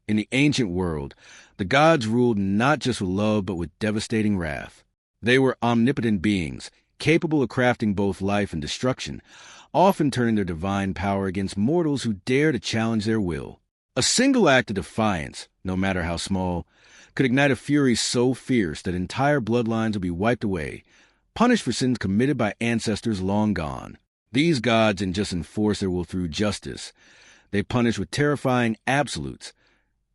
In the ancient world, the gods ruled not just with love but with devastating wrath. They were omnipotent beings, capable of crafting both life and destruction, often turning their divine power against mortals who dare to challenge their will. A single act of defiance, no matter how small, could ignite a fury so fierce that entire bloodlines would be wiped away, punished for sins committed by ancestors long gone. These gods didn't just enforce their will through justice. They punished with terrifying absolutes,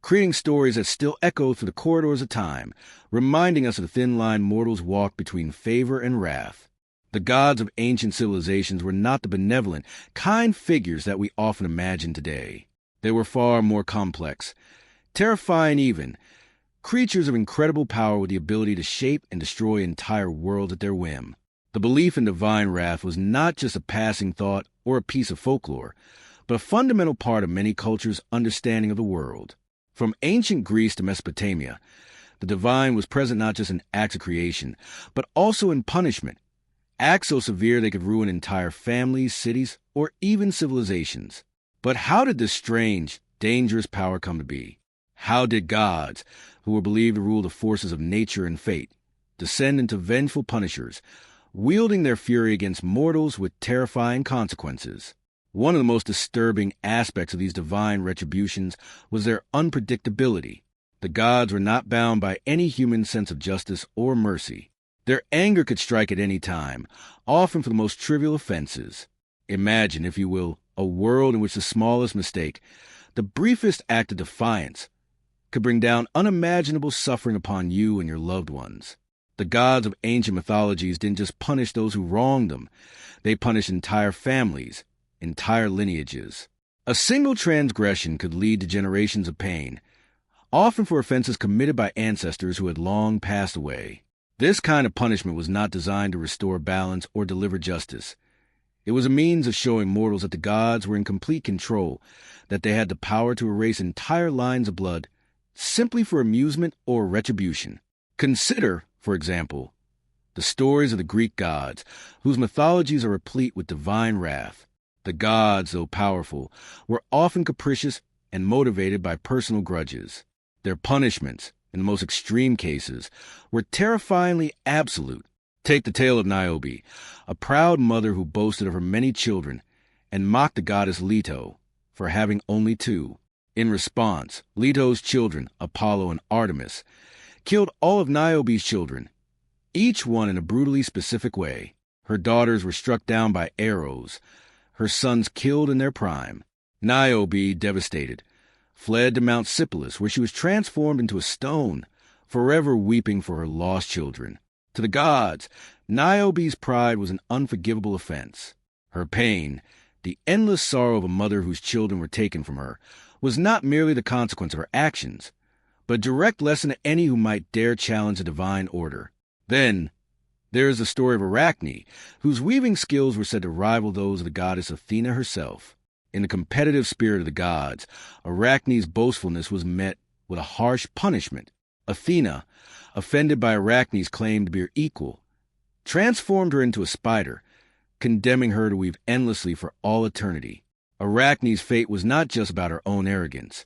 creating stories that still echo through the corridors of time, reminding us of the thin line mortals walk between favor and wrath. The gods of ancient civilizations were not the benevolent, kind figures that we often imagine today. They were far more complex, terrifying even, creatures of incredible power with the ability to shape and destroy entire worlds at their whim. The belief in divine wrath was not just a passing thought or a piece of folklore, but a fundamental part of many cultures' understanding of the world. From ancient Greece to Mesopotamia, the divine was present not just in acts of creation, but also in punishment, acts so severe they could ruin entire families, cities, or even civilizations. But how did this strange, dangerous power come to be? How did gods, who were believed to rule the forces of nature and fate, descend into vengeful punishers, wielding their fury against mortals with terrifying consequences? One of the most disturbing aspects of these divine retributions was their unpredictability. The gods were not bound by any human sense of justice or mercy. Their anger could strike at any time, often for the most trivial offenses. Imagine, if you will, a world in which the smallest mistake, the briefest act of defiance, could bring down unimaginable suffering upon you and your loved ones. The gods of ancient mythologies didn't just punish those who wronged them. They punished entire families, entire lineages. A single transgression could lead to generations of pain, often for offenses committed by ancestors who had long passed away. This kind of punishment was not designed to restore balance or deliver justice. It was a means of showing mortals that the gods were in complete control, that they had the power to erase entire lines of blood simply for amusement or retribution. Consider, for example, the stories of the Greek gods, whose mythologies are replete with divine wrath. The gods, though powerful, were often capricious and motivated by personal grudges. Their punishments, in the most extreme cases, were terrifyingly absolute. Take the tale of Niobe, a proud mother who boasted of her many children and mocked the goddess Leto for having only two. In response, Leto's children, Apollo and Artemis, killed all of Niobe's children, each one in a brutally specific way. Her daughters were struck down by arrows, her sons killed in their prime. Niobe, devastated, fled to Mount Sipylus, where she was transformed into a stone, forever weeping for her lost children. To the gods, Niobe's pride was an unforgivable offense. Her pain, the endless sorrow of a mother whose children were taken from her, was not merely the consequence of her actions, but a direct lesson to any who might dare challenge the divine order. Then, there is the story of Arachne, whose weaving skills were said to rival those of the goddess Athena herself. In the competitive spirit of the gods, Arachne's boastfulness was met with a harsh punishment. Athena, offended by Arachne's claim to be her equal, transformed her into a spider, condemning her to weave endlessly for all eternity. Arachne's fate was not just about her own arrogance.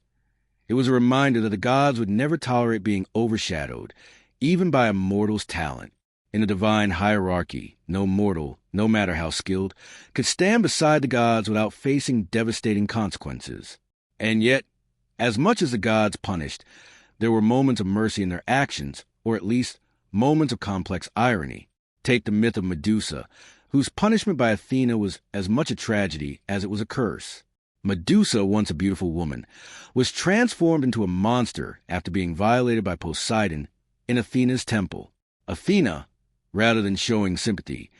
It was a reminder that the gods would never tolerate being overshadowed, even by a mortal's talent. In a divine hierarchy, no mortal, no matter how skilled, could stand beside the gods without facing devastating consequences. And yet, as much as the gods punished, there were moments of mercy in their actions, or at least moments of complex irony. Take the myth of Medusa, whose punishment by Athena was as much a tragedy as it was a curse. Medusa, once a beautiful woman, was transformed into a monster after being violated by Poseidon in Athena's temple. Athena, rather than showing sympathy,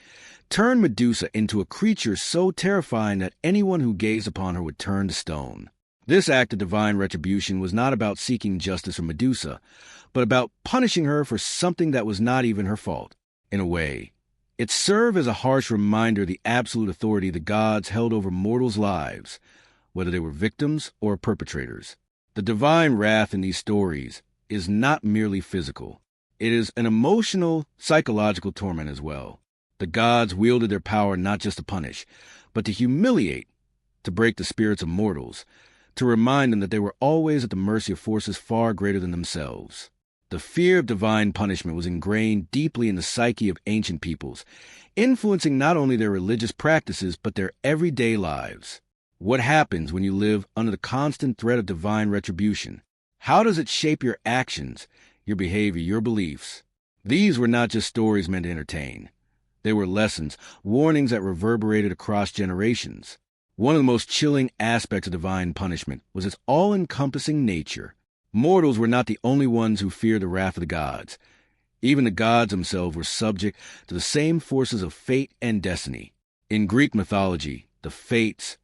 turned Medusa into a creature so terrifying that anyone who gazed upon her would turn to stone. This act of divine retribution was not about seeking justice for Medusa, but about punishing her for something that was not even her fault. In a way, it served as a harsh reminder of the absolute authority the gods held over mortals' lives, whether they were victims or perpetrators. The divine wrath in these stories is not merely physical. It is an emotional, psychological torment as well. The gods wielded their power not just to punish, but to humiliate, to break the spirits of mortals, to remind them that they were always at the mercy of forces far greater than themselves. The fear of divine punishment was ingrained deeply in the psyche of ancient peoples, influencing not only their religious practices but their everyday lives. What happens when you live under the constant threat of divine retribution? How does it shape your actions, your behavior, your beliefs? These were not just stories meant to entertain. They were lessons, warnings that reverberated across generations. One of the most chilling aspects of divine punishment was its all-encompassing nature. Mortals were not the only ones who feared the wrath of the gods. Even the gods themselves were subject to the same forces of fate and destiny. In Greek mythology, the Fates,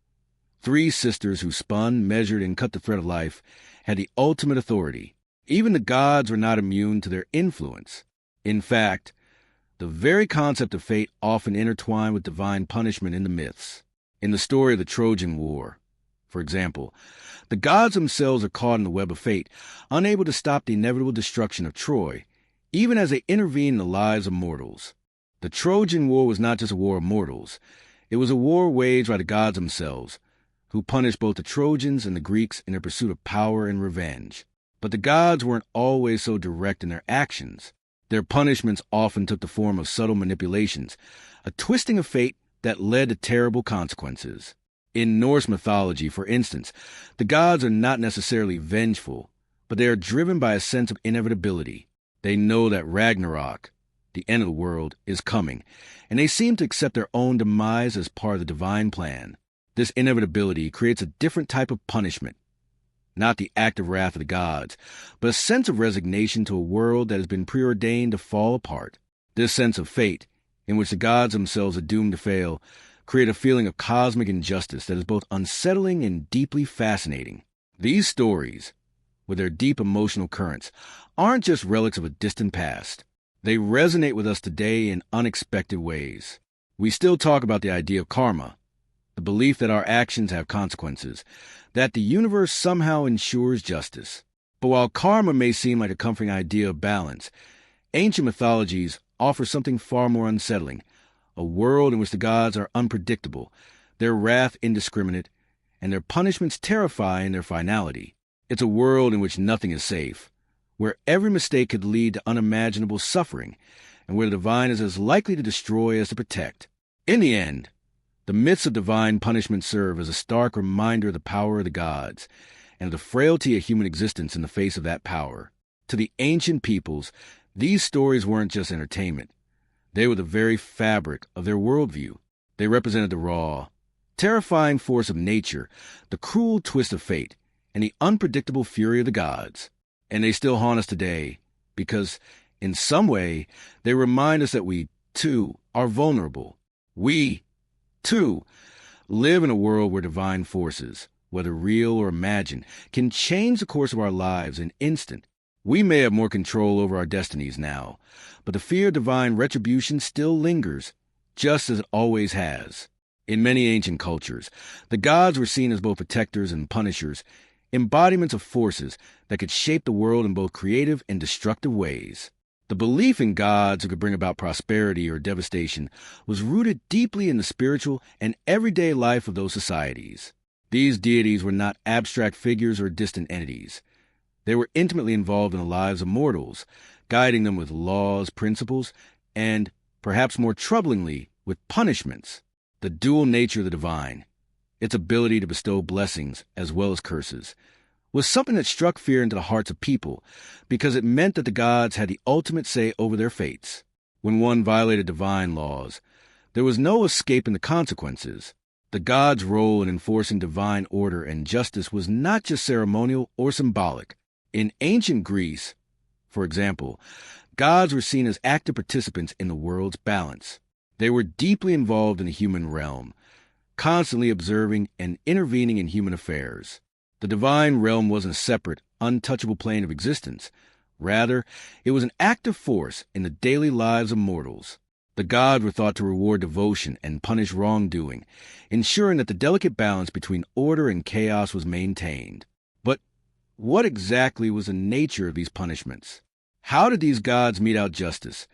three sisters who spun, measured, and cut the thread of life, had the ultimate authority. Even the gods were not immune to their influence. In fact, the very concept of fate often intertwined with divine punishment in the myths. In the story of the Trojan War, for example, the gods themselves are caught in the web of fate, unable to stop the inevitable destruction of Troy, even as they intervene in the lives of mortals. The Trojan War was not just a war of mortals. It was a war waged by the gods themselves, who punished both the Trojans and the Greeks in their pursuit of power and revenge. But the gods weren't always so direct in their actions. Their punishments often took the form of subtle manipulations, a twisting of fate that led to terrible consequences. In Norse mythology, for instance, the gods are not necessarily vengeful, but they are driven by a sense of inevitability. They know that Ragnarok, the end of the world, is coming, and they seem to accept their own demise as part of the divine plan. This inevitability creates a different type of punishment, not the active wrath of the gods, but a sense of resignation to a world that has been preordained to fall apart. This sense of fate, in which the gods themselves are doomed to fail, create a feeling of cosmic injustice that is both unsettling and deeply fascinating. These stories, with their deep emotional currents, aren't just relics of a distant past. They resonate with us today in unexpected ways. We still talk about the idea of karma, the belief that our actions have consequences, that the universe somehow ensures justice. But while karma may seem like a comforting idea of balance, ancient mythologies offer something far more unsettling, a world in which the gods are unpredictable, their wrath indiscriminate, and their punishments terrifying in their finality. It's a world in which nothing is safe, where every mistake could lead to unimaginable suffering, and where the divine is as likely to destroy as to protect. In the end, the myths of divine punishment serve as a stark reminder of the power of the gods, and of the frailty of human existence in the face of that power. To the ancient peoples, these stories weren't just entertainment. They were the very fabric of their worldview. They represented the raw, terrifying force of nature, the cruel twist of fate, and the unpredictable fury of the gods. And they still haunt us today, because, in some way, they remind us that we, too, are vulnerable. We, too, live in a world where divine forces, whether real or imagined, can change the course of our lives in an instant. We may have more control over our destinies now, but the fear of divine retribution still lingers, just as it always has. In many ancient cultures, the gods were seen as both protectors and punishers, embodiments of forces that could shape the world in both creative and destructive ways. The belief in gods who could bring about prosperity or devastation was rooted deeply in the spiritual and everyday life of those societies. These deities were not abstract figures or distant entities. They were intimately involved in the lives of mortals, guiding them with laws, principles, and, perhaps more troublingly, with punishments. The dual nature of the divine, its ability to bestow blessings as well as curses, was something that struck fear into the hearts of people because it meant that the gods had the ultimate say over their fates. When one violated divine laws, there was no escaping the consequences. The gods' role in enforcing divine order and justice was not just ceremonial or symbolic. In ancient Greece, for example, gods were seen as active participants in the world's balance. They were deeply involved in the human realm, constantly observing and intervening in human affairs. The divine realm wasn't a separate, untouchable plane of existence. Rather, it was an active force in the daily lives of mortals. The gods were thought to reward devotion and punish wrongdoing, ensuring that the delicate balance between order and chaos was maintained. But what exactly was the nature of these punishments? How did these gods mete out justice?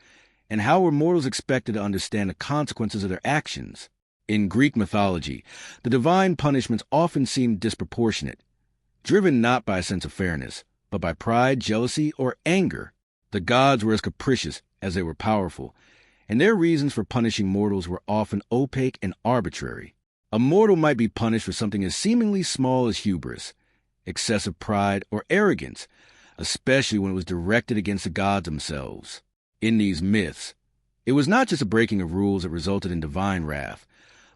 And how were mortals expected to understand the consequences of their actions? In Greek mythology, the divine punishments often seemed disproportionate, driven not by a sense of fairness, but by pride, jealousy, or anger. The gods were as capricious as they were powerful, and their reasons for punishing mortals were often opaque and arbitrary. A mortal might be punished for something as seemingly small as hubris, excessive pride, or arrogance, especially when it was directed against the gods themselves. In these myths, it was not just a breaking of rules that resulted in divine wrath,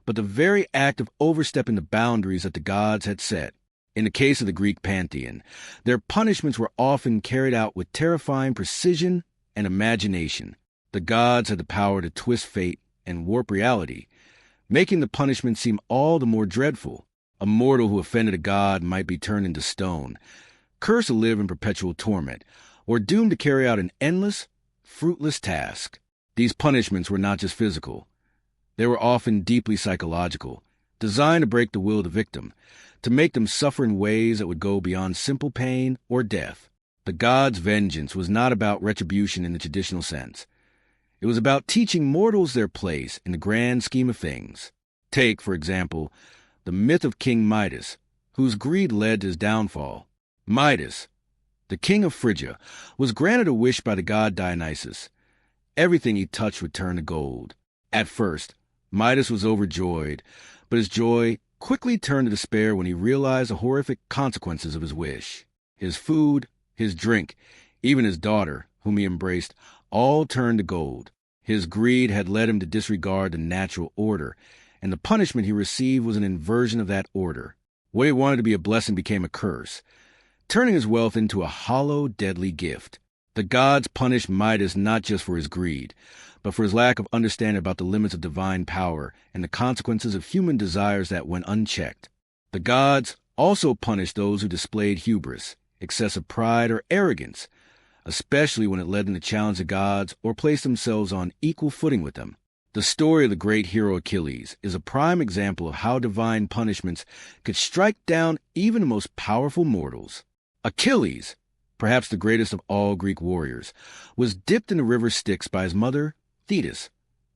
but the very act of overstepping the boundaries that the gods had set. In the case of the Greek pantheon, their punishments were often carried out with terrifying precision and imagination. The gods had the power to twist fate and warp reality, making the punishment seem all the more dreadful. A mortal who offended a god might be turned into stone, cursed to live in perpetual torment, or doomed to carry out an endless, fruitless task. These punishments were not just physical. They were often deeply psychological, designed to break the will of the victim, to make them suffer in ways that would go beyond simple pain or death. The gods' vengeance was not about retribution in the traditional sense. It was about teaching mortals their place in the grand scheme of things. Take, for example, the myth of King Midas, whose greed led to his downfall. Midas, the king of Phrygia, was granted a wish by the god Dionysus. Everything he touched would turn to gold. At first, Midas was overjoyed, but his joy quickly turned to despair when he realized the horrific consequences of his wish. His food, his drink, even his daughter, whom he embraced, all turned to gold. His greed had led him to disregard the natural order, and the punishment he received was an inversion of that order. What he wanted to be a blessing became a curse, turning his wealth into a hollow, deadly gift. The gods punished Midas not just for his greed, but for his lack of understanding about the limits of divine power and the consequences of human desires that went unchecked. The gods also punished those who displayed hubris, excessive pride, or arrogance, especially when it led them to challenge the gods or place themselves on equal footing with them. The story of the great hero Achilles is a prime example of how divine punishments could strike down even the most powerful mortals. Achilles, perhaps the greatest of all Greek warriors, was dipped in the river Styx by his mother, Thetis,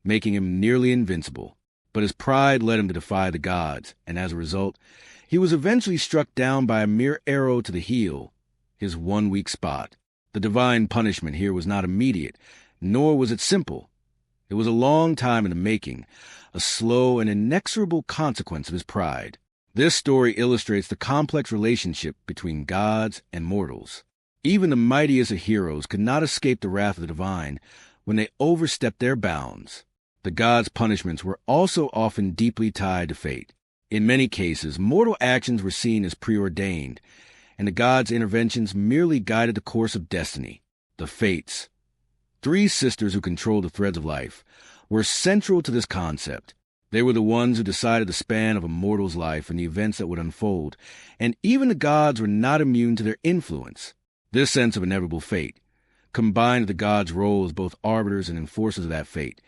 making him nearly invincible. But his pride led him to defy the gods, and as a result, he was eventually struck down by a mere arrow to the heel, his one weak spot. The divine punishment here was not immediate, nor was it simple. It was a long time in the making, a slow and inexorable consequence of his pride. This story illustrates the complex relationship between gods and mortals. Even the mightiest of heroes could not escape the wrath of the divine when they overstepped their bounds. The gods' punishments were also often deeply tied to fate. In many cases, mortal actions were seen as preordained, and the gods' interventions merely guided the course of destiny. The Fates, three sisters who controlled the threads of life, were central to this concept. They were the ones who decided the span of a mortal's life and the events that would unfold, and even the gods were not immune to their influence. This sense of inevitable fate, combined with the gods' role as both arbiters and enforcers of that fate,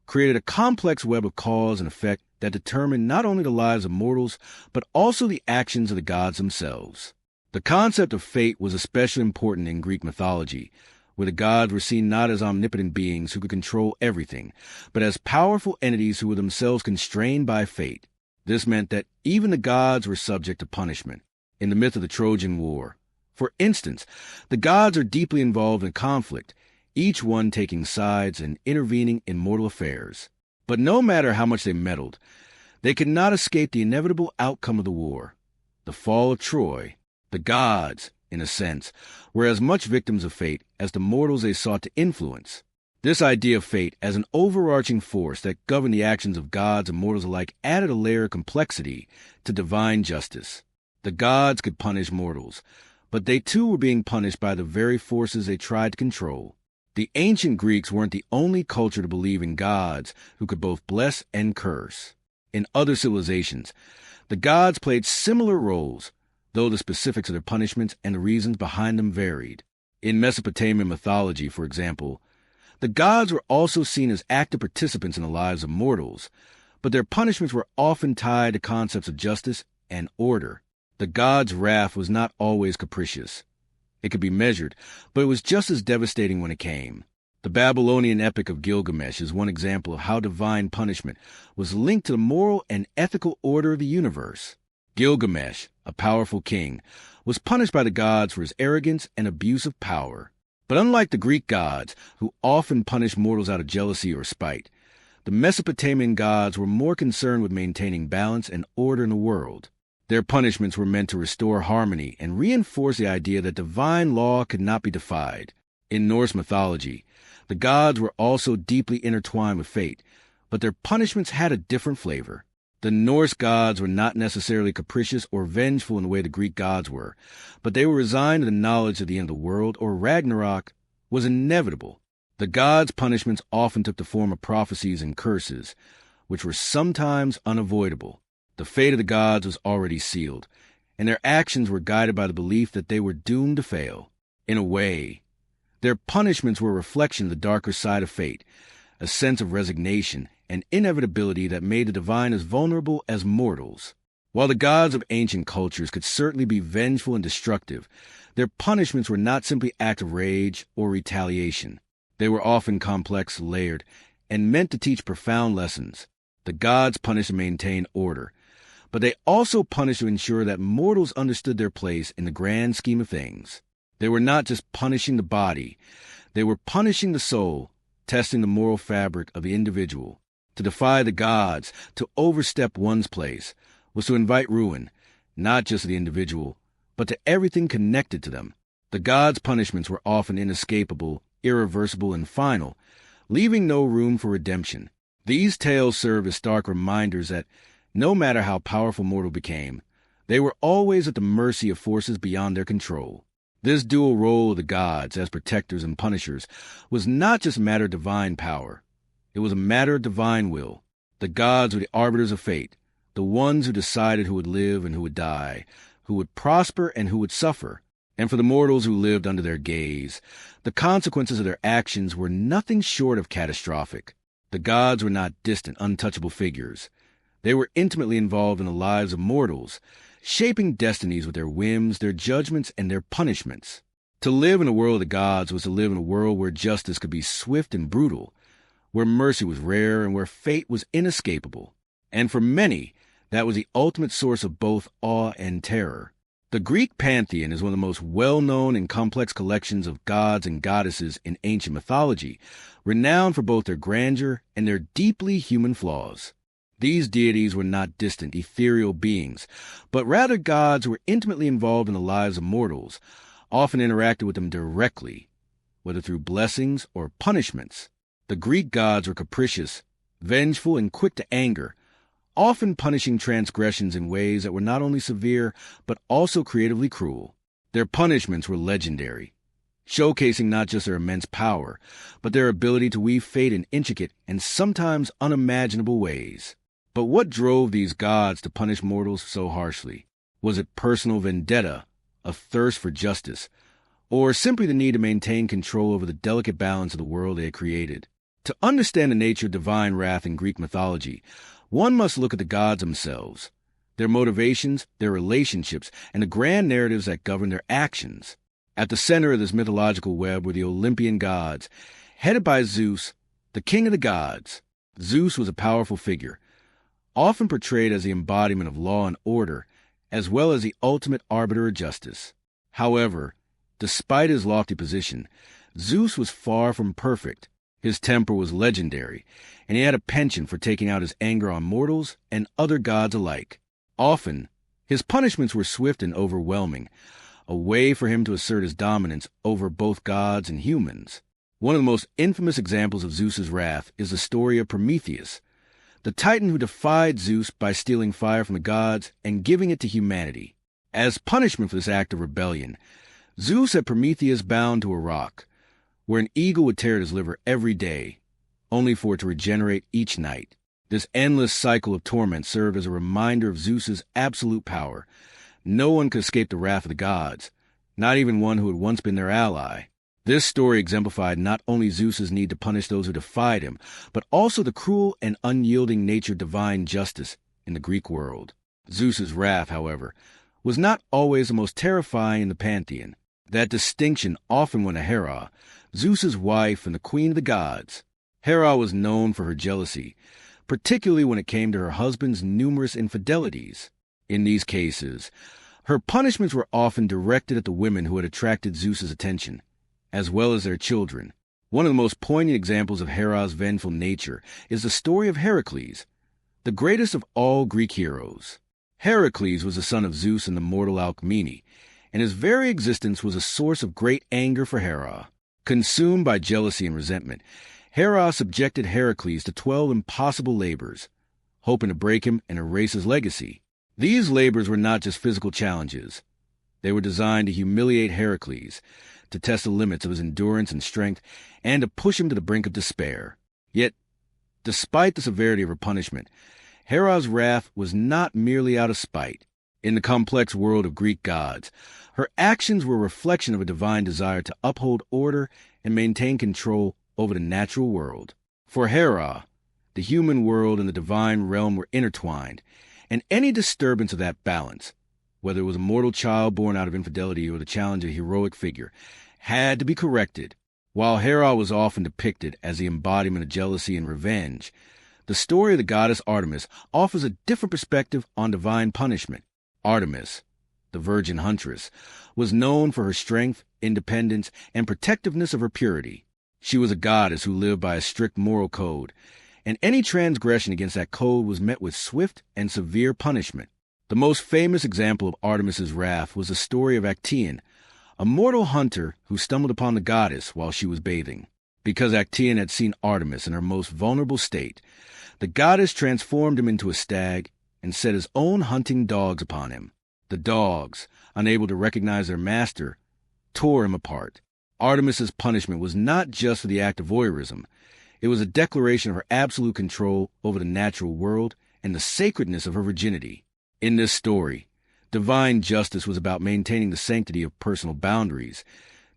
created a complex web of cause and effect that determined not only the lives of mortals, but also the actions of the gods themselves. The concept of fate was especially important in Greek mythology, where the gods were seen not as omnipotent beings who could control everything, but as powerful entities who were themselves constrained by fate. This meant that even the gods were subject to punishment. In the myth of the Trojan War, for instance, the gods are deeply involved in conflict, each one taking sides and intervening in mortal affairs. But no matter how much they meddled, they could not escape the inevitable outcome of the war, the fall of Troy. The gods, in a sense, were as much victims of fate as the mortals they sought to influence. This idea of fate as an overarching force that governed the actions of gods and mortals alike added a layer of complexity to divine justice. The gods could punish mortals, but they too were being punished by the very forces they tried to control. The ancient Greeks weren't the only culture to believe in gods who could both bless and curse. In other civilizations, the gods played similar roles, though the specifics of their punishments and the reasons behind them varied. In Mesopotamian mythology, for example, the gods were also seen as active participants in the lives of mortals, but their punishments were often tied to concepts of justice and order. The gods' wrath was not always capricious. It could be measured, but it was just as devastating when it came. The Babylonian epic of Gilgamesh is one example of how divine punishment was linked to the moral and ethical order of the universe. Gilgamesh, a powerful king, was punished by the gods for his arrogance and abuse of power. But unlike the Greek gods, who often punished mortals out of jealousy or spite, the Mesopotamian gods were more concerned with maintaining balance and order in the world. Their punishments were meant to restore harmony and reinforce the idea that divine law could not be defied. In Norse mythology, the gods were also deeply intertwined with fate, but their punishments had a different flavor. The Norse gods were not necessarily capricious or vengeful in the way the Greek gods were, but they were resigned to the knowledge that the end of the world, or Ragnarok, was inevitable. The gods' punishments often took the form of prophecies and curses, which were sometimes unavoidable. The fate of the gods was already sealed, and their actions were guided by the belief that they were doomed to fail. In a way, their punishments were a reflection of the darker side of fate, a sense of resignation and inevitability that made the divine as vulnerable as mortals. While the gods of ancient cultures could certainly be vengeful and destructive, their punishments were not simply acts of rage or retaliation. They were often complex, layered, and meant to teach profound lessons. The gods punished to maintain order, but they also punished to ensure that mortals understood their place in the grand scheme of things. They were not just punishing the body, they were punishing the soul, testing the moral fabric of the individual. To defy the gods, to overstep one's place, was to invite ruin, not just to the individual, but to everything connected to them. The gods' punishments were often inescapable, irreversible, and final, leaving no room for redemption. These tales serve as stark reminders that, no matter how powerful mortal became, they were always at the mercy of forces beyond their control. This dual role of the gods as protectors and punishers was not just a matter of divine power. It was a matter of divine will. The gods were the arbiters of fate, the ones who decided who would live and who would die, who would prosper and who would suffer. And for the mortals who lived under their gaze, the consequences of their actions were nothing short of catastrophic. The gods were not distant, untouchable figures. They were intimately involved in the lives of mortals, shaping destinies with their whims, their judgments, and their punishments. To live in a world of the gods was to live in a world where justice could be swift and brutal, where mercy was rare and where fate was inescapable. And for many, that was the ultimate source of both awe and terror. The Greek pantheon is one of the most well-known and complex collections of gods and goddesses in ancient mythology, renowned for both their grandeur and their deeply human flaws. These deities were not distant, ethereal beings, but rather gods who were intimately involved in the lives of mortals, often interacted with them directly, whether through blessings or punishments. The Greek gods were capricious, vengeful, and quick to anger, often punishing transgressions in ways that were not only severe, but also creatively cruel. Their punishments were legendary, showcasing not just their immense power, but their ability to weave fate in intricate and sometimes unimaginable ways. But what drove these gods to punish mortals so harshly? Was it personal vendetta, a thirst for justice, or simply the need to maintain control over the delicate balance of the world they had created? To understand the nature of divine wrath in Greek mythology, one must look at the gods themselves, their motivations, their relationships, and the grand narratives that govern their actions. At the center of this mythological web were the Olympian gods, headed by Zeus, the king of the gods. Zeus was a powerful figure, often portrayed as the embodiment of law and order, as well as the ultimate arbiter of justice. However, despite his lofty position, Zeus was far from perfect. His temper was legendary, and he had a penchant for taking out his anger on mortals and other gods alike. Often, his punishments were swift and overwhelming, a way for him to assert his dominance over both gods and humans. One of the most infamous examples of Zeus's wrath is the story of Prometheus, the titan who defied Zeus by stealing fire from the gods and giving it to humanity. As punishment for this act of rebellion, Zeus had Prometheus bound to a rock, where an eagle would tear at his liver every day, only for it to regenerate each night. This endless cycle of torment served as a reminder of Zeus's absolute power. No one could escape the wrath of the gods, not even one who had once been their ally. This story exemplified not only Zeus's need to punish those who defied him, but also the cruel and unyielding nature of divine justice in the Greek world. Zeus's wrath, however, was not always the most terrifying in the pantheon. That distinction often went to Hera, Zeus's wife and the queen of the gods. Hera was known for her jealousy, particularly when it came to her husband's numerous infidelities. In these cases, Her punishments were often directed at the women who had attracted Zeus's attention, as well as their children. One of the most poignant examples of Hera's vengeful nature is the story of Heracles, the greatest of all Greek heroes. Heracles was the son of Zeus and the mortal Alcmene, and his very existence was a source of great anger for Hera. Consumed by jealousy and resentment, Hera subjected Heracles to 12 impossible labors, hoping to break him and erase his legacy. These labors were not just physical challenges. They were designed to humiliate Heracles, to test the limits of his endurance and strength, and to push him to the brink of despair. Yet, despite the severity of her punishment, Hera's wrath was not merely out of spite. In the complex world of Greek gods, her actions were a reflection of a divine desire to uphold order and maintain control over the natural world. For Hera, the human world and the divine realm were intertwined, and any disturbance of that balance, whether it was a mortal child born out of infidelity or the challenge of a heroic figure, had to be corrected. While Hera was often depicted as the embodiment of jealousy and revenge, the story of the goddess Artemis offers a different perspective on divine punishment. Artemis, the virgin huntress, was known for her strength, independence, and protectiveness of her purity. She was a goddess who lived by a strict moral code, and any transgression against that code was met with swift and severe punishment. The most famous example of Artemis's wrath was the story of Actaeon, a mortal hunter who stumbled upon the goddess while she was bathing. Because Actaeon had seen Artemis in her most vulnerable state, the goddess transformed him into a stag and set his own hunting dogs upon him. The dogs, unable to recognize their master, tore him apart. Artemis's punishment was not just for the act of voyeurism. It was a declaration of her absolute control over the natural world and the sacredness of her virginity. In this story, divine justice was about maintaining the sanctity of personal boundaries,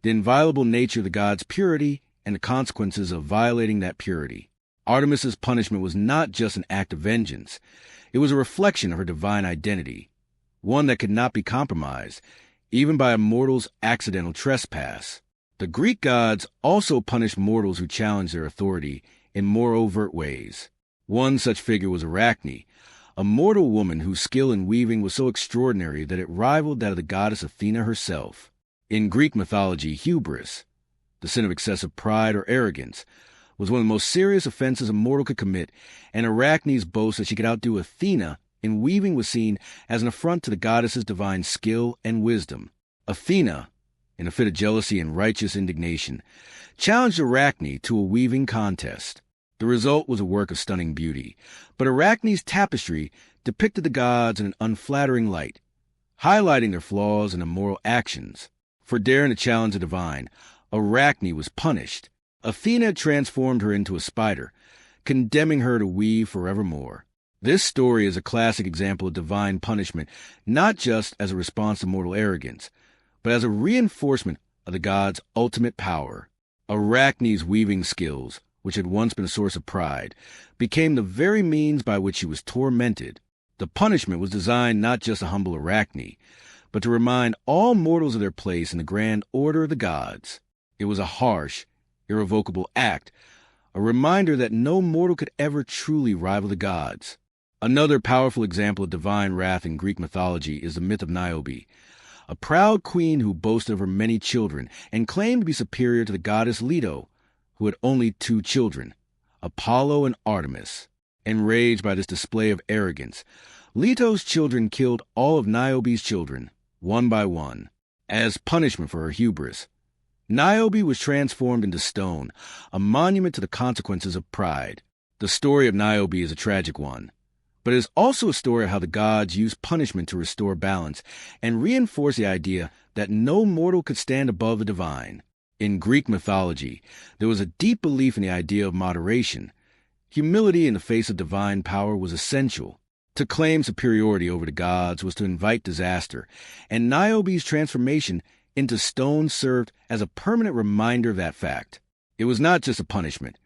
the inviolable nature of the god's purity, and the consequences of violating that purity. Artemis's punishment was not just an act of vengeance. It was a reflection of her divine identity, one that could not be compromised, even by a mortal's accidental trespass. The Greek gods also punished mortals who challenged their authority in more overt ways. One such figure was Arachne, a mortal woman whose skill in weaving was so extraordinary that it rivaled that of the goddess Athena herself. In Greek mythology, hubris, the sin of excessive pride or arrogance, was one of the most serious offenses a mortal could commit, and Arachne's boast that she could outdo Athena in weaving was seen as an affront to the goddess's divine skill and wisdom. Athena, in a fit of jealousy and righteous indignation, challenged Arachne to a weaving contest. The result was a work of stunning beauty, but Arachne's tapestry depicted the gods in an unflattering light, highlighting their flaws and immoral actions. For daring to challenge the divine, Arachne was punished. Athena transformed her into a spider, condemning her to weave forevermore. This story is a classic example of divine punishment, not just as a response to mortal arrogance, but as a reinforcement of the god's ultimate power. Arachne's weaving skills, which had once been a source of pride, became the very means by which she was tormented. The punishment was designed not just to humble Arachne, but to remind all mortals of their place in the grand order of the gods. It was a harsh, irrevocable act, a reminder that no mortal could ever truly rival the gods. Another powerful example of divine wrath in Greek mythology is the myth of Niobe, a proud queen who boasted of her many children and claimed to be superior to the goddess Leto, who had only 2 children, Apollo and Artemis. Enraged by this display of arrogance, Leto's children killed all of Niobe's children, one by one, as punishment for her hubris. Niobe was transformed into stone, a monument to the consequences of pride. The story of Niobe is a tragic one, but it is also a story of how the gods used punishment to restore balance and reinforce the idea that no mortal could stand above the divine. In Greek mythology, there was a deep belief in the idea of moderation. Humility in the face of divine power was essential. To claim superiority over the gods was to invite disaster, and Niobe's transformation into stone served as a permanent reminder of that fact. It was not just a punishment.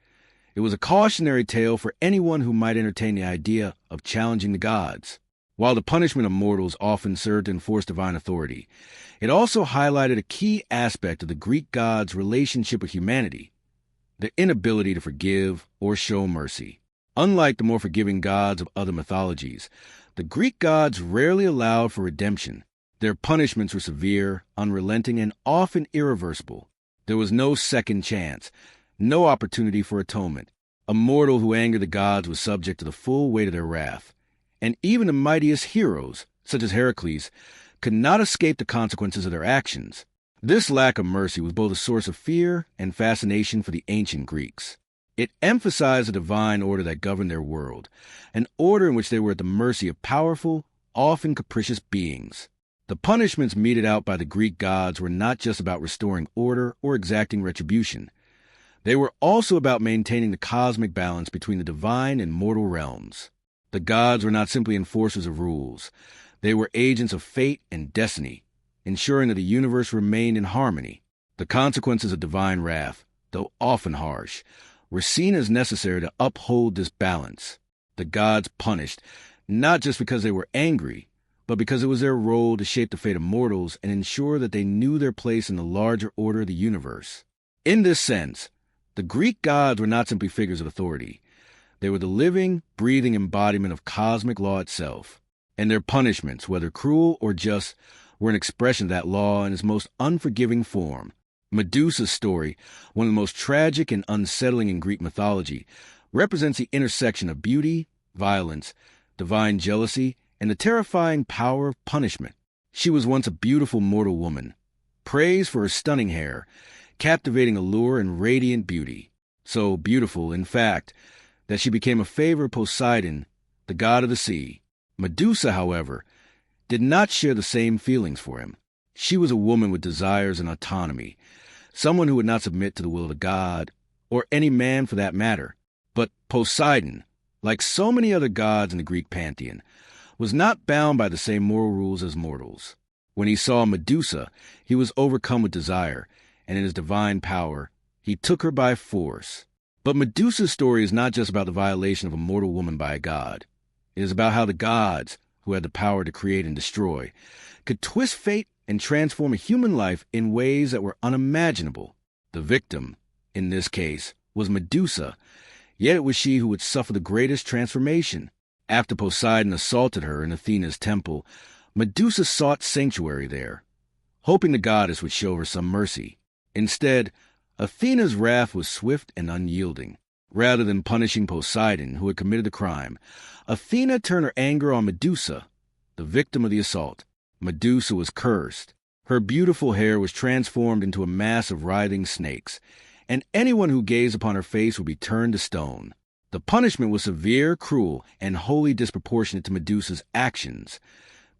It was a cautionary tale for anyone who might entertain the idea of challenging the gods. While the punishment of mortals often served to enforce divine authority, it also highlighted a key aspect of the Greek gods' relationship with humanity, their inability to forgive or show mercy. Unlike the more forgiving gods of other mythologies, the Greek gods rarely allowed for redemption. Their punishments were severe, unrelenting, and often irreversible. There was no second chance, no opportunity for atonement. A mortal who angered the gods was subject to the full weight of their wrath. And even the mightiest heroes, such as Heracles, could not escape the consequences of their actions. This lack of mercy was both a source of fear and fascination for the ancient Greeks. It emphasized the divine order that governed their world, an order in which they were at the mercy of powerful, often capricious beings. The punishments meted out by the Greek gods were not just about restoring order or exacting retribution. They were also about maintaining the cosmic balance between the divine and mortal realms. The gods were not simply enforcers of rules. They were agents of fate and destiny, ensuring that the universe remained in harmony. The consequences of divine wrath, though often harsh, were seen as necessary to uphold this balance. The gods punished, not just because they were angry, but because it was their role to shape the fate of mortals and ensure that they knew their place in the larger order of the universe. In this sense, the Greek gods were not simply figures of authority. They were the living, breathing embodiment of cosmic law itself. And their punishments, whether cruel or just, were an expression of that law in its most unforgiving form. Medusa's story, one of the most tragic and unsettling in Greek mythology, represents the intersection of beauty, violence, divine jealousy, and the terrifying power of punishment. She was once a beautiful mortal woman, praised for her stunning hair, captivating allure, and radiant beauty. So beautiful, in fact, that she became a favorite of Poseidon, the god of the sea. Medusa, however, did not share the same feelings for him. She was a woman with desires and autonomy, someone who would not submit to the will of the god, or any man for that matter. But Poseidon, like so many other gods in the Greek pantheon, was not bound by the same moral rules as mortals. When he saw Medusa, he was overcome with desire, and in his divine power, he took her by force. But Medusa's story is not just about the violation of a mortal woman by a god. It is about how the gods, who had the power to create and destroy, could twist fate and transform a human life in ways that were unimaginable. The victim, in this case, was Medusa, yet it was she who would suffer the greatest transformation. After Poseidon assaulted her in Athena's temple, Medusa sought sanctuary there, hoping the goddess would show her some mercy. Instead, Athena's wrath was swift and unyielding. Rather than punishing Poseidon, who had committed the crime, Athena turned her anger on Medusa, the victim of the assault. Medusa was cursed. Her beautiful hair was transformed into a mass of writhing snakes, and anyone who gazed upon her face would be turned to stone. The punishment was severe, cruel, and wholly disproportionate to Medusa's actions,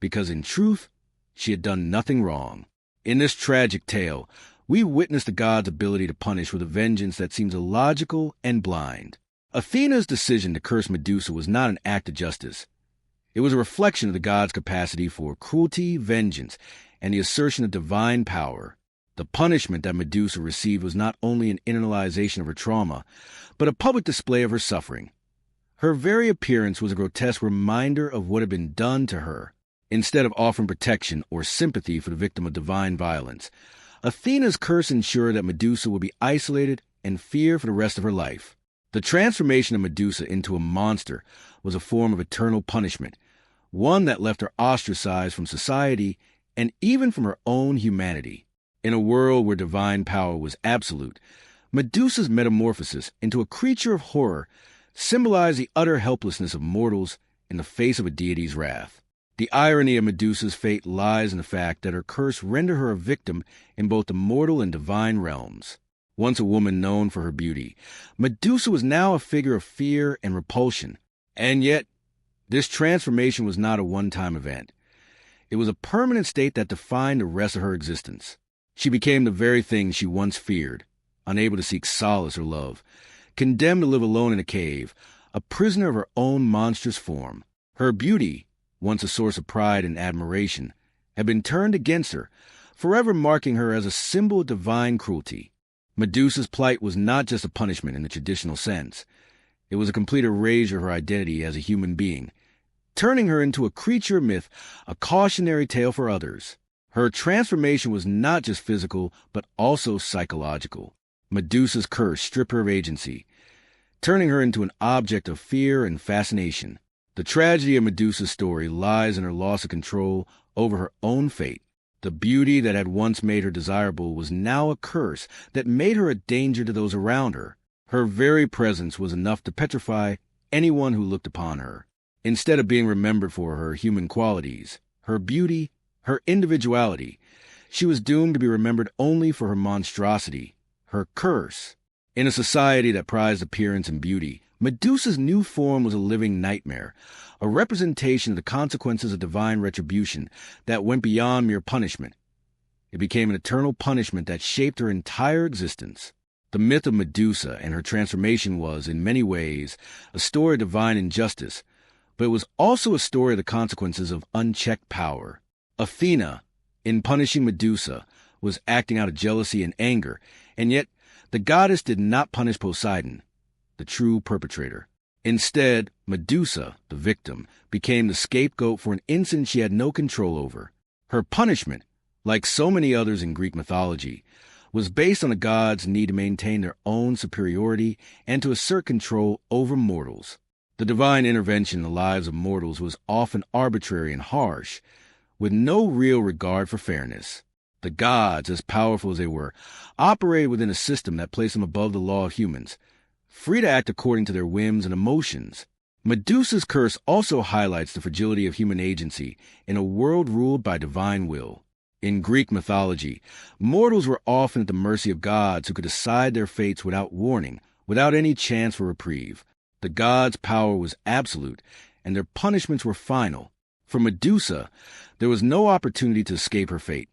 because in truth, she had done nothing wrong. In this tragic tale, we witness the gods' ability to punish with a vengeance that seems illogical and blind. Athena's decision to curse Medusa was not an act of justice. It was a reflection of the gods' capacity for cruelty, vengeance, and the assertion of divine power. The punishment that Medusa received was not only an internalization of her trauma, but a public display of her suffering. Her very appearance was a grotesque reminder of what had been done to her. Instead of offering protection or sympathy for the victim of divine violence, Athena's curse ensured that Medusa would be isolated and feared for the rest of her life. The transformation of Medusa into a monster was a form of eternal punishment, one that left her ostracized from society and even from her own humanity. In a world where divine power was absolute, Medusa's metamorphosis into a creature of horror symbolized the utter helplessness of mortals in the face of a deity's wrath. The irony of Medusa's fate lies in the fact that her curse rendered her a victim in both the mortal and divine realms. Once a woman known for her beauty, Medusa was now a figure of fear and repulsion. And yet, this transformation was not a one-time event. It was a permanent state that defined the rest of her existence. She became the very thing she once feared, unable to seek solace or love, condemned to live alone in a cave, a prisoner of her own monstrous form. Her beauty, once a source of pride and admiration, had been turned against her, forever marking her as a symbol of divine cruelty. Medusa's plight was not just a punishment in the traditional sense. It was a complete erasure of her identity as a human being, turning her into a creature myth, a cautionary tale for others. Her transformation was not just physical, but also psychological. Medusa's curse stripped her of agency, turning her into an object of fear and fascination. The tragedy of Medusa's story lies in her loss of control over her own fate. The beauty that had once made her desirable was now a curse that made her a danger to those around her. Her very presence was enough to petrify anyone who looked upon her. Instead of being remembered for her human qualities, her beauty, her individuality, she was doomed to be remembered only for her monstrosity, her curse. In a society that prized appearance and beauty, Medusa's new form was a living nightmare, a representation of the consequences of divine retribution that went beyond mere punishment. It became an eternal punishment that shaped her entire existence. The myth of Medusa and her transformation was, in many ways, a story of divine injustice, but it was also a story of the consequences of unchecked power. Athena, in punishing Medusa, was acting out of jealousy and anger, and yet the goddess did not punish Poseidon, the true perpetrator. Instead, Medusa, the victim, became the scapegoat for an incident she had no control over. Her punishment, like so many others in Greek mythology, was based on the gods' need to maintain their own superiority and to assert control over mortals. The divine intervention in the lives of mortals was often arbitrary and harsh, with no real regard for fairness. The gods, as powerful as they were, operated within a system that placed them above the law of humans, free to act according to their whims and emotions. Medusa's curse also highlights the fragility of human agency in a world ruled by divine will. In Greek mythology, mortals were often at the mercy of gods who could decide their fates without warning, without any chance for reprieve. The gods' power was absolute, and their punishments were final. For Medusa, there was no opportunity to escape her fate,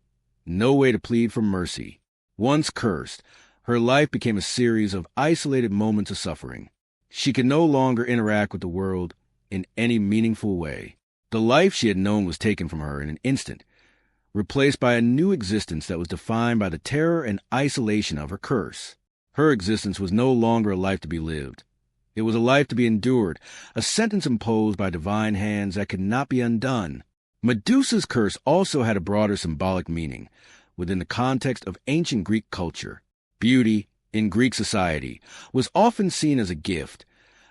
no way to plead for mercy. Once cursed, her life became a series of isolated moments of suffering. She could no longer interact with the world in any meaningful way. The life she had known was taken from her in an instant, replaced by a new existence that was defined by the terror and isolation of her curse. Her existence was no longer a life to be lived. It was a life to be endured, a sentence imposed by divine hands that could not be undone. Medusa's curse also had a broader symbolic meaning within the context of ancient Greek culture. Beauty, in Greek society, was often seen as a gift,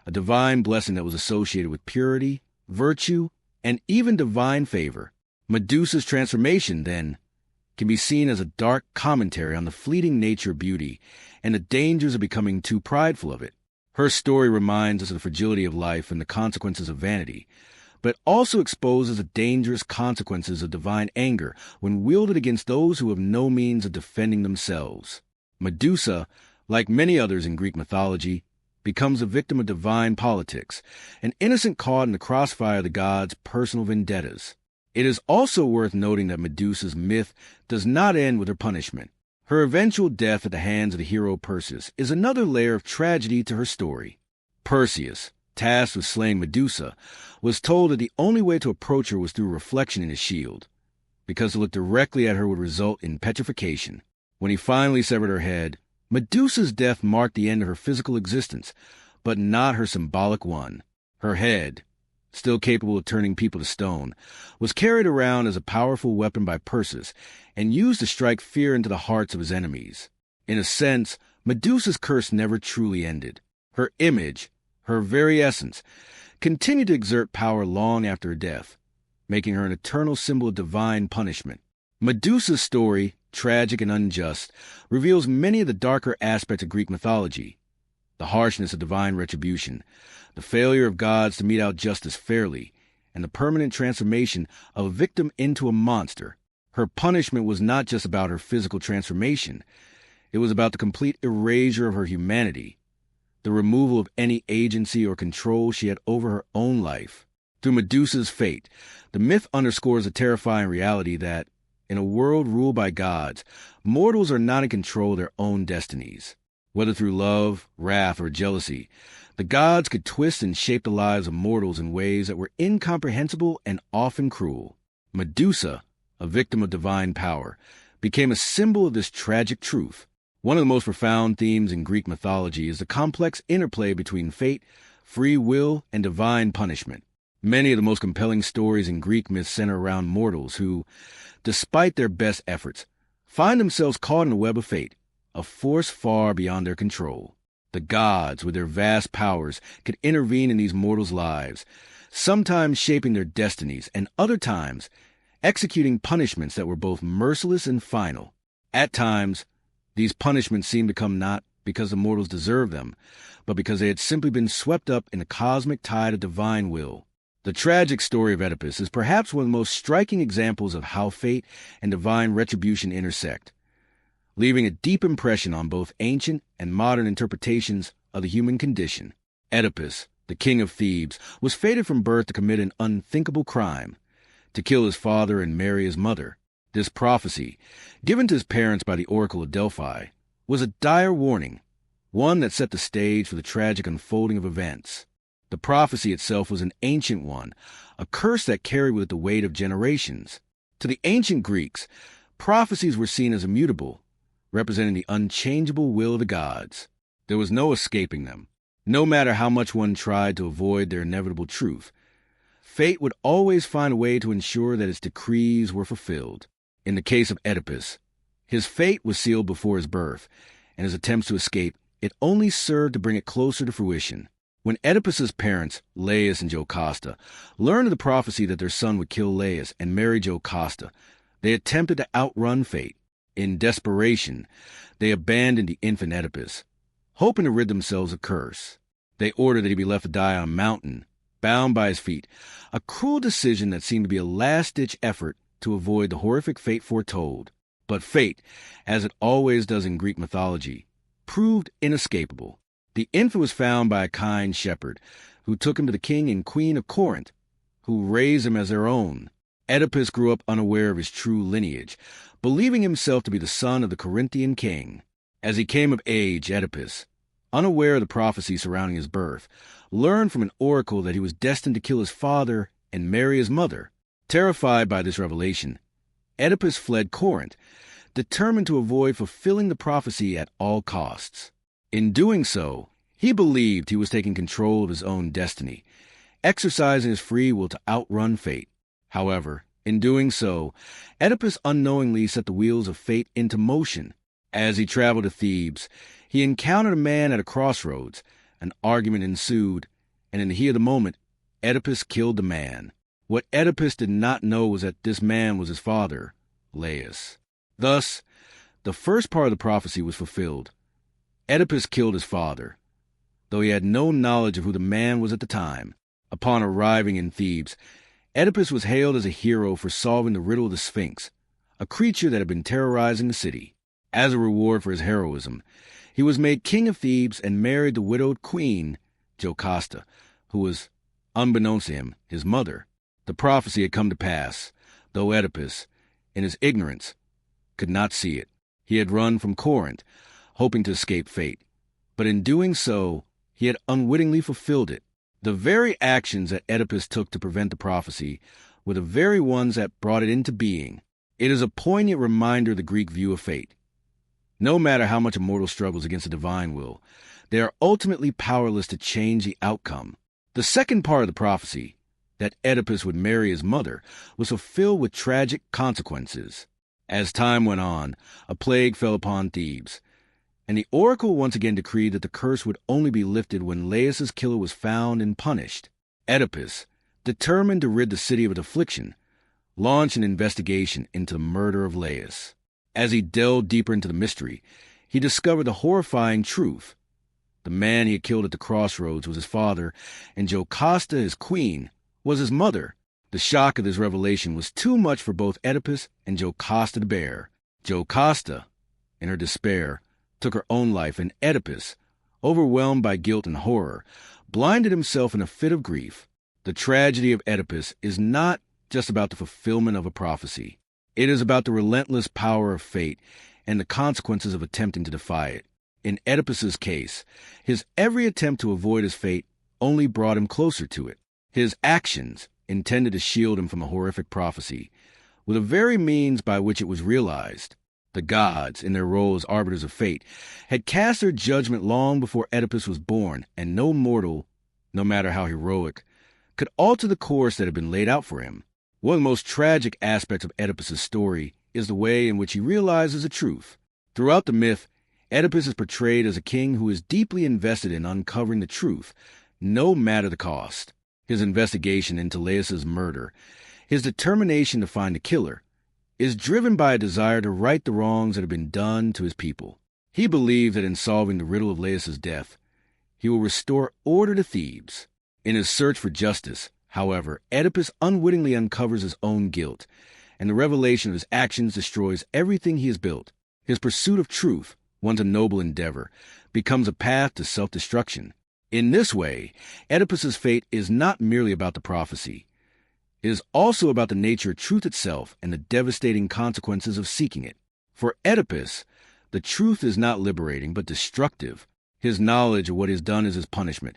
a divine blessing that was associated with purity, virtue, and even divine favor. Medusa's transformation, then, can be seen as a dark commentary on the fleeting nature of beauty and the dangers of becoming too prideful of it. Her story reminds us of the fragility of life and the consequences of vanity, but also exposes the dangerous consequences of divine anger when wielded against those who have no means of defending themselves. Medusa, like many others in Greek mythology, becomes a victim of divine politics, an innocent caught in the crossfire of the gods' personal vendettas. It is also worth noting that Medusa's myth does not end with her punishment. Her eventual death at the hands of the hero Perseus is another layer of tragedy to her story. Perseus, tasked with slaying Medusa, was told that the only way to approach her was through reflection in his shield, because to look directly at her would result in petrification. When he finally severed her head, Medusa's death marked the end of her physical existence, but not her symbolic one. Her head, still capable of turning people to stone, was carried around as a powerful weapon by Perseus and used to strike fear into the hearts of his enemies. In a sense, Medusa's curse never truly ended. Her image, her very essence, continued to exert power long after her death, making her an eternal symbol of divine punishment. Medusa's story, tragic and unjust, reveals many of the darker aspects of Greek mythology: the harshness of divine retribution, the failure of gods to mete out justice fairly, and the permanent transformation of a victim into a monster. Her punishment was not just about her physical transformation. It was about the complete erasure of her humanity, the removal of any agency or control she had over her own life. Through Medusa's fate, the myth underscores the terrifying reality that, in a world ruled by gods, mortals are not in control of their own destinies. Whether through love, wrath, or jealousy, the gods could twist and shape the lives of mortals in ways that were incomprehensible and often cruel. Medusa, a victim of divine power, became a symbol of this tragic truth. One of the most profound themes in Greek mythology is the complex interplay between fate, free will, and divine punishment. Many of the most compelling stories in Greek myths center around mortals who, despite their best efforts, find themselves caught in the web of fate, a force far beyond their control. The gods, with their vast powers, could intervene in these mortals' lives, sometimes shaping their destinies, and other times executing punishments that were both merciless and final. At times, these punishments seemed to come not because the mortals deserved them, but because they had simply been swept up in a cosmic tide of divine will. The tragic story of Oedipus is perhaps one of the most striking examples of how fate and divine retribution intersect, leaving a deep impression on both ancient and modern interpretations of the human condition. Oedipus, the king of Thebes, was fated from birth to commit an unthinkable crime, to kill his father and marry his mother. This prophecy, given to his parents by the oracle of Delphi, was a dire warning, one that set the stage for the tragic unfolding of events. The prophecy itself was an ancient one, a curse that carried with it the weight of generations. To the ancient Greeks, prophecies were seen as immutable, representing the unchangeable will of the gods. There was no escaping them. No matter how much one tried to avoid their inevitable truth, fate would always find a way to ensure that its decrees were fulfilled. In the case of Oedipus, his fate was sealed before his birth, and his attempts to escape, it only served to bring it closer to fruition. When Oedipus's parents, Laius and Jocasta, learned of the prophecy that their son would kill Laius and marry Jocasta, they attempted to outrun fate. In desperation, they abandoned the infant Oedipus, hoping to rid themselves of curse. They ordered that he be left to die on a mountain, bound by his feet, a cruel decision that seemed to be a last-ditch effort to avoid the horrific fate foretold. But fate, as it always does in Greek mythology, proved inescapable. The infant was found by a kind shepherd, who took him to the king and queen of Corinth, who raised him as their own. Oedipus grew up unaware of his true lineage, believing himself to be the son of the Corinthian king. As he came of age, Oedipus, unaware of the prophecy surrounding his birth, learned from an oracle that he was destined to kill his father and marry his mother. Terrified by this revelation, Oedipus fled Corinth, determined to avoid fulfilling the prophecy at all costs. In doing so, he believed he was taking control of his own destiny, exercising his free will to outrun fate. However, in doing so, Oedipus unknowingly set the wheels of fate into motion. As he traveled to Thebes, he encountered a man at a crossroads. An argument ensued, and in the heat of the moment, Oedipus killed the man. What Oedipus did not know was that this man was his father, Laius. Thus, the first part of the prophecy was fulfilled. Oedipus killed his father, though he had no knowledge of who the man was at the time. Upon arriving in Thebes, Oedipus was hailed as a hero for solving the riddle of the Sphinx, a creature that had been terrorizing the city. As a reward for his heroism, he was made king of Thebes and married the widowed queen, Jocasta, who was, unbeknownst to him, his mother. The prophecy had come to pass, though Oedipus, in his ignorance, could not see it. He had run from Corinth, hoping to escape fate, but in doing so, he had unwittingly fulfilled it. The very actions that Oedipus took to prevent the prophecy were the very ones that brought it into being. It is a poignant reminder of the Greek view of fate. No matter how much a mortal struggles against the divine will, they are ultimately powerless to change the outcome. The second part of the prophecy, that Oedipus would marry his mother, was fulfilled with tragic consequences. As time went on, a plague fell upon Thebes, and the oracle once again decreed that the curse would only be lifted when Laius's killer was found and punished. Oedipus, determined to rid the city of its affliction, launched an investigation into the murder of Laius. As he delved deeper into the mystery, he discovered the horrifying truth. The man he had killed at the crossroads was his father, and Jocasta, his queen, was his mother. The shock of this revelation was too much for both Oedipus and Jocasta to bear. Jocasta, in her despair, took her own life, and Oedipus, overwhelmed by guilt and horror, blinded himself in a fit of grief. The tragedy of Oedipus is not just about the fulfillment of a prophecy. It is about the relentless power of fate and the consequences of attempting to defy it. In Oedipus's case, his every attempt to avoid his fate only brought him closer to it. His actions, intended to shield him from a horrific prophecy, were the very means by which it was realized. The gods, in their role as arbiters of fate, had cast their judgment long before Oedipus was born, and no mortal, no matter how heroic, could alter the course that had been laid out for him. One of the most tragic aspects of Oedipus's story is the way in which he realizes the truth. Throughout the myth, Oedipus is portrayed as a king who is deeply invested in uncovering the truth, no matter the cost. His investigation into Laius's murder His determination to find the killer is driven by a desire to right the wrongs that have been done to his people. He believed that in solving the riddle of Laius' death, he will restore order to Thebes. In his search for justice, however, Oedipus unwittingly uncovers his own guilt, and the revelation of his actions destroys everything he has built. His pursuit of truth, once a noble endeavor, becomes a path to self-destruction. In this way, Oedipus's fate is not merely about the prophecy. It is also about the nature of truth itself and the devastating consequences of seeking it. For Oedipus, the truth is not liberating but destructive. His knowledge of what is done is his punishment,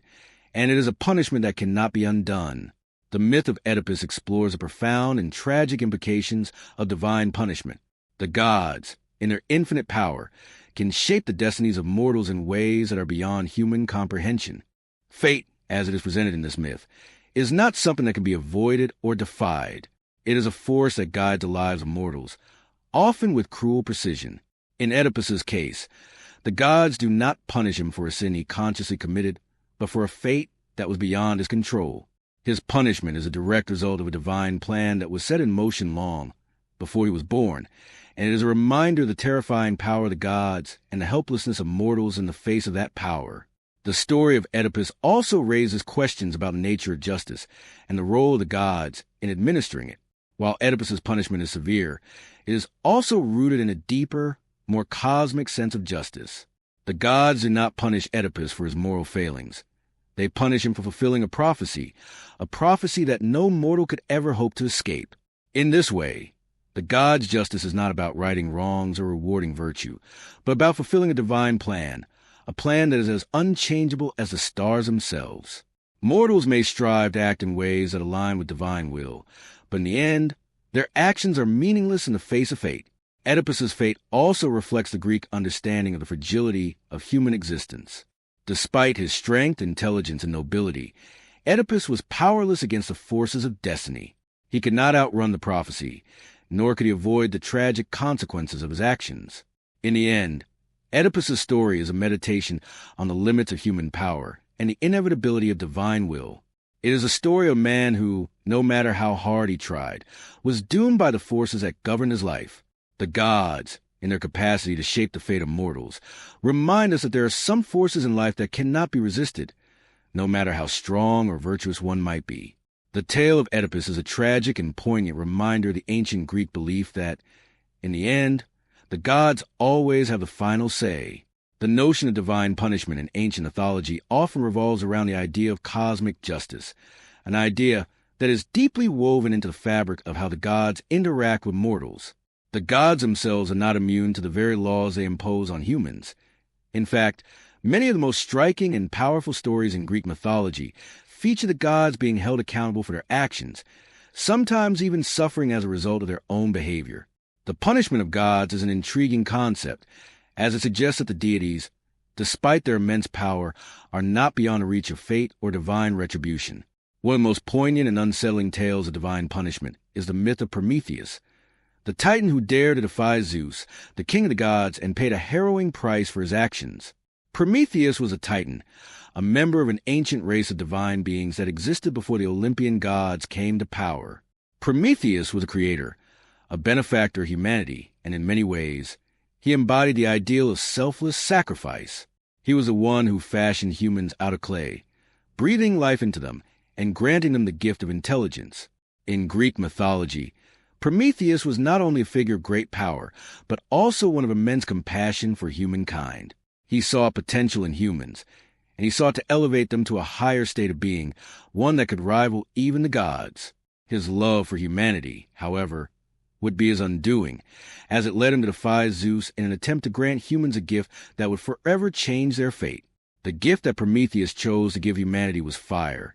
and it is a punishment that cannot be undone. The myth of Oedipus explores the profound and tragic implications of divine punishment. The gods, in their infinite power, can shape the destinies of mortals in ways that are beyond human comprehension. Fate, as it is presented in this myth, is not something that can be avoided or defied. It is a force that guides the lives of mortals, often with cruel precision. In Oedipus's case, the gods do not punish him for a sin he consciously committed, but for a fate that was beyond his control. His punishment is a direct result of a divine plan that was set in motion long before he was born, and it is a reminder of the terrifying power of the gods and the helplessness of mortals in the face of that power. The story of Oedipus also raises questions about the nature of justice and the role of the gods in administering it. While Oedipus's punishment is severe, it is also rooted in a deeper, more cosmic sense of justice. The gods do not punish Oedipus for his moral failings. They punish him for fulfilling a prophecy that no mortal could ever hope to escape. In this way, the gods' justice is not about righting wrongs or rewarding virtue, but about fulfilling a divine plan, a plan that is as unchangeable as the stars themselves. Mortals may strive to act in ways that align with divine will, but in the end, their actions are meaningless in the face of fate. Oedipus's fate also reflects the Greek understanding of the fragility of human existence. Despite his strength, intelligence, and nobility, Oedipus was powerless against the forces of destiny. He could not outrun the prophecy, nor could he avoid the tragic consequences of his actions. In the end, Oedipus's story is a meditation on the limits of human power and the inevitability of divine will. It is a story of a man who, no matter how hard he tried, was doomed by the forces that govern his life. The gods, in their capacity to shape the fate of mortals, remind us that there are some forces in life that cannot be resisted, no matter how strong or virtuous one might be. The tale of Oedipus is a tragic and poignant reminder of the ancient Greek belief that, in the end, the gods always have the final say. The notion of divine punishment in ancient mythology often revolves around the idea of cosmic justice, an idea that is deeply woven into the fabric of how the gods interact with mortals. The gods themselves are not immune to the very laws they impose on humans. In fact, many of the most striking and powerful stories in Greek mythology feature the gods being held accountable for their actions, sometimes even suffering as a result of their own behavior. The punishment of gods is an intriguing concept, as it suggests that the deities, despite their immense power, are not beyond the reach of fate or divine retribution. One of the most poignant and unsettling tales of divine punishment is the myth of Prometheus, the titan who dared to defy Zeus, the king of the gods, and paid a harrowing price for his actions. Prometheus was a titan, a member of an ancient race of divine beings that existed before the Olympian gods came to power. Prometheus was a creator, a benefactor of humanity, and in many ways, he embodied the ideal of selfless sacrifice. He was the one who fashioned humans out of clay, breathing life into them and granting them the gift of intelligence. In Greek mythology, Prometheus was not only a figure of great power, but also one of immense compassion for humankind. He saw potential in humans, and he sought to elevate them to a higher state of being, one that could rival even the gods. His love for humanity, however, would be his undoing, as it led him to defy Zeus in an attempt to grant humans a gift that would forever change their fate. The gift that Prometheus chose to give humanity was fire,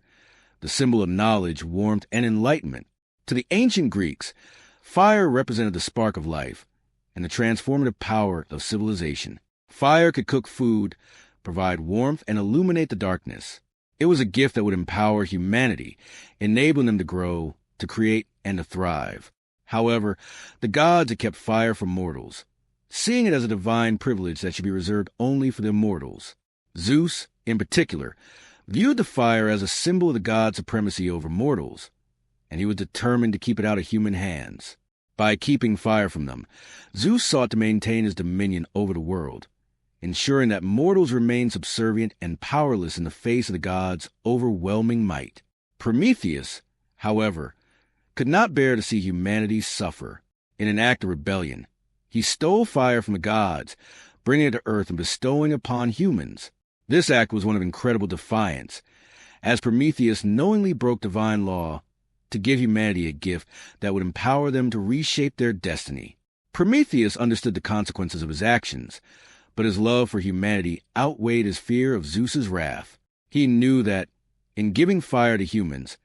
the symbol of knowledge, warmth, and enlightenment. To the ancient Greeks, fire represented the spark of life and the transformative power of civilization. Fire could cook food, provide warmth, and illuminate the darkness. It was a gift that would empower humanity, enabling them to grow, to create, and to thrive. However, the gods had kept fire from mortals, seeing it as a divine privilege that should be reserved only for the immortals. Zeus, in particular, viewed the fire as a symbol of the gods' supremacy over mortals, and he was determined to keep it out of human hands. By keeping fire from them, Zeus sought to maintain his dominion over the world, ensuring that mortals remained subservient and powerless in the face of the gods' overwhelming might. Prometheus, however, could not bear to see humanity suffer. In an act of rebellion, he stole fire from the gods, bringing it to earth and bestowing it upon humans. This act was one of incredible defiance, as Prometheus knowingly broke divine law to give humanity a gift that would empower them to reshape their destiny. Prometheus understood the consequences of his actions, but his love for humanity outweighed his fear of Zeus's wrath. He knew that, in giving fire to humans,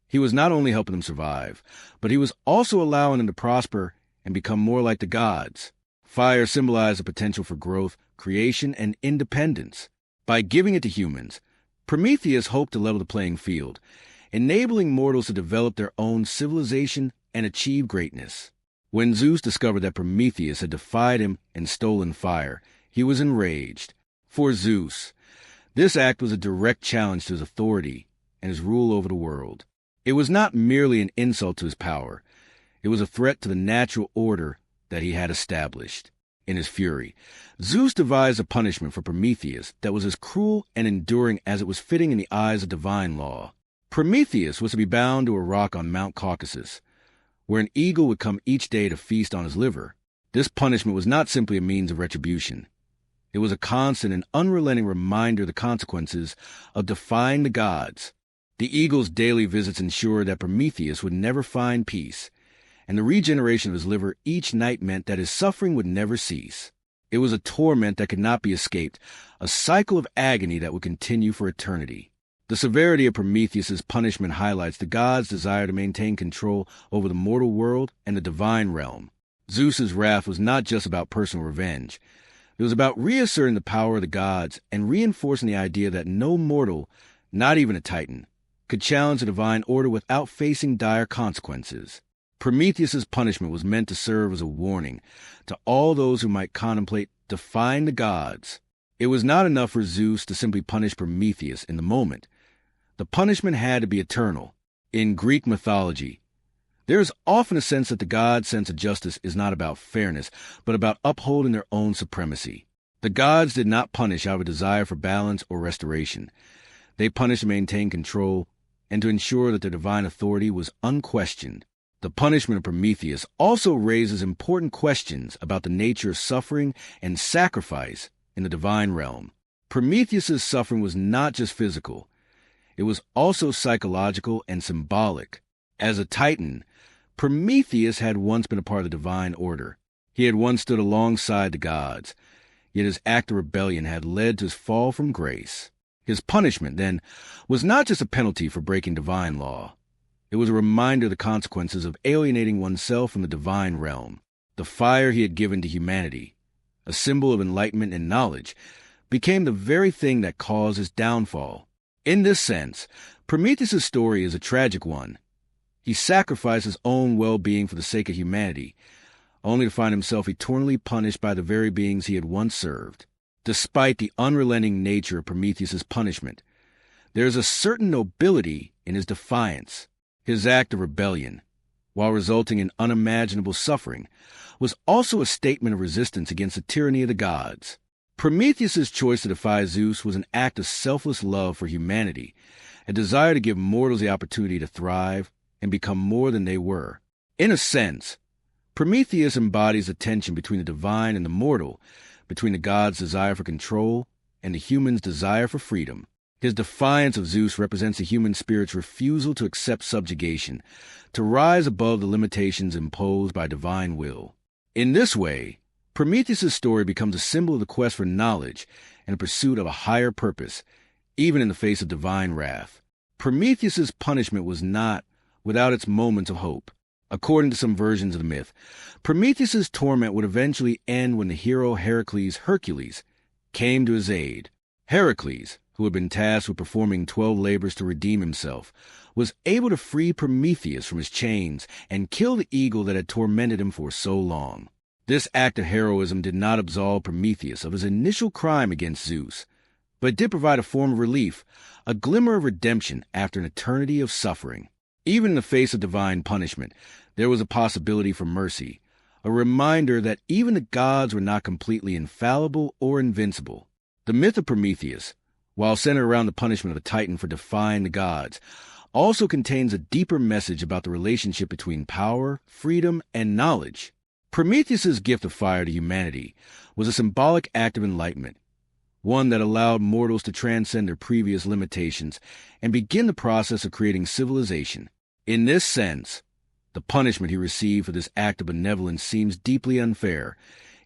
he was not only helping them survive, but he was also allowing them to prosper and become more like the gods. Fire symbolized the potential for growth, creation, and independence. By giving it to humans, Prometheus hoped to level the playing field, enabling mortals to develop their own civilization and achieve greatness. When Zeus discovered that Prometheus had defied him and stolen fire, he was enraged. For Zeus, this act was a direct challenge to his authority and his rule over the world. It was not merely an insult to his power. It was a threat to the natural order that he had established. In his fury, Zeus devised a punishment for Prometheus that was as cruel and enduring as it was fitting in the eyes of divine law. Prometheus was to be bound to a rock on Mount Caucasus, where an eagle would come each day to feast on his liver. This punishment was not simply a means of retribution. It was a constant and unrelenting reminder of the consequences of defying the gods. The eagle's daily visits ensured that Prometheus would never find peace, and the regeneration of his liver each night meant that his suffering would never cease. It was a torment that could not be escaped, a cycle of agony that would continue for eternity. The severity of Prometheus's punishment highlights the gods' desire to maintain control over the mortal world and the divine realm. Zeus's wrath was not just about personal revenge. It was about reasserting the power of the gods and reinforcing the idea that no mortal, not even a titan, could challenge the divine order without facing dire consequences. Prometheus's punishment was meant to serve as a warning to all those who might contemplate defying the gods. It was not enough for Zeus to simply punish Prometheus in the moment. The punishment had to be eternal. In Greek mythology, there is often a sense that the gods' sense of justice is not about fairness, but about upholding their own supremacy. The gods did not punish out of a desire for balance or restoration. They punished to maintain control and to ensure that their divine authority was unquestioned. The punishment of Prometheus also raises important questions about the nature of suffering and sacrifice in the divine realm. Prometheus's suffering was not just physical. It was also psychological and symbolic. As a titan, Prometheus had once been a part of the divine order. He had once stood alongside the gods, yet his act of rebellion had led to his fall from grace. His punishment, then, was not just a penalty for breaking divine law. It was a reminder of the consequences of alienating oneself from the divine realm. The fire he had given to humanity, a symbol of enlightenment and knowledge, became the very thing that caused his downfall. In this sense, Prometheus' story is a tragic one. He sacrificed his own well-being for the sake of humanity, only to find himself eternally punished by the very beings he had once served. Despite the unrelenting nature of Prometheus' punishment, there is a certain nobility in his defiance. His act of rebellion, while resulting in unimaginable suffering, was also a statement of resistance against the tyranny of the gods. Prometheus' choice to defy Zeus was an act of selfless love for humanity, a desire to give mortals the opportunity to thrive and become more than they were. In a sense, Prometheus embodies the tension between the divine and the mortal, between the gods' desire for control and the human's desire for freedom. His defiance of Zeus represents the human spirit's refusal to accept subjugation, to rise above the limitations imposed by divine will. In this way, Prometheus' story becomes a symbol of the quest for knowledge and a pursuit of a higher purpose, even in the face of divine wrath. Prometheus' punishment was not without its moments of hope. According to some versions of the myth, Prometheus' torment would eventually end when the hero Hercules came to his aid. Heracles, who had been tasked with performing 12 labors to redeem himself, was able to free Prometheus from his chains and kill the eagle that had tormented him for so long. This act of heroism did not absolve Prometheus of his initial crime against Zeus, but it did provide a form of relief, a glimmer of redemption after an eternity of suffering. Even in the face of divine punishment, there was a possibility for mercy, a reminder that even the gods were not completely infallible or invincible. The myth of Prometheus, while centered around the punishment of a titan for defying the gods, also contains a deeper message about the relationship between power, freedom, and knowledge. Prometheus's gift of fire to humanity was a symbolic act of enlightenment, one that allowed mortals to transcend their previous limitations and begin the process of creating civilization. In this sense, the punishment he received for this act of benevolence seems deeply unfair,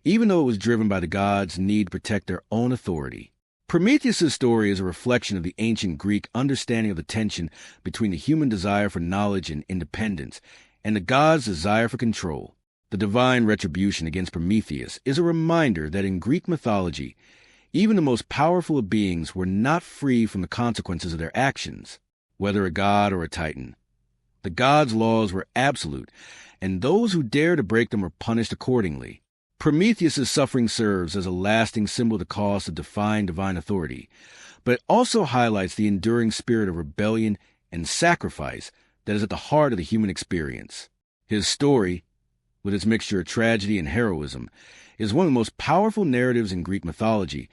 even though it was driven by the gods' need to protect their own authority. Prometheus's story is a reflection of the ancient Greek understanding of the tension between the human desire for knowledge and independence and the gods' desire for control. The divine retribution against Prometheus is a reminder that in Greek mythology, even the most powerful of beings were not free from the consequences of their actions, whether a god or a titan. The gods' laws were absolute, and those who dare to break them were punished accordingly. Prometheus's suffering serves as a lasting symbol of the cost of defying divine authority, but it also highlights the enduring spirit of rebellion and sacrifice that is at the heart of the human experience. His story, with its mixture of tragedy and heroism, is one of the most powerful narratives in Greek mythology,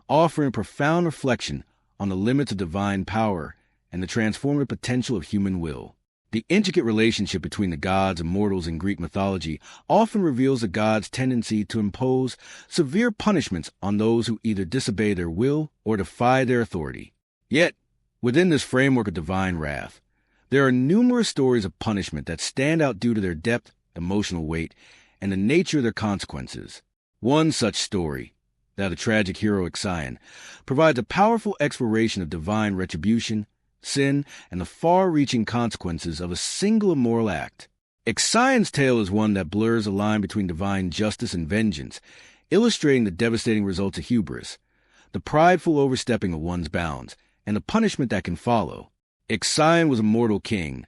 offering profound reflection on the limits of divine power and the transformative potential of human will. The intricate relationship between the gods and mortals in Greek mythology often reveals the gods' tendency to impose severe punishments on those who either disobey their will or defy their authority. Yet, within this framework of divine wrath, there are numerous stories of punishment that stand out due to their depth, emotional weight, and the nature of their consequences. One such story, that of the tragic hero Ixion, provides a powerful exploration of divine retribution, sin, and the far-reaching consequences of a single immoral act. Ixion's tale is one that blurs the line between divine justice and vengeance, illustrating the devastating results of hubris, the prideful overstepping of one's bounds, and the punishment that can follow. Ixion was a mortal king,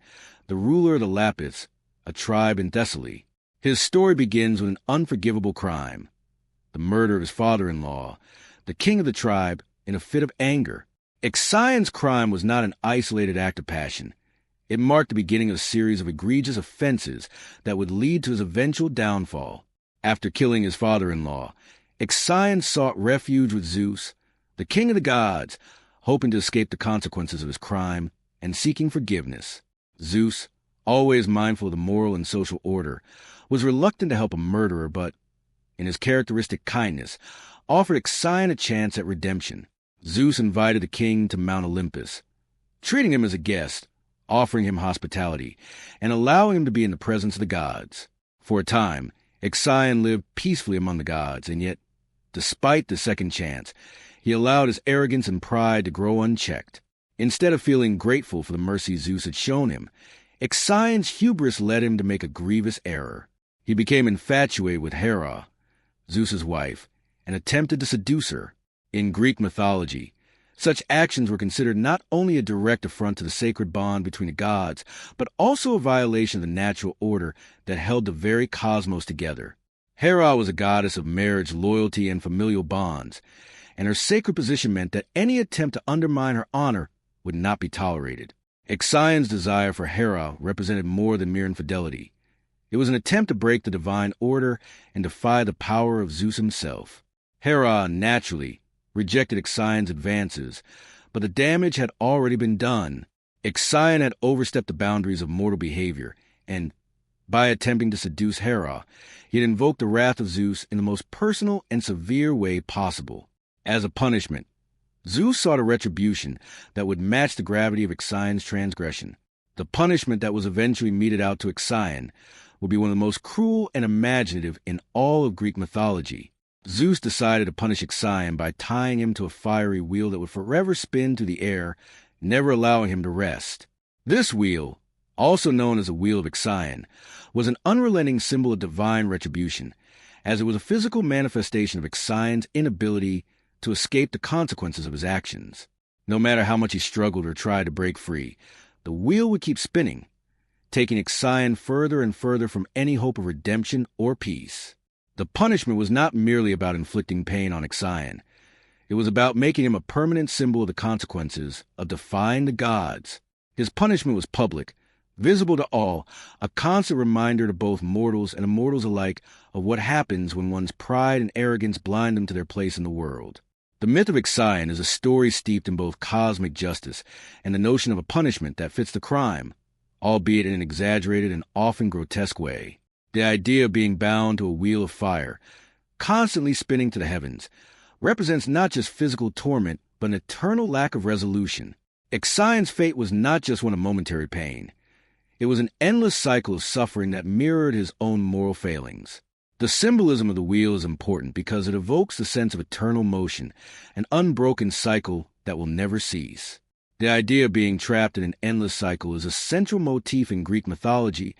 the ruler of the Lapiths, a tribe in Thessaly. His story begins with an unforgivable crime, the murder of his father-in-law, the king of the tribe, in a fit of anger. Ixion's crime was not an isolated act of passion. It marked the beginning of a series of egregious offenses that would lead to his eventual downfall. After killing his father-in-law, Ixion sought refuge with Zeus, the king of the gods, hoping to escape the consequences of his crime and seeking forgiveness. Zeus, always mindful of the moral and social order, was reluctant to help a murderer, but, in his characteristic kindness, offered Ixion a chance at redemption. Zeus invited the king to Mount Olympus, treating him as a guest, offering him hospitality, and allowing him to be in the presence of the gods. For a time, Ixion lived peacefully among the gods, and yet, despite the second chance, he allowed his arrogance and pride to grow unchecked. Instead of feeling grateful for the mercy Zeus had shown him, Ixion's hubris led him to make a grievous error. He became infatuated with Hera, Zeus's wife, and attempted to seduce her. In Greek mythology, such actions were considered not only a direct affront to the sacred bond between the gods, but also a violation of the natural order that held the very cosmos together. Hera was a goddess of marriage, loyalty, and familial bonds, and her sacred position meant that any attempt to undermine her honor would not be tolerated. Ixion's desire for Hera represented more than mere infidelity. It was an attempt to break the divine order and defy the power of Zeus himself. Hera, naturally, rejected Ixion's advances, but the damage had already been done. Ixion had overstepped the boundaries of mortal behavior, and, by attempting to seduce Hera, he had invoked the wrath of Zeus in the most personal and severe way possible. As a punishment, Zeus sought a retribution that would match the gravity of Ixion's transgression. The punishment that was eventually meted out to Ixion would be one of the most cruel and imaginative in all of Greek mythology. Zeus decided to punish Ixion by tying him to a fiery wheel that would forever spin through the air, never allowing him to rest. This wheel, also known as the Wheel of Ixion, was an unrelenting symbol of divine retribution, as it was a physical manifestation of Ixion's inability to escape the consequences of his actions. No matter how much he struggled or tried to break free, the wheel would keep spinning, taking Ixion further and further from any hope of redemption or peace. The punishment was not merely about inflicting pain on Ixion. It was about making him a permanent symbol of the consequences of defying the gods. His punishment was public, visible to all, a constant reminder to both mortals and immortals alike of what happens when one's pride and arrogance blind them to their place in the world. The myth of Ixion is a story steeped in both cosmic justice and the notion of a punishment that fits the crime, albeit in an exaggerated and often grotesque way. The idea of being bound to a wheel of fire, constantly spinning to the heavens, represents not just physical torment, but an eternal lack of resolution. Ixion's fate was not just one of momentary pain. It was an endless cycle of suffering that mirrored his own moral failings. The symbolism of the wheel is important because it evokes the sense of eternal motion, an unbroken cycle that will never cease. The idea of being trapped in an endless cycle is a central motif in Greek mythology,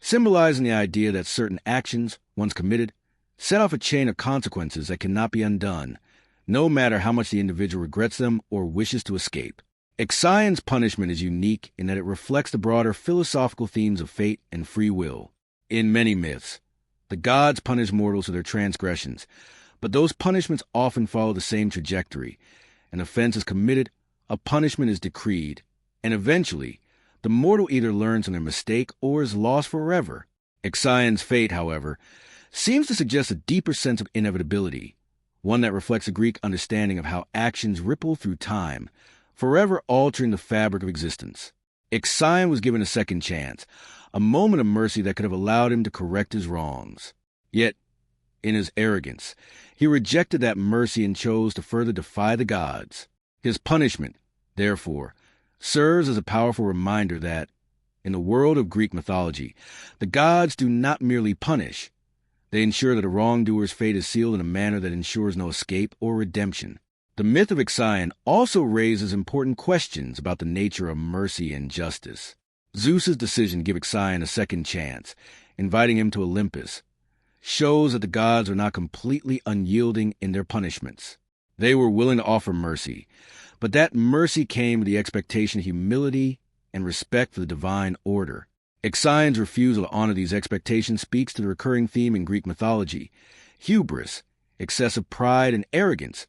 symbolizing the idea that certain actions, once committed, set off a chain of consequences that cannot be undone, no matter how much the individual regrets them or wishes to escape. Ixion's punishment is unique in that it reflects the broader philosophical themes of fate and free will. In many myths, the gods punish mortals for their transgressions, but those punishments often follow the same trajectory. An offense is committed, a punishment is decreed, and eventually, the mortal either learns from their mistake or is lost forever. Ixion's fate, however, seems to suggest a deeper sense of inevitability, one that reflects a Greek understanding of how actions ripple through time, forever altering the fabric of existence. Ixion was given a second chance, a moment of mercy that could have allowed him to correct his wrongs. Yet, in his arrogance, he rejected that mercy and chose to further defy the gods. His punishment, therefore, serves as a powerful reminder that, in the world of Greek mythology, the gods do not merely punish. They ensure that a wrongdoer's fate is sealed in a manner that ensures no escape or redemption. The myth of Ixion also raises important questions about the nature of mercy and justice. Zeus's decision to give Ixion a second chance, inviting him to Olympus, shows that the gods are not completely unyielding in their punishments. They were willing to offer mercy, but that mercy came with the expectation of humility and respect for the divine order. Ixion's refusal to honor these expectations speaks to the recurring theme in Greek mythology. Hubris, excessive pride, and arrogance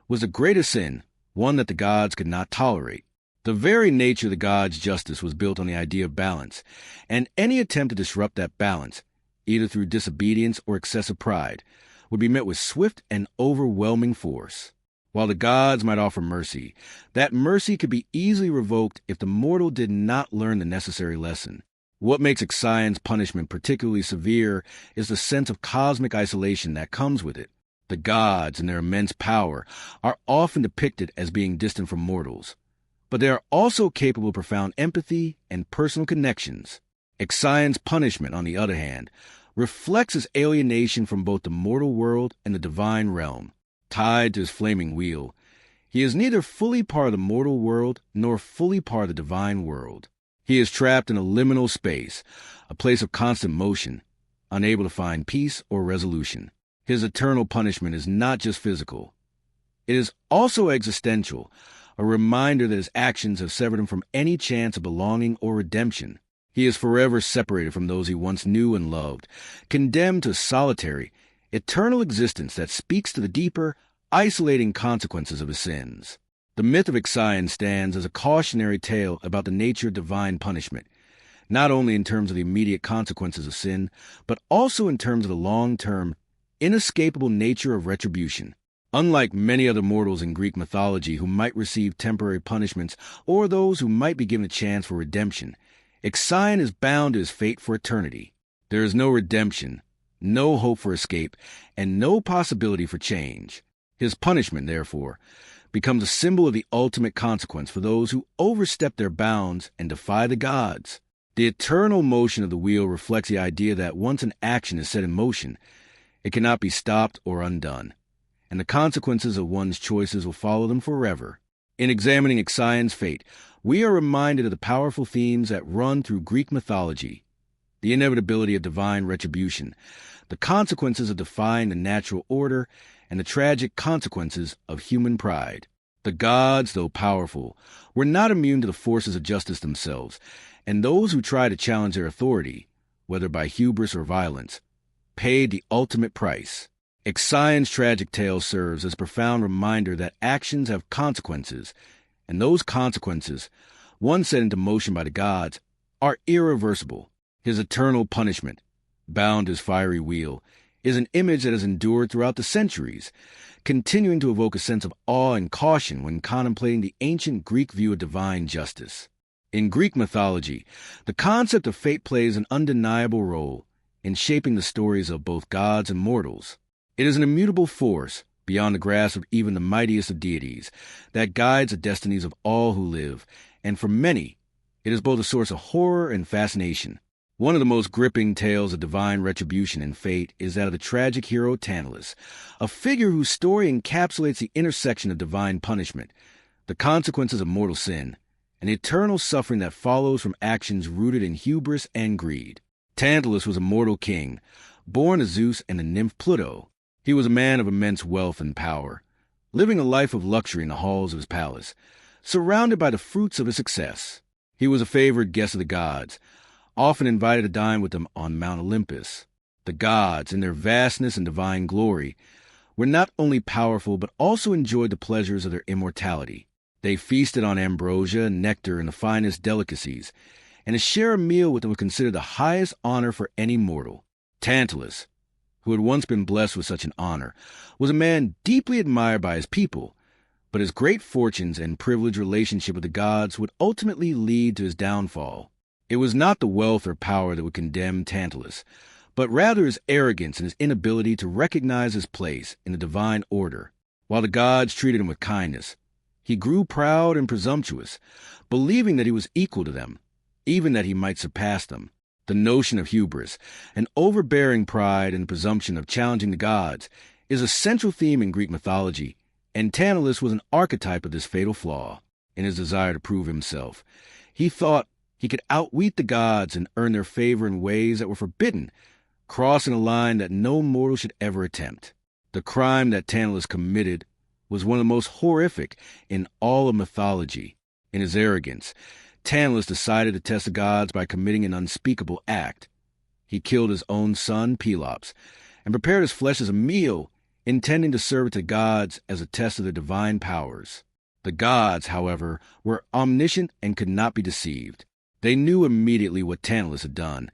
was the greatest sin, one that the gods could not tolerate. The very nature of the gods' justice was built on the idea of balance, and any attempt to disrupt that balance, either through disobedience or excessive pride, would be met with swift and overwhelming force. While the gods might offer mercy, that mercy could be easily revoked if the mortal did not learn the necessary lesson. What makes Ixion's punishment particularly severe is the sense of cosmic isolation that comes with it. The gods, in their immense power, are often depicted as being distant from mortals, but they are also capable of profound empathy and personal connections. Ixion's punishment, on the other hand, reflects his alienation from both the mortal world and the divine realm. Tied to his flaming wheel, he is neither fully part of the mortal world nor fully part of the divine world. He is trapped in a liminal space, a place of constant motion, unable to find peace or resolution. His eternal punishment is not just physical. It is also existential, a reminder that his actions have severed him from any chance of belonging or redemption. He is forever separated from those he once knew and loved, condemned to solitary, eternal existence that speaks to the deeper, isolating consequences of his sins. The myth of Ixion stands as a cautionary tale about the nature of divine punishment, not only in terms of the immediate consequences of sin, but also in terms of the long-term, inescapable nature of retribution. Unlike many other mortals in Greek mythology who might receive temporary punishments or those who might be given a chance for redemption, Ixion is bound to his fate for eternity. There is no redemption, no hope for escape, and no possibility for change. His punishment, therefore, becomes a symbol of the ultimate consequence for those who overstep their bounds and defy the gods. The eternal motion of the wheel reflects the idea that once an action is set in motion, it cannot be stopped or undone, and the consequences of one's choices will follow them forever. In examining Ixion's fate, we are reminded of the powerful themes that run through Greek mythology: the inevitability of divine retribution, the consequences of defying the natural order, and the tragic consequences of human pride. The gods, though powerful, were not immune to the forces of justice themselves, and those who tried to challenge their authority, whether by hubris or violence, paid the ultimate price. Ixion's tragic tale serves as a profound reminder that actions have consequences, and those consequences, once set into motion by the gods, are irreversible. His eternal punishment, bound his fiery wheel, is an image that has endured throughout the centuries, continuing to evoke a sense of awe and caution when contemplating the ancient Greek view of divine justice. In Greek mythology, the concept of fate plays an undeniable role in shaping the stories of both gods and mortals. It is an immutable force, beyond the grasp of even the mightiest of deities, that guides the destinies of all who live, and for many, it is both a source of horror and fascination. One of the most gripping tales of divine retribution and fate is that of the tragic hero Tantalus, a figure whose story encapsulates the intersection of divine punishment, the consequences of mortal sin, and the eternal suffering that follows from actions rooted in hubris and greed. Tantalus was a mortal king, born to Zeus and the nymph Pluto. He was a man of immense wealth and power, living a life of luxury in the halls of his palace, surrounded by the fruits of his success. He was a favored guest of the gods, often invited to dine with them on Mount Olympus. The gods, in their vastness and divine glory, were not only powerful but also enjoyed the pleasures of their immortality. They feasted on ambrosia, nectar, and the finest delicacies, and to share a meal with them was considered the highest honor for any mortal. Tantalus, who had once been blessed with such an honor, was a man deeply admired by his people, but his great fortunes and privileged relationship with the gods would ultimately lead to his downfall. It was not the wealth or power that would condemn Tantalus, but rather his arrogance and his inability to recognize his place in the divine order. While the gods treated him with kindness, he grew proud and presumptuous, believing that he was equal to them, even that he might surpass them. The notion of hubris, an overbearing pride and presumption of challenging the gods, is a central theme in Greek mythology, and Tantalus was an archetype of this fatal flaw. In his desire to prove himself, he thought he could outwit the gods and earn their favor in ways that were forbidden, crossing a line that no mortal should ever attempt. The crime that Tantalus committed was one of the most horrific in all of mythology. In his arrogance, Tantalus decided to test the gods by committing an unspeakable act. He killed his own son, Pelops, and prepared his flesh as a meal, intending to serve it to gods as a test of their divine powers. The gods, however, were omniscient and could not be deceived. They knew immediately what Tantalus had done,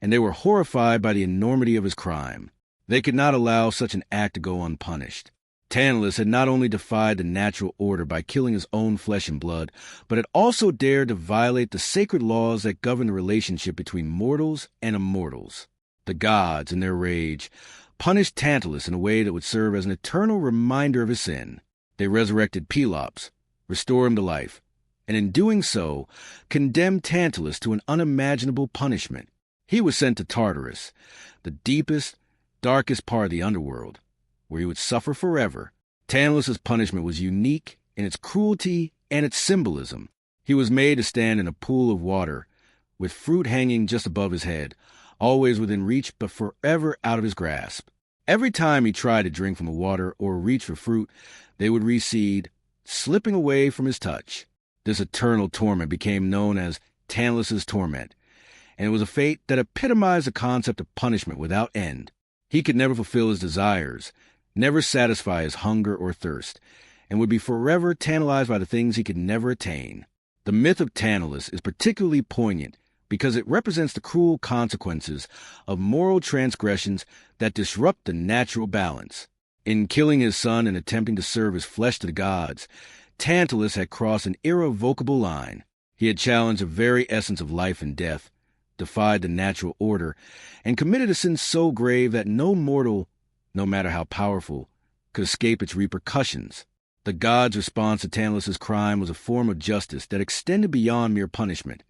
and they were horrified by the enormity of his crime. They could not allow such an act to go unpunished. Tantalus had not only defied the natural order by killing his own flesh and blood, but had also dared to violate the sacred laws that govern the relationship between mortals and immortals. The gods, in their rage, punished Tantalus in a way that would serve as an eternal reminder of his sin. They resurrected Pelops, restored him to life, and in doing so, condemned Tantalus to an unimaginable punishment. He was sent to Tartarus, the deepest, darkest part of the underworld, where he would suffer forever. Tantalus's punishment was unique in its cruelty and its symbolism. He was made to stand in a pool of water, with fruit hanging just above his head, always within reach but forever out of his grasp. Every time he tried to drink from the water or reach for fruit, they would recede, slipping away from his touch. This eternal torment became known as Tantalus's torment, and it was a fate that epitomized the concept of punishment without end. He could never fulfill his desires, never satisfy his hunger or thirst, and would be forever tantalized by the things he could never attain. The myth of Tantalus is particularly poignant because it represents the cruel consequences of moral transgressions that disrupt the natural balance. In killing his son and attempting to serve his flesh to the gods, Tantalus had crossed an irrevocable line. He had challenged the very essence of life and death, defied the natural order, and committed a sin so grave that no mortal, no matter how powerful, could escape its repercussions. The gods' response to Tantalus's crime was a form of justice that extended beyond mere punishment.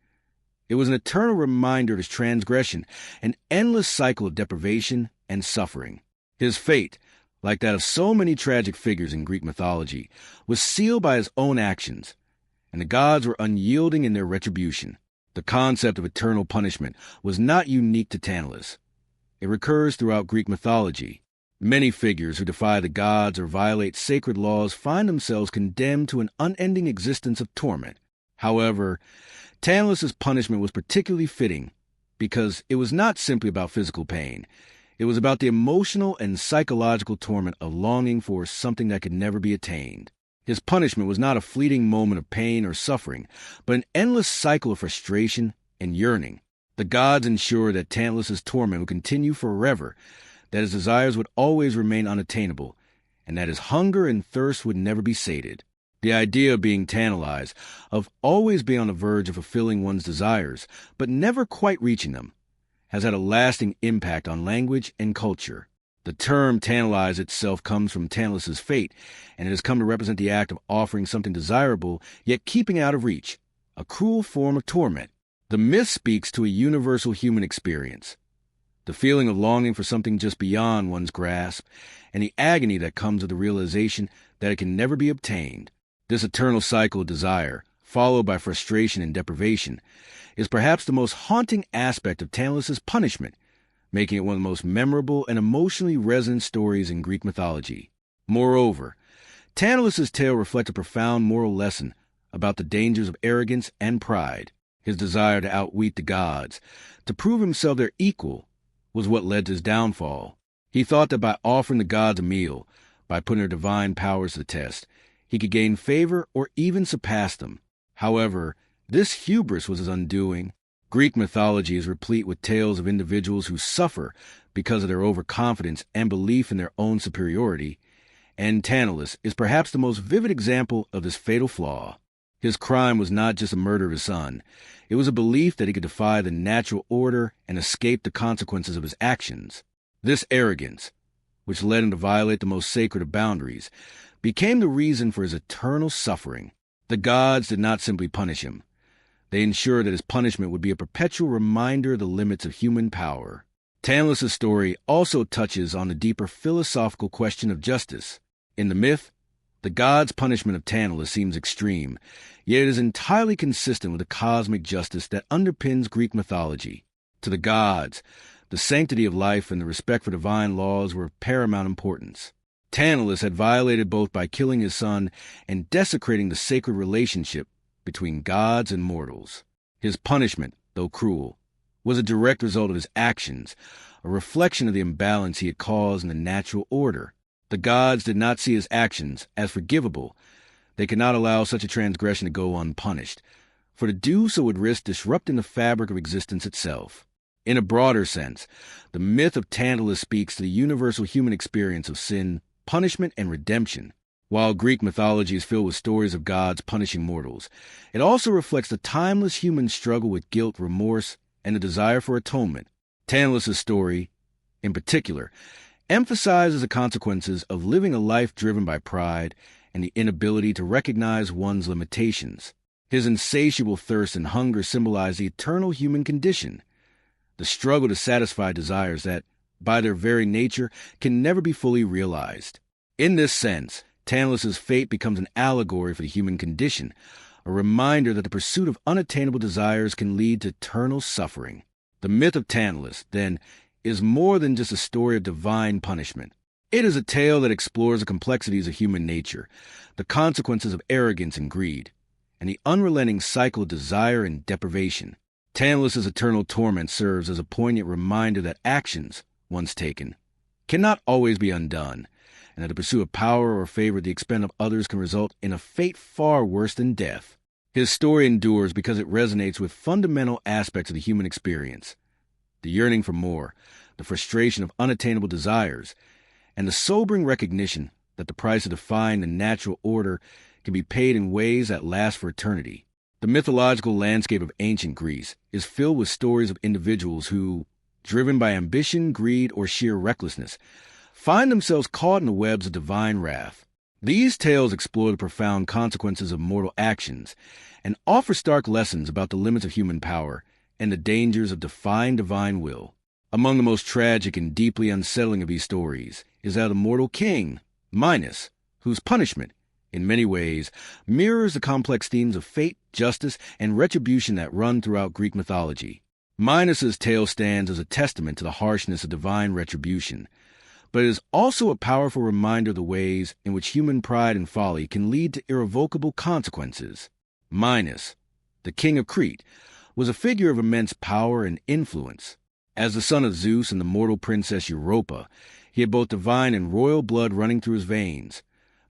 It was an eternal reminder of his transgression, an endless cycle of deprivation and suffering. His fate, like that of so many tragic figures in Greek mythology, was sealed by his own actions, and the gods were unyielding in their retribution. The concept of eternal punishment was not unique to Tantalus. It recurs throughout Greek mythology. Many figures who defy the gods or violate sacred laws find themselves condemned to an unending existence of torment. However, Tantalus's punishment was particularly fitting because it was not simply about physical pain. It was about the emotional and psychological torment of longing for something that could never be attained. His punishment was not a fleeting moment of pain or suffering, but an endless cycle of frustration and yearning. The gods ensured that Tantalus' torment would continue forever, that his desires would always remain unattainable, and that his hunger and thirst would never be sated. The idea of being tantalized, of always being on the verge of fulfilling one's desires, but never quite reaching them, has had a lasting impact on language and culture. The term tantalize itself comes from Tantalus' fate, and it has come to represent the act of offering something desirable, yet keeping out of reach, a cruel form of torment. The myth speaks to a universal human experience, the feeling of longing for something just beyond one's grasp, and the agony that comes with the realization that it can never be obtained. This eternal cycle of desire, followed by frustration and deprivation, is perhaps the most haunting aspect of Tantalus' punishment, making it one of the most memorable and emotionally resonant stories in Greek mythology. Moreover, Tantalus' tale reflects a profound moral lesson about the dangers of arrogance and pride. His desire to outwit the gods, to prove himself their equal, was what led to his downfall. He thought that by offering the gods a meal, by putting their divine powers to the test, he could gain favor or even surpass them. However, this hubris was his undoing. Greek mythology is replete with tales of individuals who suffer because of their overconfidence and belief in their own superiority, and Tantalus is perhaps the most vivid example of this fatal flaw. His crime was not just a murder of his son. It was a belief that he could defy the natural order and escape the consequences of his actions. This arrogance, which led him to violate the most sacred of boundaries, became the reason for his eternal suffering. The gods did not simply punish him. They ensured that his punishment would be a perpetual reminder of the limits of human power. Tantalus' story also touches on the deeper philosophical question of justice. In the myth, the gods' punishment of Tantalus seems extreme, yet it is entirely consistent with the cosmic justice that underpins Greek mythology. To the gods, the sanctity of life and the respect for divine laws were of paramount importance. Tantalus had violated both by killing his son and desecrating the sacred relationship between gods and mortals. His punishment, though cruel, was a direct result of his actions, a reflection of the imbalance he had caused in the natural order. The gods did not see his actions as forgivable. They could not allow such a transgression to go unpunished, for to do so would risk disrupting the fabric of existence itself. In a broader sense, the myth of Tantalus speaks to the universal human experience of sin, punishment, and redemption. While Greek mythology is filled with stories of gods punishing mortals, it also reflects the timeless human struggle with guilt, remorse, and the desire for atonement. Tantalus' story, in particular, emphasizes the consequences of living a life driven by pride and the inability to recognize one's limitations. His insatiable thirst and hunger symbolize the eternal human condition, the struggle to satisfy desires that, by their very nature, can never be fully realized. In this sense, Tantalus' fate becomes an allegory for the human condition, a reminder that the pursuit of unattainable desires can lead to eternal suffering. The myth of Tantalus, then, is more than just a story of divine punishment. It is a tale that explores the complexities of human nature, the consequences of arrogance and greed, and the unrelenting cycle of desire and deprivation. Tantalus' eternal torment serves as a poignant reminder that actions, once taken, cannot always be undone, and that the pursuit of power or favor at the expense of others can result in a fate far worse than death. His story endures because it resonates with fundamental aspects of the human experience: the yearning for more, the frustration of unattainable desires, and the sobering recognition that the price of defying the natural order can be paid in ways that last for eternity. The mythological landscape of ancient Greece is filled with stories of individuals who, driven by ambition, greed, or sheer recklessness, find themselves caught in the webs of divine wrath. These tales explore the profound consequences of mortal actions and offer stark lessons about the limits of human power and the dangers of defying divine will. Among the most tragic and deeply unsettling of these stories is that of the mortal king, Minos, whose punishment, in many ways, mirrors the complex themes of fate, justice, and retribution that run throughout Greek mythology. Minos' tale stands as a testament to the harshness of divine retribution, but it is also a powerful reminder of the ways in which human pride and folly can lead to irrevocable consequences. Minos, the king of Crete, was a figure of immense power and influence. As the son of Zeus and the mortal princess Europa, he had both divine and royal blood running through his veins,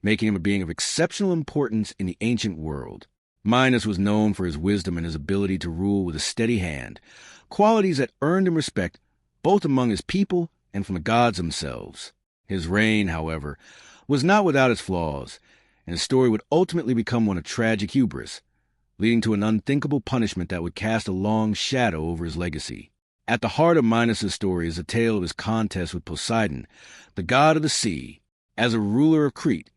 making him a being of exceptional importance in the ancient world. Minos was known for his wisdom and his ability to rule with a steady hand, qualities that earned him respect both among his people and from the gods themselves. His reign, however, was not without its flaws, and his story would ultimately become one of tragic hubris, leading to an unthinkable punishment that would cast a long shadow over his legacy. At the heart of Minos' story is a tale of his contest with Poseidon, the god of the sea. As a ruler of Crete,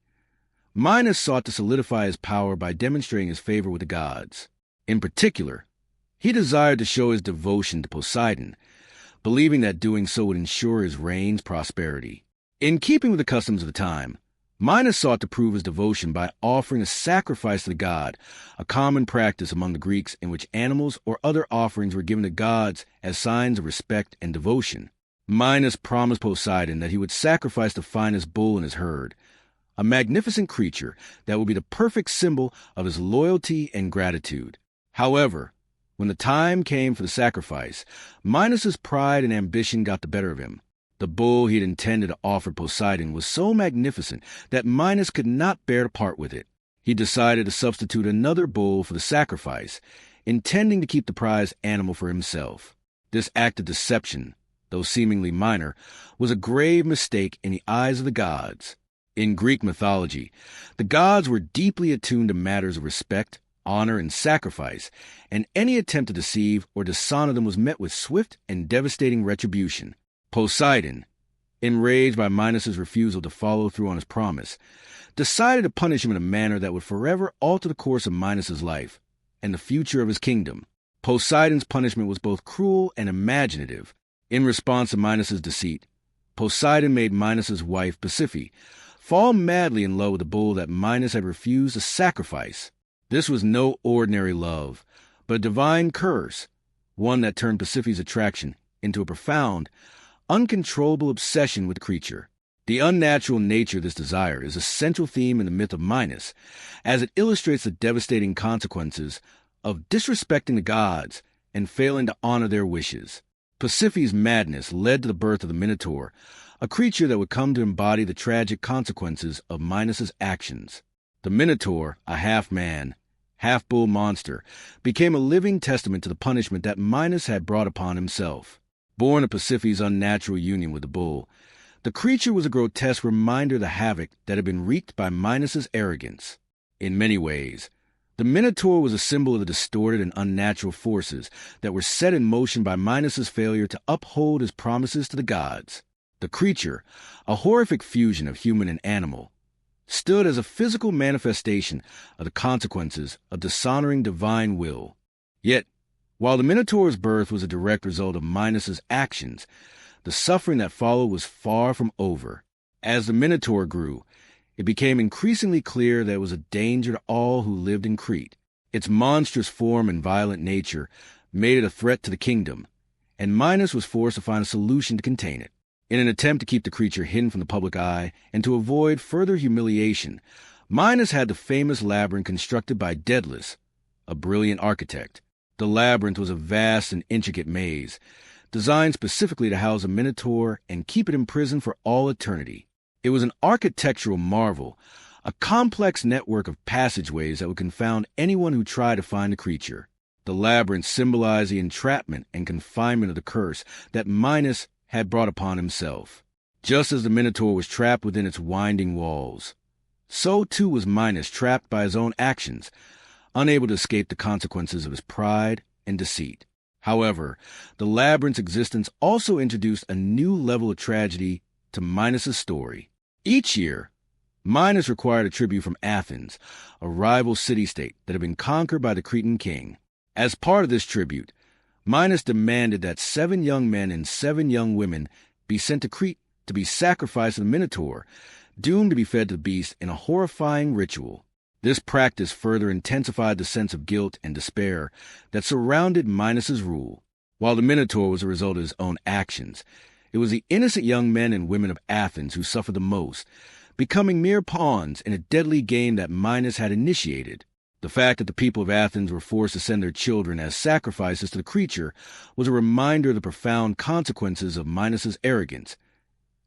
Minos sought to solidify his power by demonstrating his favor with the gods. In particular, he desired to show his devotion to Poseidon, believing that doing so would ensure his reign's prosperity. In keeping with the customs of the time, Minos sought to prove his devotion by offering a sacrifice to the god, a common practice among the Greeks in which animals or other offerings were given to gods as signs of respect and devotion. Minos promised Poseidon that he would sacrifice the finest bull in his herd, a magnificent creature that would be the perfect symbol of his loyalty and gratitude. However, when the time came for the sacrifice, Minos' pride and ambition got the better of him. The bull he had intended to offer Poseidon was so magnificent that Minos could not bear to part with it. He decided to substitute another bull for the sacrifice, intending to keep the prized animal for himself. This act of deception, though seemingly minor, was a grave mistake in the eyes of the gods. In Greek mythology, the gods were deeply attuned to matters of respect, honor, and sacrifice, and any attempt to deceive or dishonor them was met with swift and devastating retribution. Poseidon, enraged by Minos' refusal to follow through on his promise, decided to punish him in a manner that would forever alter the course of Minos' life and the future of his kingdom. Poseidon's punishment was both cruel and imaginative. In response to Minos' deceit, Poseidon made Minos' wife, Pasiphae, fall madly in love with the bull that Minos had refused to sacrifice. This was no ordinary love, but a divine curse, one that turned Pasiphae's attraction into a profound, uncontrollable obsession with the creature. The unnatural nature of this desire is a central theme in the myth of Minos, as it illustrates the devastating consequences of disrespecting the gods and failing to honor their wishes. Pasiphae's madness led to the birth of the Minotaur, a creature that would come to embody the tragic consequences of Minos' actions. The Minotaur, a half-man, half-bull monster, became a living testament to the punishment that Minos had brought upon himself. Born of Pasiphae's unnatural union with the bull, the creature was a grotesque reminder of the havoc that had been wreaked by Minos' arrogance. In many ways, the Minotaur was a symbol of the distorted and unnatural forces that were set in motion by Minos' failure to uphold his promises to the gods. The creature, a horrific fusion of human and animal, stood as a physical manifestation of the consequences of dishonoring divine will. Yet, while the Minotaur's birth was a direct result of Minos' actions, the suffering that followed was far from over. As the Minotaur grew, it became increasingly clear that it was a danger to all who lived in Crete. Its monstrous form and violent nature made it a threat to the kingdom, and Minos was forced to find a solution to contain it. In an attempt to keep the creature hidden from the public eye and to avoid further humiliation, Minos had the famous labyrinth constructed by Daedalus, a brilliant architect. The labyrinth was a vast and intricate maze, designed specifically to house a Minotaur and keep it imprisoned for all eternity. It was an architectural marvel, a complex network of passageways that would confound anyone who tried to find the creature. The labyrinth symbolized the entrapment and confinement of the curse that Minos had brought upon himself. Just as the Minotaur was trapped within its winding walls, so too was Minos trapped by his own actions, unable to escape the consequences of his pride and deceit. However, the labyrinth's existence also introduced a new level of tragedy to Minos' story. Each year, Minos required a tribute from Athens, a rival city-state that had been conquered by the Cretan king. As part of this tribute, Minos demanded that 7 young men and 7 young women be sent to Crete to be sacrificed to the Minotaur, doomed to be fed to the beast in a horrifying ritual. This practice further intensified the sense of guilt and despair that surrounded Minos' rule. While the Minotaur was a result of his own actions, it was the innocent young men and women of Athens who suffered the most, becoming mere pawns in a deadly game that Minos had initiated. The fact that the people of Athens were forced to send their children as sacrifices to the creature was a reminder of the profound consequences of Minos' arrogance,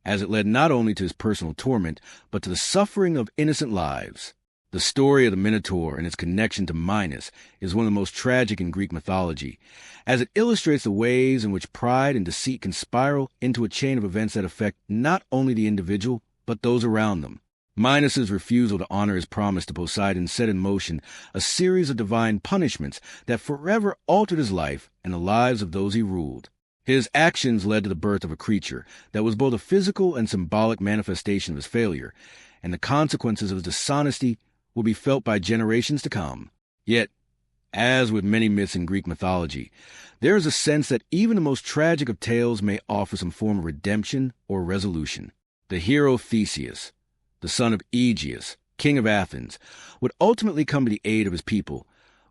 as it led not only to his personal torment, but to the suffering of innocent lives. The story of the Minotaur and its connection to Minos is one of the most tragic in Greek mythology, as it illustrates the ways in which pride and deceit can spiral into a chain of events that affect not only the individual, but those around them. Minos' refusal to honor his promise to Poseidon set in motion a series of divine punishments that forever altered his life and the lives of those he ruled. His actions led to the birth of a creature that was both a physical and symbolic manifestation of his failure, and the consequences of his dishonesty will be felt by generations to come. Yet, as with many myths in Greek mythology, there is a sense that even the most tragic of tales may offer some form of redemption or resolution. The hero Theseus, the son of Aegeus, king of Athens, would ultimately come to the aid of his people,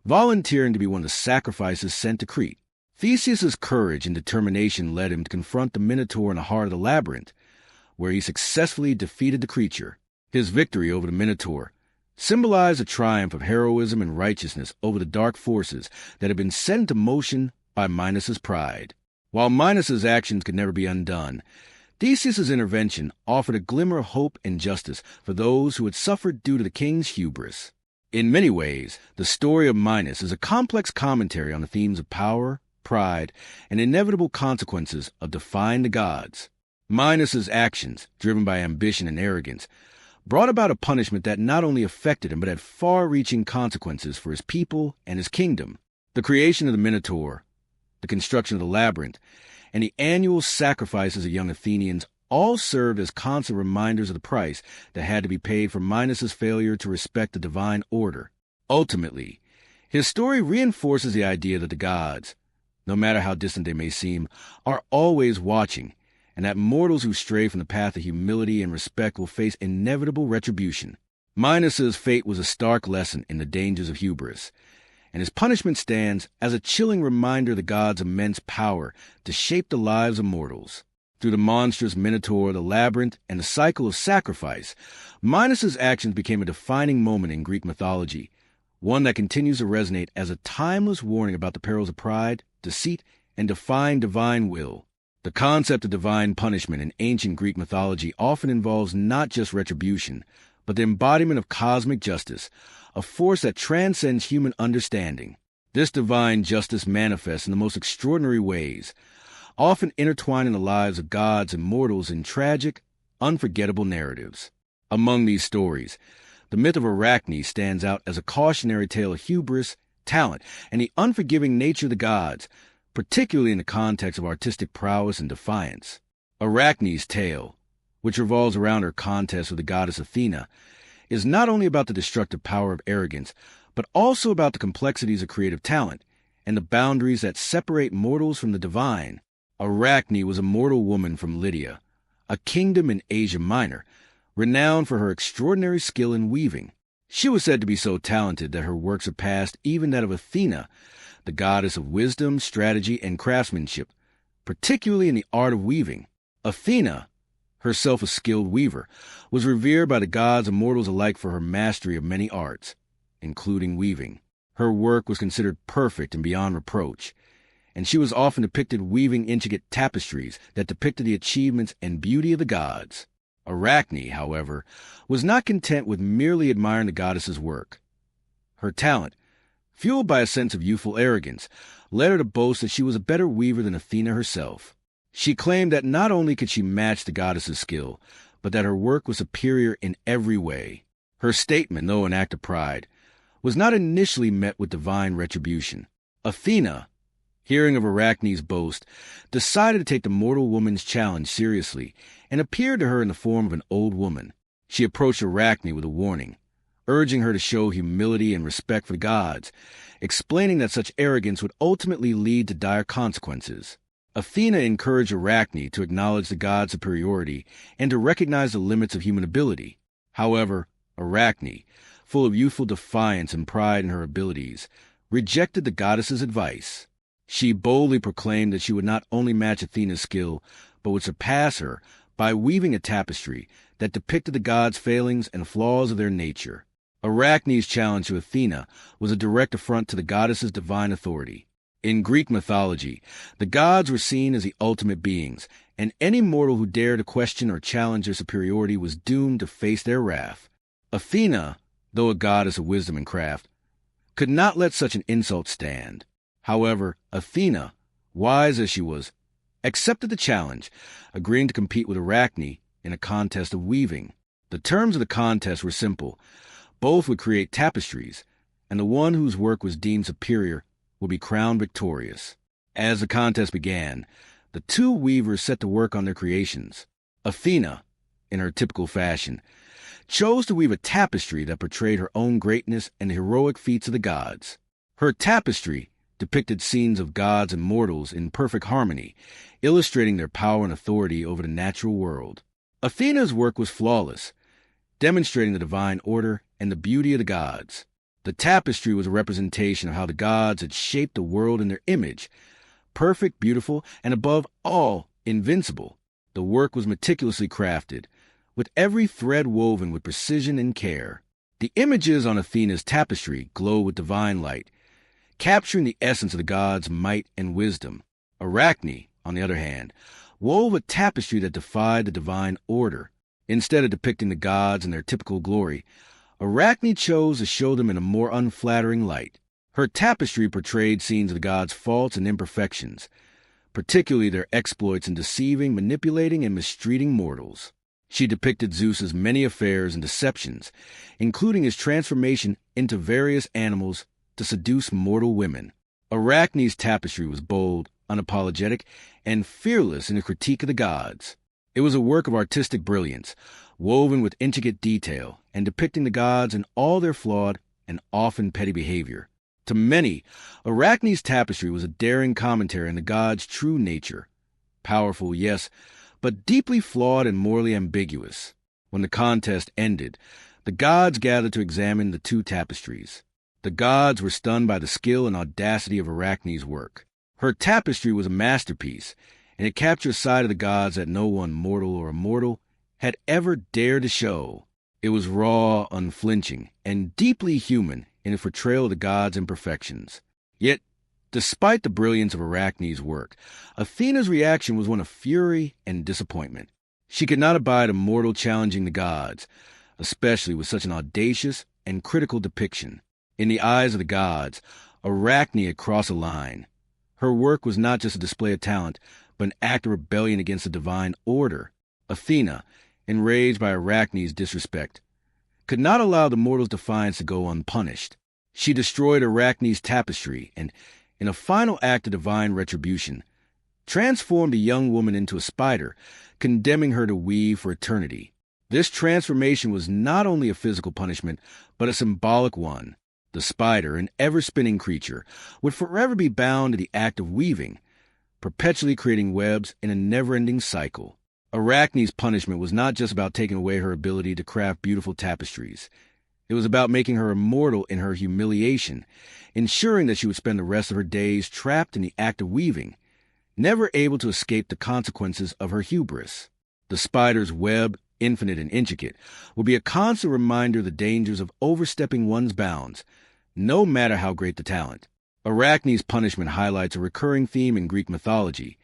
volunteering to be one of the sacrifices sent to Crete. Theseus' courage and determination led him to confront the Minotaur in the heart of the labyrinth, where he successfully defeated the creature. His victory over the Minotaur symbolized a triumph of heroism and righteousness over the dark forces that had been set into motion by Minos' pride. While Minos' actions could never be undone, Theseus' intervention offered a glimmer of hope and justice for those who had suffered due to the king's hubris. In many ways, the story of Minos is a complex commentary on the themes of power, pride, and inevitable consequences of defying the gods. Minos' actions, driven by ambition and arrogance, brought about a punishment that not only affected him but had far-reaching consequences for his people and his kingdom. The creation of the Minotaur, the construction of the labyrinth, and the annual sacrifices of young Athenians all served as constant reminders of the price that had to be paid for Minos' failure to respect the divine order. Ultimately, his story reinforces the idea that the gods, no matter how distant they may seem, are always watching, and that mortals who stray from the path of humility and respect will face inevitable retribution. Minos' fate was a stark lesson in the dangers of hubris, and his punishment stands as a chilling reminder of the gods' immense power to shape the lives of mortals. Through the monstrous Minotaur, the labyrinth, and the cycle of sacrifice, Minos' actions became a defining moment in Greek mythology, one that continues to resonate as a timeless warning about the perils of pride, deceit, and defying divine will. The concept of divine punishment in ancient Greek mythology often involves not just retribution, but the embodiment of cosmic justice, a force that transcends human understanding. This divine justice manifests in the most extraordinary ways, often intertwining the lives of gods and mortals in tragic, unforgettable narratives. Among these stories, the myth of Arachne stands out as a cautionary tale of hubris, talent, and the unforgiving nature of the gods, particularly in the context of artistic prowess and defiance. Arachne's tale, which revolves around her contest with the goddess Athena, is not only about the destructive power of arrogance, but also about the complexities of creative talent and the boundaries that separate mortals from the divine. Arachne was a mortal woman from Lydia, a kingdom in Asia Minor, renowned for her extraordinary skill in weaving. She was said to be so talented that her work surpassed even that of Athena, the goddess of wisdom, strategy, and craftsmanship, particularly in the art of weaving. Athena, herself a skilled weaver, was revered by the gods and mortals alike for her mastery of many arts, including weaving. Her work was considered perfect and beyond reproach, and she was often depicted weaving intricate tapestries that depicted the achievements and beauty of the gods. Arachne, however, was not content with merely admiring the goddess's work. Her talent, fueled by a sense of youthful arrogance, led her to boast that she was a better weaver than Athena herself. She claimed that not only could she match the goddess's skill, but that her work was superior in every way. Her statement, though an act of pride, was not initially met with divine retribution. Athena, hearing of Arachne's boast, decided to take the mortal woman's challenge seriously and appeared to her in the form of an old woman. She approached Arachne with a warning, urging her to show humility and respect for the gods, explaining that such arrogance would ultimately lead to dire consequences. Athena encouraged Arachne to acknowledge the god's superiority and to recognize the limits of human ability. However, Arachne, full of youthful defiance and pride in her abilities, rejected the goddess's advice. She boldly proclaimed that she would not only match Athena's skill, but would surpass her by weaving a tapestry that depicted the gods' failings and flaws of their nature. Arachne's challenge to Athena was a direct affront to the goddess's divine authority. In Greek mythology, the gods were seen as the ultimate beings, and any mortal who dared to question or challenge their superiority was doomed to face their wrath. Athena, though a goddess of wisdom and craft, could not let such an insult stand. However, Athena, wise as she was, accepted the challenge, agreeing to compete with Arachne in a contest of weaving. The terms of the contest were simple. Both would create tapestries, and the one whose work was deemed superior would be crowned victorious. As the contest began, the two weavers set to work on their creations. Athena, in her typical fashion, chose to weave a tapestry that portrayed her own greatness and the heroic feats of the gods. Her tapestry depicted scenes of gods and mortals in perfect harmony, illustrating their power and authority over the natural world. Athena's work was flawless, demonstrating the divine order and the beauty of the gods. The tapestry was a representation of how the gods had shaped the world in their image, perfect, beautiful, and above all, invincible. The work was meticulously crafted, with every thread woven with precision and care. The images on Athena's tapestry glow with divine light, capturing the essence of the gods' might and wisdom. Arachne, on the other hand, wove a tapestry that defied the divine order. Instead of depicting the gods in their typical glory, Arachne chose to show them in a more unflattering light. Her tapestry portrayed scenes of the gods' faults and imperfections, particularly their exploits in deceiving, manipulating, and mistreating mortals. She depicted Zeus's many affairs and deceptions, including his transformation into various animals to seduce mortal women. Arachne's tapestry was bold, unapologetic, and fearless in the critique of the gods. It was a work of artistic brilliance, woven with intricate detail, and depicting the gods in all their flawed and often petty behavior. To many, Arachne's tapestry was a daring commentary on the gods' true nature. Powerful, yes, but deeply flawed and morally ambiguous. When the contest ended, the gods gathered to examine the two tapestries. The gods were stunned by the skill and audacity of Arachne's work. Her tapestry was a masterpiece, and it captured a side of the gods that no one, mortal or immortal, had ever dared to show. It was raw, unflinching, and deeply human in its portrayal of the gods' imperfections. Yet, despite the brilliance of Arachne's work, Athena's reaction was one of fury and disappointment. She could not abide a mortal challenging the gods, especially with such an audacious and critical depiction. In the eyes of the gods, Arachne had crossed a line. Her work was not just a display of talent, but an act of rebellion against the divine order. Athena, enraged by Arachne's disrespect, could not allow the mortal's defiance to go unpunished. She destroyed Arachne's tapestry and, in a final act of divine retribution, transformed the young woman into a spider, condemning her to weave for eternity. This transformation was not only a physical punishment, but a symbolic one. The spider, an ever-spinning creature, would forever be bound to the act of weaving, perpetually creating webs in a never-ending cycle. Arachne's punishment was not just about taking away her ability to craft beautiful tapestries. It was about making her immortal in her humiliation, ensuring that she would spend the rest of her days trapped in the act of weaving, never able to escape the consequences of her hubris. The spider's web, infinite and intricate, would be a constant reminder of the dangers of overstepping one's bounds, no matter how great the talent. Arachne's punishment highlights a recurring theme in Greek mythology: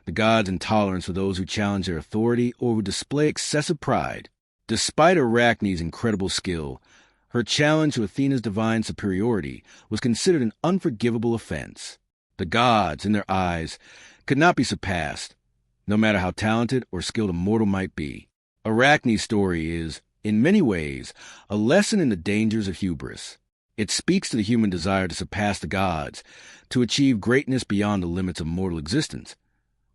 the gods' intolerance for those who challenge their authority or who display excessive pride. Despite Arachne's incredible skill, her challenge to Athena's divine superiority was considered an unforgivable offense. The gods, in their eyes, could not be surpassed, no matter how talented or skilled a mortal might be. Arachne's story is, in many ways, a lesson in the dangers of hubris. It speaks to the human desire to surpass the gods, to achieve greatness beyond the limits of mortal existence.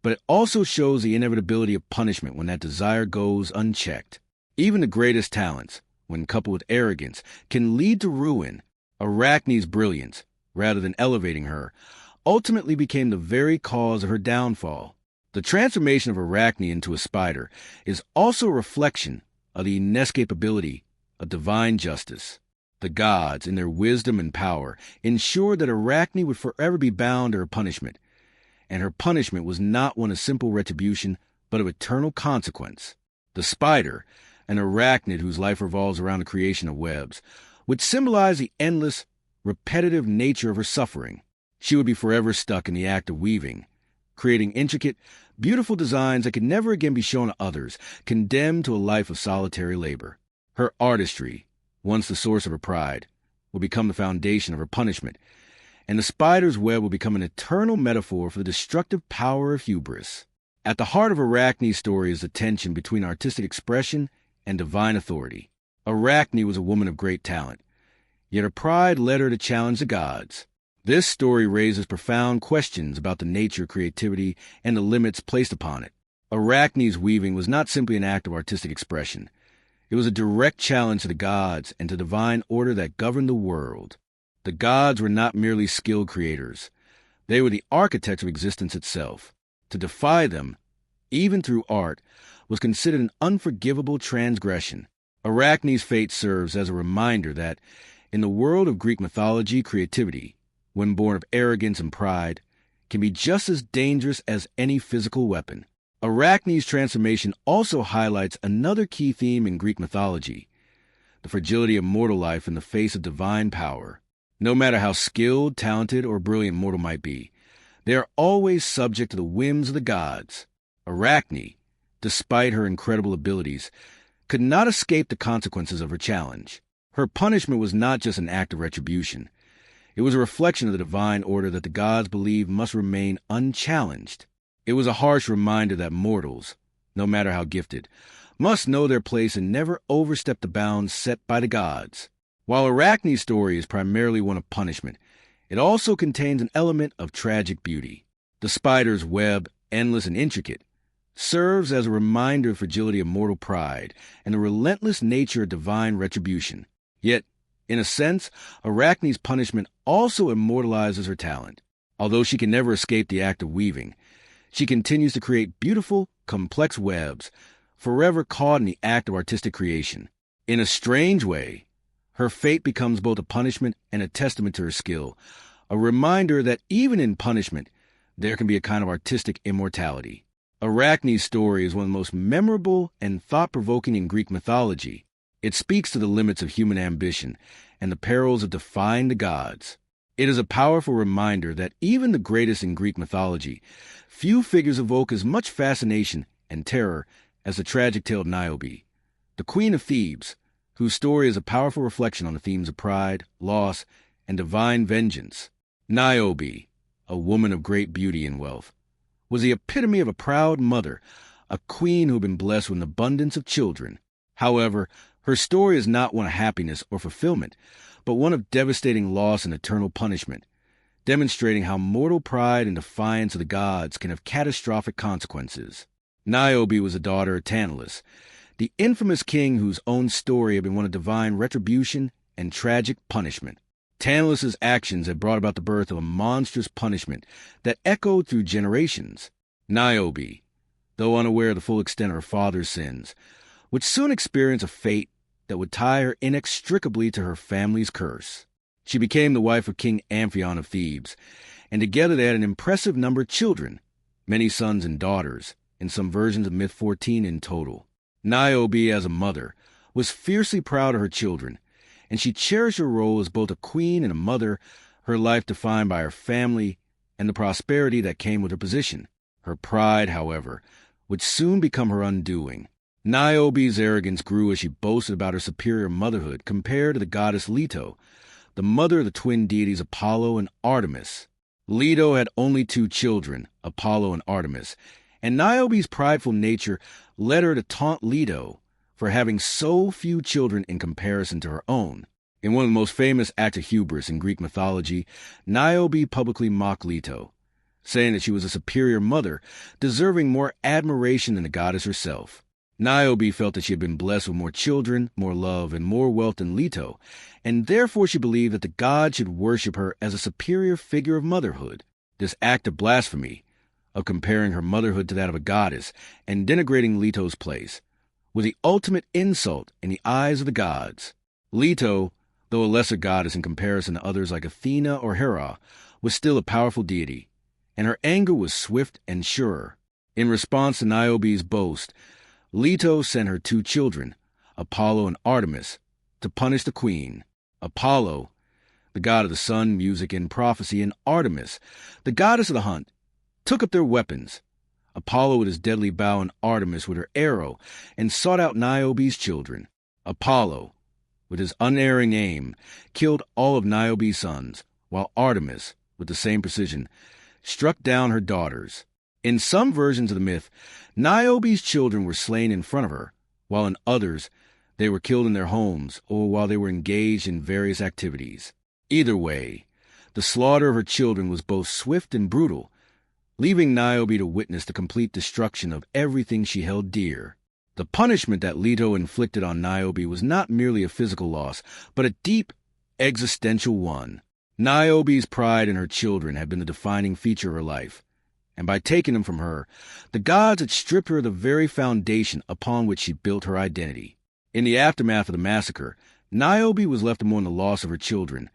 But it also shows the inevitability of punishment when that desire goes unchecked. Even the greatest talents, when coupled with arrogance, can lead to ruin. Arachne's brilliance, rather than elevating her, ultimately became the very cause of her downfall. The transformation of Arachne into a spider is also a reflection of the inescapability of divine justice. The gods, in their wisdom and power, ensured that Arachne would forever be bound to her punishment, and her punishment was not one of simple retribution, but of eternal consequence. The spider, an arachnid whose life revolves around the creation of webs, would symbolize the endless, repetitive nature of her suffering. She would be forever stuck in the act of weaving, creating intricate, beautiful designs that could never again be shown to others, condemned to a life of solitary labor. Her artistry, once the source of her pride, will become the foundation of her punishment, and the spider's web will become an eternal metaphor for the destructive power of hubris. At the heart of Arachne's story is the tension between artistic expression and divine authority. Arachne was a woman of great talent, yet her pride led her to challenge the gods. This story raises profound questions about the nature of creativity and the limits placed upon it. Arachne's weaving was not simply an act of artistic expression. It was a direct challenge to the gods and to divine order that governed the world. The gods were not merely skilled creators. They were the architects of existence itself. To defy them, even through art, was considered an unforgivable transgression. Arachne's fate serves as a reminder that, in the world of Greek mythology, creativity, when born of arrogance and pride, can be just as dangerous as any physical weapon. Arachne's transformation also highlights another key theme in Greek mythology: the fragility of mortal life in the face of divine power. No matter how skilled, talented, or brilliant mortal might be, they are always subject to the whims of the gods. Arachne, despite her incredible abilities, could not escape the consequences of her challenge. Her punishment was not just an act of retribution. It was a reflection of the divine order that the gods believed must remain unchallenged. It was a harsh reminder that mortals, no matter how gifted, must know their place and never overstep the bounds set by the gods. While Arachne's story is primarily one of punishment, it also contains an element of tragic beauty. The spider's web, endless and intricate, serves as a reminder of the fragility of mortal pride and the relentless nature of divine retribution. Yet, in a sense, Arachne's punishment also immortalizes her talent. Although she can never escape the act of weaving, she continues to create beautiful, complex webs, forever caught in the act of artistic creation. In a strange way, her fate becomes both a punishment and a testament to her skill, a reminder that even in punishment, there can be a kind of artistic immortality. Arachne's story is one of the most memorable and thought-provoking in Greek mythology. It speaks to the limits of human ambition and the perils of defying the gods. It is a powerful reminder that even the greatest in Greek mythology, few figures evoke as much fascination and terror as the tragic tale of Niobe, the Queen of Thebes, whose story is a powerful reflection on the themes of pride, loss, and divine vengeance. Niobe, a woman of great beauty and wealth, was the epitome of a proud mother, a queen who had been blessed with an abundance of children. However, her story is not one of happiness or fulfillment, but one of devastating loss and eternal punishment, demonstrating how mortal pride and defiance of the gods can have catastrophic consequences. Niobe was the daughter of Tantalus, the infamous king whose own story had been one of divine retribution and tragic punishment. Tantalus's actions had brought about the birth of a monstrous punishment that echoed through generations. Niobe, though unaware of the full extent of her father's sins, would soon experience a fate that would tie her inextricably to her family's curse. She became the wife of King Amphion of Thebes, and together they had an impressive number of children, many sons and daughters, in some versions of Myth 14 in total. Niobe, as a mother, was fiercely proud of her children, and she cherished her role as both a queen and a mother, her life defined by her family and the prosperity that came with her position. Her pride, however, would soon become her undoing. Niobe's arrogance grew as she boasted about her superior motherhood compared to the goddess Leto, the mother of the twin deities Apollo and Artemis. Leto had only 2 children, Apollo and Artemis, and Niobe's prideful nature led her to taunt Leto for having so few children in comparison to her own. In one of the most famous acts of hubris in Greek mythology, Niobe publicly mocked Leto, saying that she was a superior mother, deserving more admiration than the goddess herself. Niobe felt that she had been blessed with more children, more love, and more wealth than Leto, and therefore she believed that the gods should worship her as a superior figure of motherhood. This act of blasphemy, of comparing her motherhood to that of a goddess and denigrating Leto's place, was the ultimate insult in the eyes of the gods. Leto, though a lesser goddess in comparison to others like Athena or Hera, was still a powerful deity, and her anger was swift and sure. In response to Niobe's boast, Leto sent her 2 children, Apollo and Artemis, to punish the queen. Apollo, the god of the sun, music, and prophecy, and Artemis, the goddess of the hunt, took up their weapons, Apollo with his deadly bow and Artemis with her arrow, and sought out Niobe's children. Apollo, with his unerring aim, killed all of Niobe's sons, while Artemis, with the same precision, struck down her daughters. In some versions of the myth, Niobe's children were slain in front of her, while in others, they were killed in their homes or while they were engaged in various activities. Either way, the slaughter of her children was both swift and brutal, leaving Niobe to witness the complete destruction of everything she held dear. The punishment that Leto inflicted on Niobe was not merely a physical loss, but a deep, existential one. Niobe's pride in her children had been the defining feature of her life, and by taking them from her, the gods had stripped her of the very foundation upon which she built her identity. In the aftermath of the massacre, Niobe was left to mourn the loss of her children,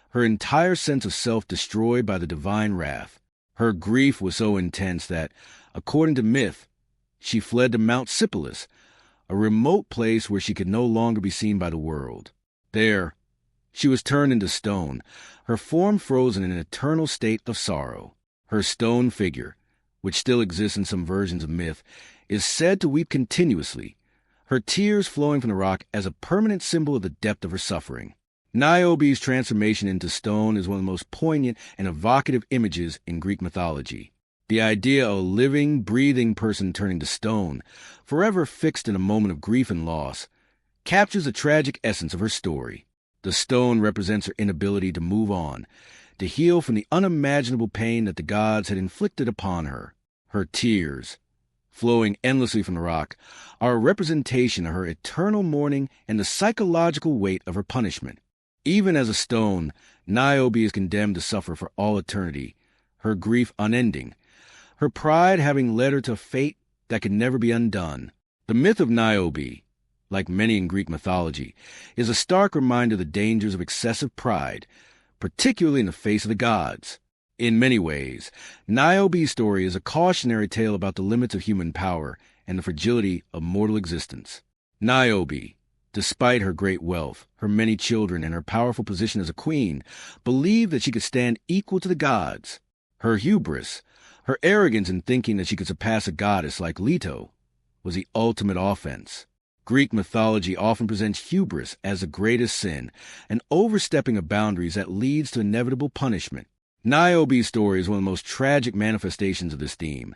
her entire sense of self destroyed by the divine wrath. Her grief was so intense that, according to myth, she fled to Mount Sipylus, a remote place where she could no longer be seen by the world. There, she was turned into stone, her form frozen in an eternal state of sorrow. Her stone figure, which still exists in some versions of myth, is said to weep continuously, her tears flowing from the rock as a permanent symbol of the depth of her suffering. Niobe's transformation into stone is one of the most poignant and evocative images in Greek mythology. The idea of a living, breathing person turning to stone, forever fixed in a moment of grief and loss, captures the tragic essence of her story. The stone represents her inability to move on, to heal from the unimaginable pain that the gods had inflicted upon her. Her tears, flowing endlessly from the rock, are a representation of her eternal mourning and the psychological weight of her punishment. Even as a stone, Niobe is condemned to suffer for all eternity, her grief unending, her pride having led her to a fate that could never be undone. The myth of Niobe, like many in Greek mythology, is a stark reminder of the dangers of excessive pride, particularly in the face of the gods. In many ways, Niobe's story is a cautionary tale about the limits of human power and the fragility of mortal existence. Niobe, despite her great wealth, her many children, and her powerful position as a queen, believed that she could stand equal to the gods. Her hubris, her arrogance in thinking that she could surpass a goddess like Leto, was the ultimate offense. Greek mythology often presents hubris as the greatest sin, an overstepping of boundaries that leads to inevitable punishment. Niobe's story is one of the most tragic manifestations of this theme,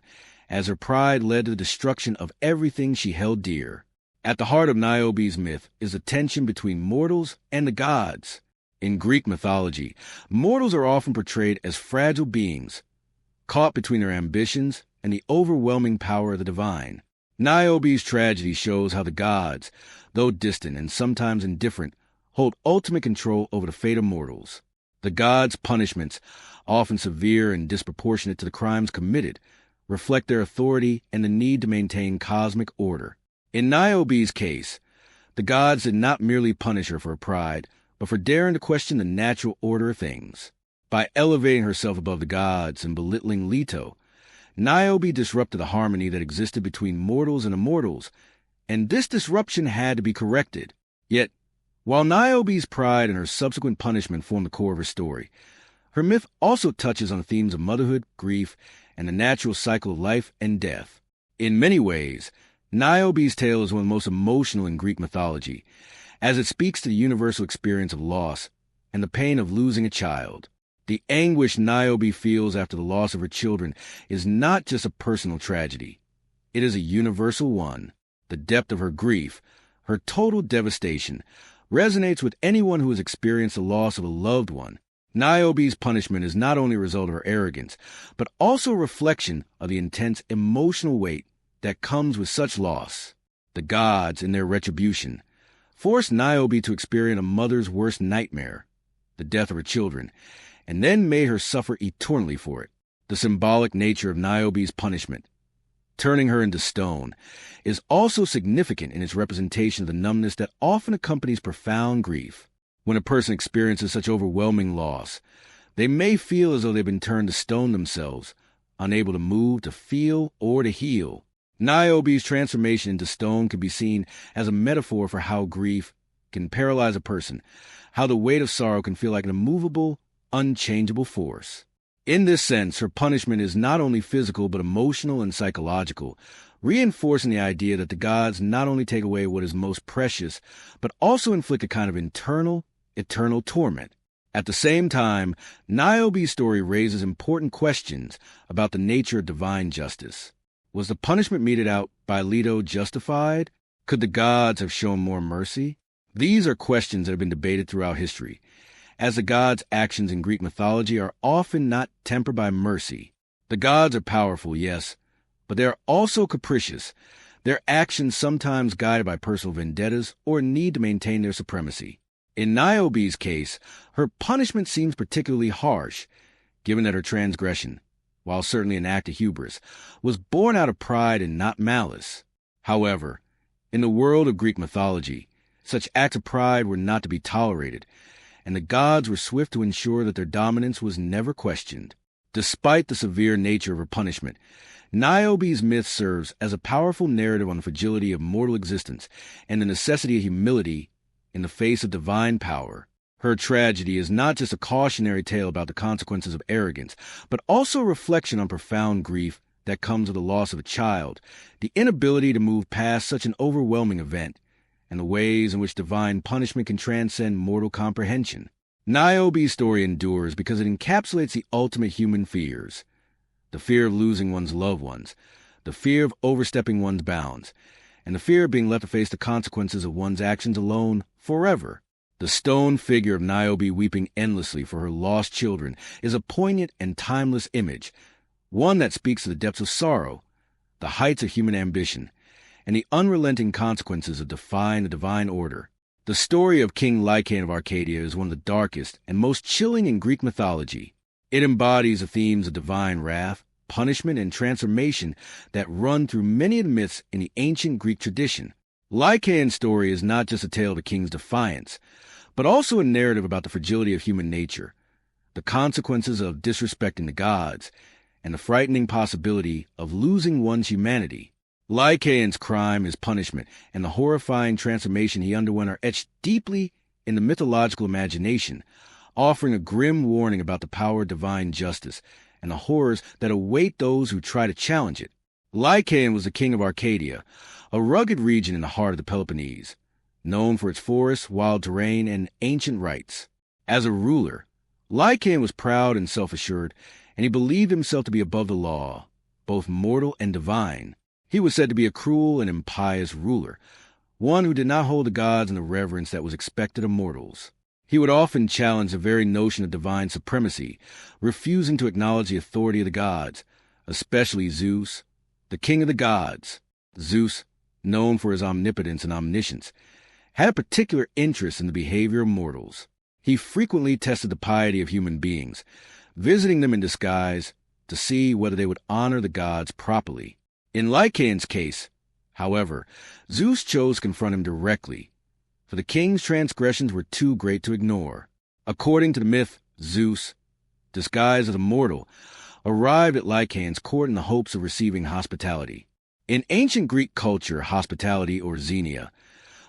as her pride led to the destruction of everything she held dear. At the heart of Niobe's myth is the tension between mortals and the gods. In Greek mythology, mortals are often portrayed as fragile beings, caught between their ambitions and the overwhelming power of the divine. Niobe's tragedy shows how the gods, though distant and sometimes indifferent, hold ultimate control over the fate of mortals. The gods' punishments, often severe and disproportionate to the crimes committed, reflect their authority and the need to maintain cosmic order. In Niobe's case, the gods did not merely punish her for her pride, but for daring to question the natural order of things. By elevating herself above the gods and belittling Leto, Niobe disrupted the harmony that existed between mortals and immortals, and this disruption had to be corrected. Yet, while Niobe's pride and her subsequent punishment form the core of her story, her myth also touches on themes of motherhood, grief, and the natural cycle of life and death. In many ways, Niobe's tale is one of the most emotional in Greek mythology, as it speaks to the universal experience of loss and the pain of losing a child. The anguish Niobe feels after the loss of her children is not just a personal tragedy. It is a universal one. The depth of her grief, her total devastation, resonates with anyone who has experienced the loss of a loved one. Niobe's punishment is not only a result of her arrogance, but also a reflection of the intense emotional weight that comes with such loss. The gods, in their retribution, forced Niobe to experience a mother's worst nightmare, the death of her children, and then made her suffer eternally for it. The symbolic nature of Niobe's punishment, turning her into stone, is also significant in its representation of the numbness that often accompanies profound grief. When a person experiences such overwhelming loss, they may feel as though they've been turned to stone themselves, unable to move, to feel, or to heal. Niobe's transformation into stone can be seen as a metaphor for how grief can paralyze a person, how the weight of sorrow can feel like an immovable, unchangeable force. In this sense, her punishment is not only physical but emotional and psychological, reinforcing the idea that the gods not only take away what is most precious, but also inflict a kind of internal, eternal torment. At the same time, Niobe's story raises important questions about the nature of divine justice. Was the punishment meted out by Leto justified? Could the gods have shown more mercy? These are questions that have been debated throughout history, as the gods' actions in Greek mythology are often not tempered by mercy. The gods are powerful, yes, but they are also capricious, their actions sometimes guided by personal vendettas or a need to maintain their supremacy. In Niobe's case, her punishment seems particularly harsh, given that her transgression, while certainly an act of hubris, was born out of pride and not malice. However, in the world of Greek mythology, such acts of pride were not to be tolerated, and the gods were swift to ensure that their dominance was never questioned. Despite the severe nature of her punishment, Niobe's myth serves as a powerful narrative on the fragility of mortal existence and the necessity of humility in the face of divine power. Her tragedy is not just a cautionary tale about the consequences of arrogance, but also a reflection on profound grief that comes with the loss of a child, the inability to move past such an overwhelming event, and the ways in which divine punishment can transcend mortal comprehension. Niobe's story endures because it encapsulates the ultimate human fears: the fear of losing one's loved ones, the fear of overstepping one's bounds, and the fear of being left to face the consequences of one's actions alone forever. The stone figure of Niobe weeping endlessly for her lost children is a poignant and timeless image, one that speaks to the depths of sorrow, the heights of human ambition, and the unrelenting consequences of defying the divine order. The story of King Lycaon of Arcadia is one of the darkest and most chilling in Greek mythology. It embodies the themes of divine wrath, punishment, and transformation that run through many of the myths in the ancient Greek tradition. Lycaon's story is not just a tale of a king's defiance, but also a narrative about the fragility of human nature, the consequences of disrespecting the gods, and the frightening possibility of losing one's humanity. Lycaon's crime, his punishment, and the horrifying transformation he underwent are etched deeply in the mythological imagination, offering a grim warning about the power of divine justice and the horrors that await those who try to challenge it. Lycaon was the king of Arcadia, a rugged region in the heart of the Peloponnese, known for its forests, wild terrain, and ancient rites. As a ruler, Lycaon was proud and self-assured, and he believed himself to be above the law, both mortal and divine. He was said to be a cruel and impious ruler, one who did not hold the gods in the reverence that was expected of mortals. He would often challenge the very notion of divine supremacy, refusing to acknowledge the authority of the gods, especially Zeus, the king of the gods. Zeus, known for his omnipotence and omniscience, had a particular interest in the behavior of mortals. He frequently tested the piety of human beings, visiting them in disguise to see whether they would honor the gods properly. In Lycaon's case, however, Zeus chose to confront him directly, for the king's transgressions were too great to ignore. According to the myth, Zeus, disguised as a mortal, arrived at Lycaon's court in the hopes of receiving hospitality. In ancient Greek culture, hospitality, or xenia,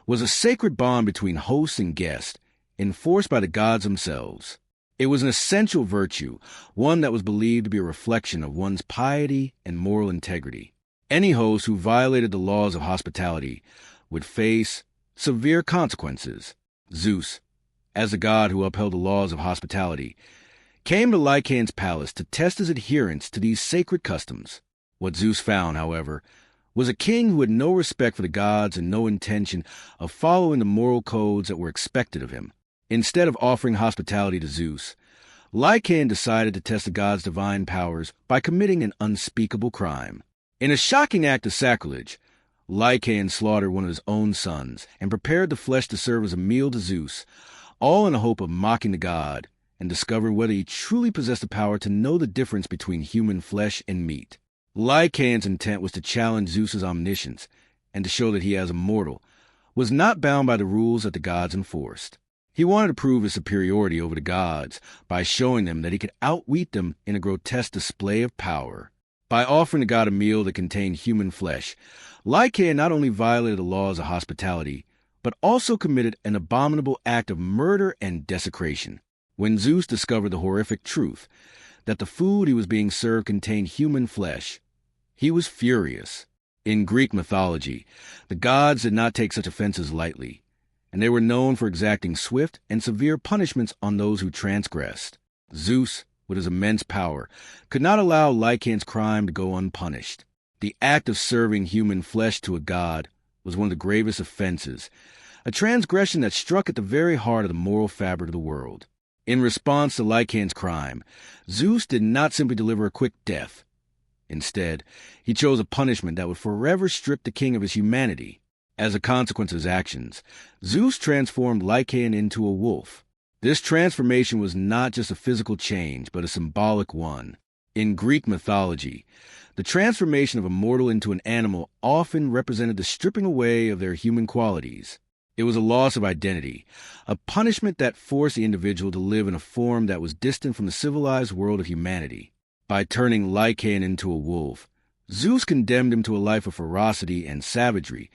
was a sacred bond between host and guest, enforced by the gods themselves. It was an essential virtue, one that was believed to be a reflection of one's piety and moral integrity. Any host who violated the laws of hospitality would face severe consequences. Zeus, as the god who upheld the laws of hospitality, came to Lycaon's palace to test his adherence to these sacred customs. What Zeus found, however, was a king who had no respect for the gods and no intention of following the moral codes that were expected of him. Instead of offering hospitality to Zeus, Lycaon decided to test the god's divine powers by committing an unspeakable crime. In a shocking act of sacrilege, Lycaon slaughtered one of his own sons and prepared the flesh to serve as a meal to Zeus, all in the hope of mocking the god and discovering whether he truly possessed the power to know the difference between human flesh and meat. Lycaon's intent was to challenge Zeus's omniscience and to show that he, as a mortal, was not bound by the rules that the gods enforced. He wanted to prove his superiority over the gods by showing them that he could outwit them in a grotesque display of power. By offering the god a meal that contained human flesh, Lycaon not only violated the laws of hospitality, but also committed an abominable act of murder and desecration. When Zeus discovered the horrific truth, that the food he was being served contained human flesh. He was furious. In Greek mythology, the gods did not take such offenses lightly, and they were known for exacting swift and severe punishments on those who transgressed. Zeus, with his immense power, could not allow Lycaon's crime to go unpunished. The act of serving human flesh to a god was one of the gravest offenses, a transgression that struck at the very heart of the moral fabric of the world. In response to Lycaon's crime, Zeus did not simply deliver a quick death. Instead, he chose a punishment that would forever strip the king of his humanity. As a consequence of his actions, Zeus transformed Lycaon into a wolf. This transformation was not just a physical change, but a symbolic one. In Greek mythology, the transformation of a mortal into an animal often represented the stripping away of their human qualities. It was a loss of identity, a punishment that forced the individual to live in a form that was distant from the civilized world of humanity. By turning Lycaon into a wolf, Zeus condemned him to a life of ferocity and savagery,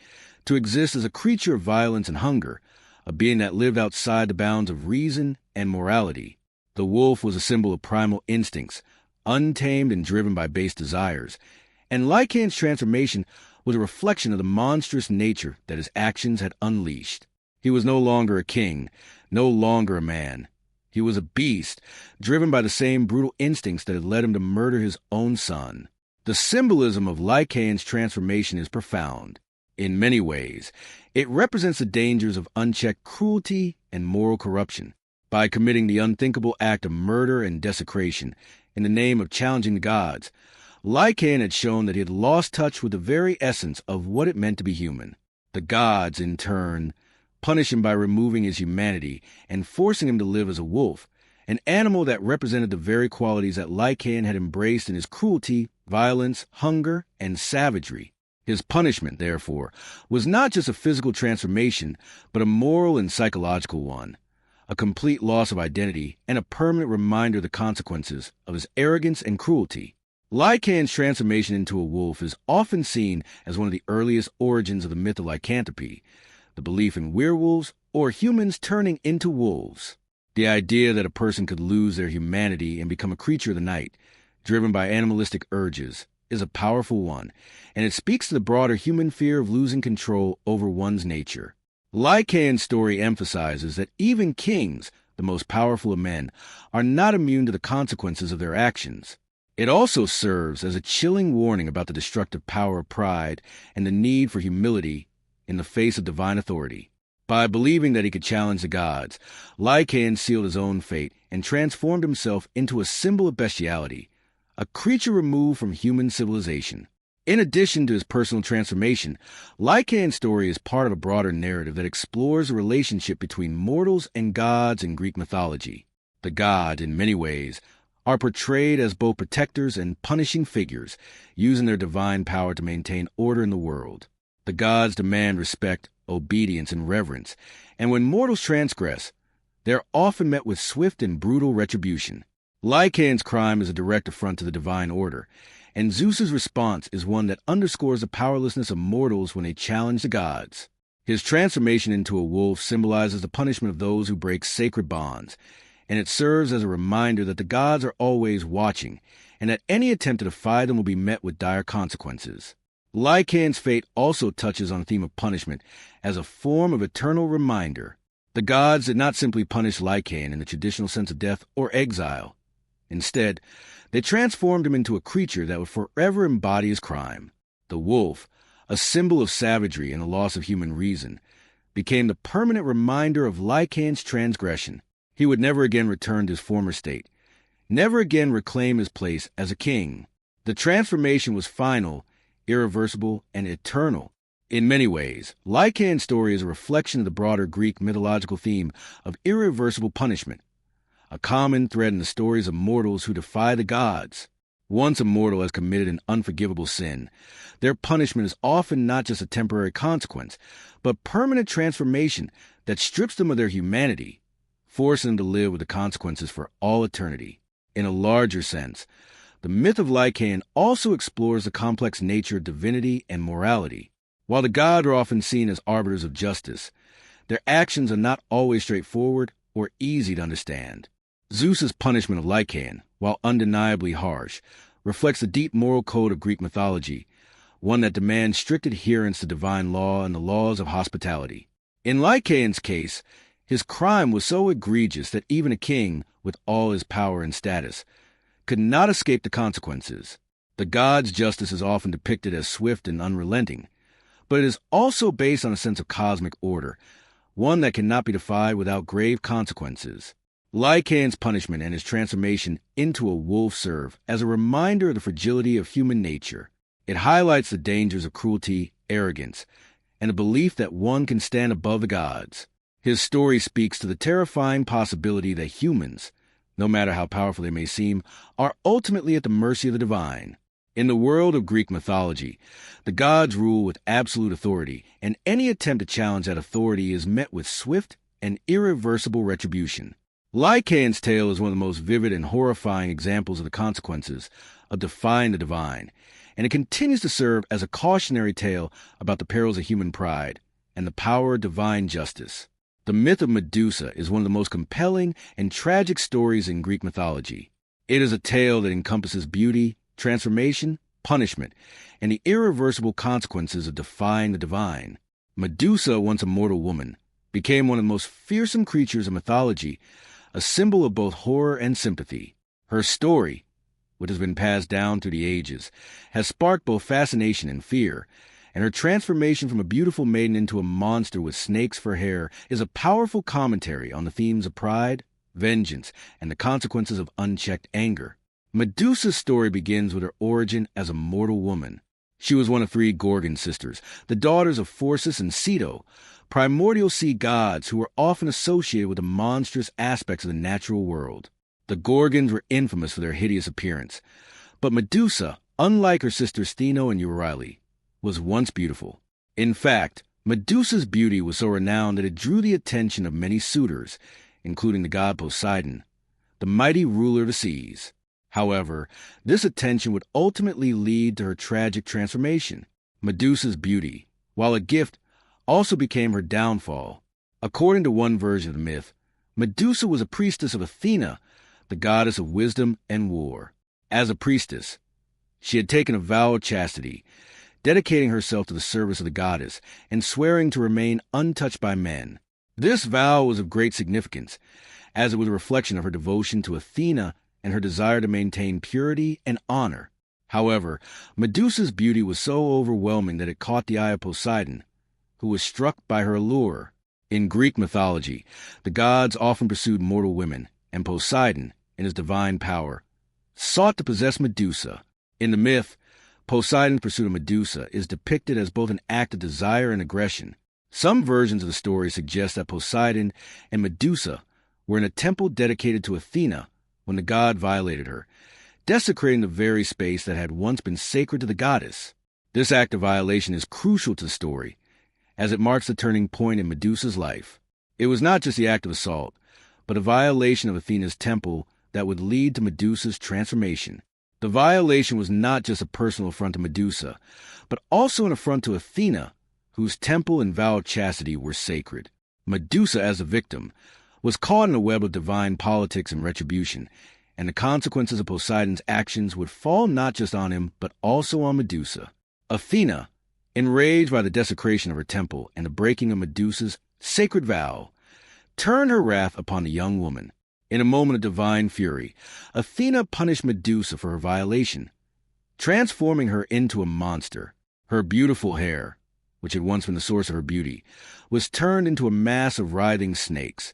to exist as a creature of violence and hunger, a being that lived outside the bounds of reason and morality. The wolf was a symbol of primal instincts, untamed and driven by base desires, and Lycaon's transformation was a reflection of the monstrous nature that his actions had unleashed. He was no longer a king, no longer a man. He was a beast, driven by the same brutal instincts that had led him to murder his own son. The symbolism of Lycaon's transformation is profound. In many ways, it represents the dangers of unchecked cruelty and moral corruption. By committing the unthinkable act of murder and desecration in the name of challenging the gods, Lycaon had shown that he had lost touch with the very essence of what it meant to be human. The gods, in turn, punished him by removing his humanity and forcing him to live as a wolf, an animal that represented the very qualities that Lycaon had embraced in his cruelty, violence, hunger, and savagery. His punishment, therefore, was not just a physical transformation, but a moral and psychological one, a complete loss of identity and a permanent reminder of the consequences of his arrogance and cruelty. Lycaon's transformation into a wolf is often seen as one of the earliest origins of the myth of lycanthropy, the belief in werewolves or humans turning into wolves. The idea that a person could lose their humanity and become a creature of the night, driven by animalistic urges, is a powerful one, and it speaks to the broader human fear of losing control over one's nature. Lycaon's story emphasizes that even kings, the most powerful of men, are not immune to the consequences of their actions. It also serves as a chilling warning about the destructive power of pride and the need for humility in the face of divine authority. By believing that he could challenge the gods, Lycaon sealed his own fate and transformed himself into a symbol of bestiality, a creature removed from human civilization. In addition to his personal transformation, Lycaon's story is part of a broader narrative that explores the relationship between mortals and gods in Greek mythology. The gods, in many ways, are portrayed as both protectors and punishing figures, using their divine power to maintain order in the world. The gods demand respect, obedience, and reverence, and when mortals transgress, they are often met with swift and brutal retribution. Lycaon's crime is a direct affront to the divine order, and Zeus's response is one that underscores the powerlessness of mortals when they challenge the gods. His transformation into a wolf symbolizes the punishment of those who break sacred bonds, and it serves as a reminder that the gods are always watching, and that any attempt to defy them will be met with dire consequences. Lycaon's fate also touches on the theme of punishment as a form of eternal reminder. The gods did not simply punish Lycaon in the traditional sense of death or exile. Instead, they transformed him into a creature that would forever embody his crime. The wolf, a symbol of savagery and the loss of human reason, became the permanent reminder of Lycaon's transgression. He would never again return to his former state, never again reclaim his place as a king. The transformation was final, irreversible, and eternal. In many ways, Lycaon's story is a reflection of the broader Greek mythological theme of irreversible punishment, a common thread in the stories of mortals who defy the gods. Once a mortal has committed an unforgivable sin, their punishment is often not just a temporary consequence, but permanent transformation that strips them of their humanity, forcing them to live with the consequences for all eternity. In a larger sense, the myth of Lycaon also explores the complex nature of divinity and morality. While the gods are often seen as arbiters of justice, their actions are not always straightforward or easy to understand. Zeus's punishment of Lycaon, while undeniably harsh, reflects the deep moral code of Greek mythology, one that demands strict adherence to divine law and the laws of hospitality. In Lycaon's case, his crime was so egregious that even a king, with all his power and status, could not escape the consequences. The god's justice is often depicted as swift and unrelenting, but it is also based on a sense of cosmic order, one that cannot be defied without grave consequences. Lycaon's punishment and his transformation into a wolf serve as a reminder of the fragility of human nature. It highlights the dangers of cruelty, arrogance, and the belief that one can stand above the gods. His story speaks to the terrifying possibility that humans, no matter how powerful they may seem, are ultimately at the mercy of the divine. In the world of Greek mythology, the gods rule with absolute authority, and any attempt to challenge that authority is met with swift and irreversible retribution. Lycaon's tale is one of the most vivid and horrifying examples of the consequences of defying the divine, and it continues to serve as a cautionary tale about the perils of human pride and the power of divine justice. The myth of Medusa is one of the most compelling and tragic stories in Greek mythology. It is a tale that encompasses beauty, transformation, punishment, and the irreversible consequences of defying the divine. Medusa, once a mortal woman, became one of the most fearsome creatures of mythology, a symbol of both horror and sympathy. Her story, which has been passed down through the ages, has sparked both fascination and fear, and her transformation from a beautiful maiden into a monster with snakes for hair is a powerful commentary on the themes of pride, vengeance, and the consequences of unchecked anger. Medusa's story begins with her origin as a mortal woman. She was one of 3 Gorgon sisters, the daughters of Phorcys and Ceto, primordial sea gods who were often associated with the monstrous aspects of the natural world. The Gorgons were infamous for their hideous appearance, but Medusa, unlike her sisters Stheno and Euryale, was once beautiful. In fact, Medusa's beauty was so renowned that it drew the attention of many suitors, including the god Poseidon, the mighty ruler of the seas. However, this attention would ultimately lead to her tragic transformation. Medusa's beauty, while a gift, also became her downfall. According to one version of the myth, Medusa was a priestess of Athena, the goddess of wisdom and war. As a priestess, she had taken a vow of chastity, dedicating herself to the service of the goddess and swearing to remain untouched by men. This vow was of great significance, as it was a reflection of her devotion to Athena and her desire to maintain purity and honor. However, Medusa's beauty was so overwhelming that it caught the eye of Poseidon, who was struck by her allure. In Greek mythology, the gods often pursued mortal women, and Poseidon, in his divine power, sought to possess Medusa. In the myth, Poseidon's pursuit of Medusa is depicted as both an act of desire and aggression. Some versions of the story suggest that Poseidon and Medusa were in a temple dedicated to Athena when the god violated her, desecrating the very space that had once been sacred to the goddess. This act of violation is crucial to the story, as it marks the turning point in Medusa's life. It was not just the act of assault, but a violation of Athena's temple that would lead to Medusa's transformation. The violation was not just a personal affront to Medusa, but also an affront to Athena, whose temple and vow of chastity were sacred. Medusa, as a victim, was caught in a web of divine politics and retribution, and the consequences of Poseidon's actions would fall not just on him, but also on Medusa. Athena, enraged by the desecration of her temple and the breaking of Medusa's sacred vow, turned her wrath upon the young woman. In a moment of divine fury, Athena punished Medusa for her violation, transforming her into a monster. Her beautiful hair, which had once been the source of her beauty, was turned into a mass of writhing snakes,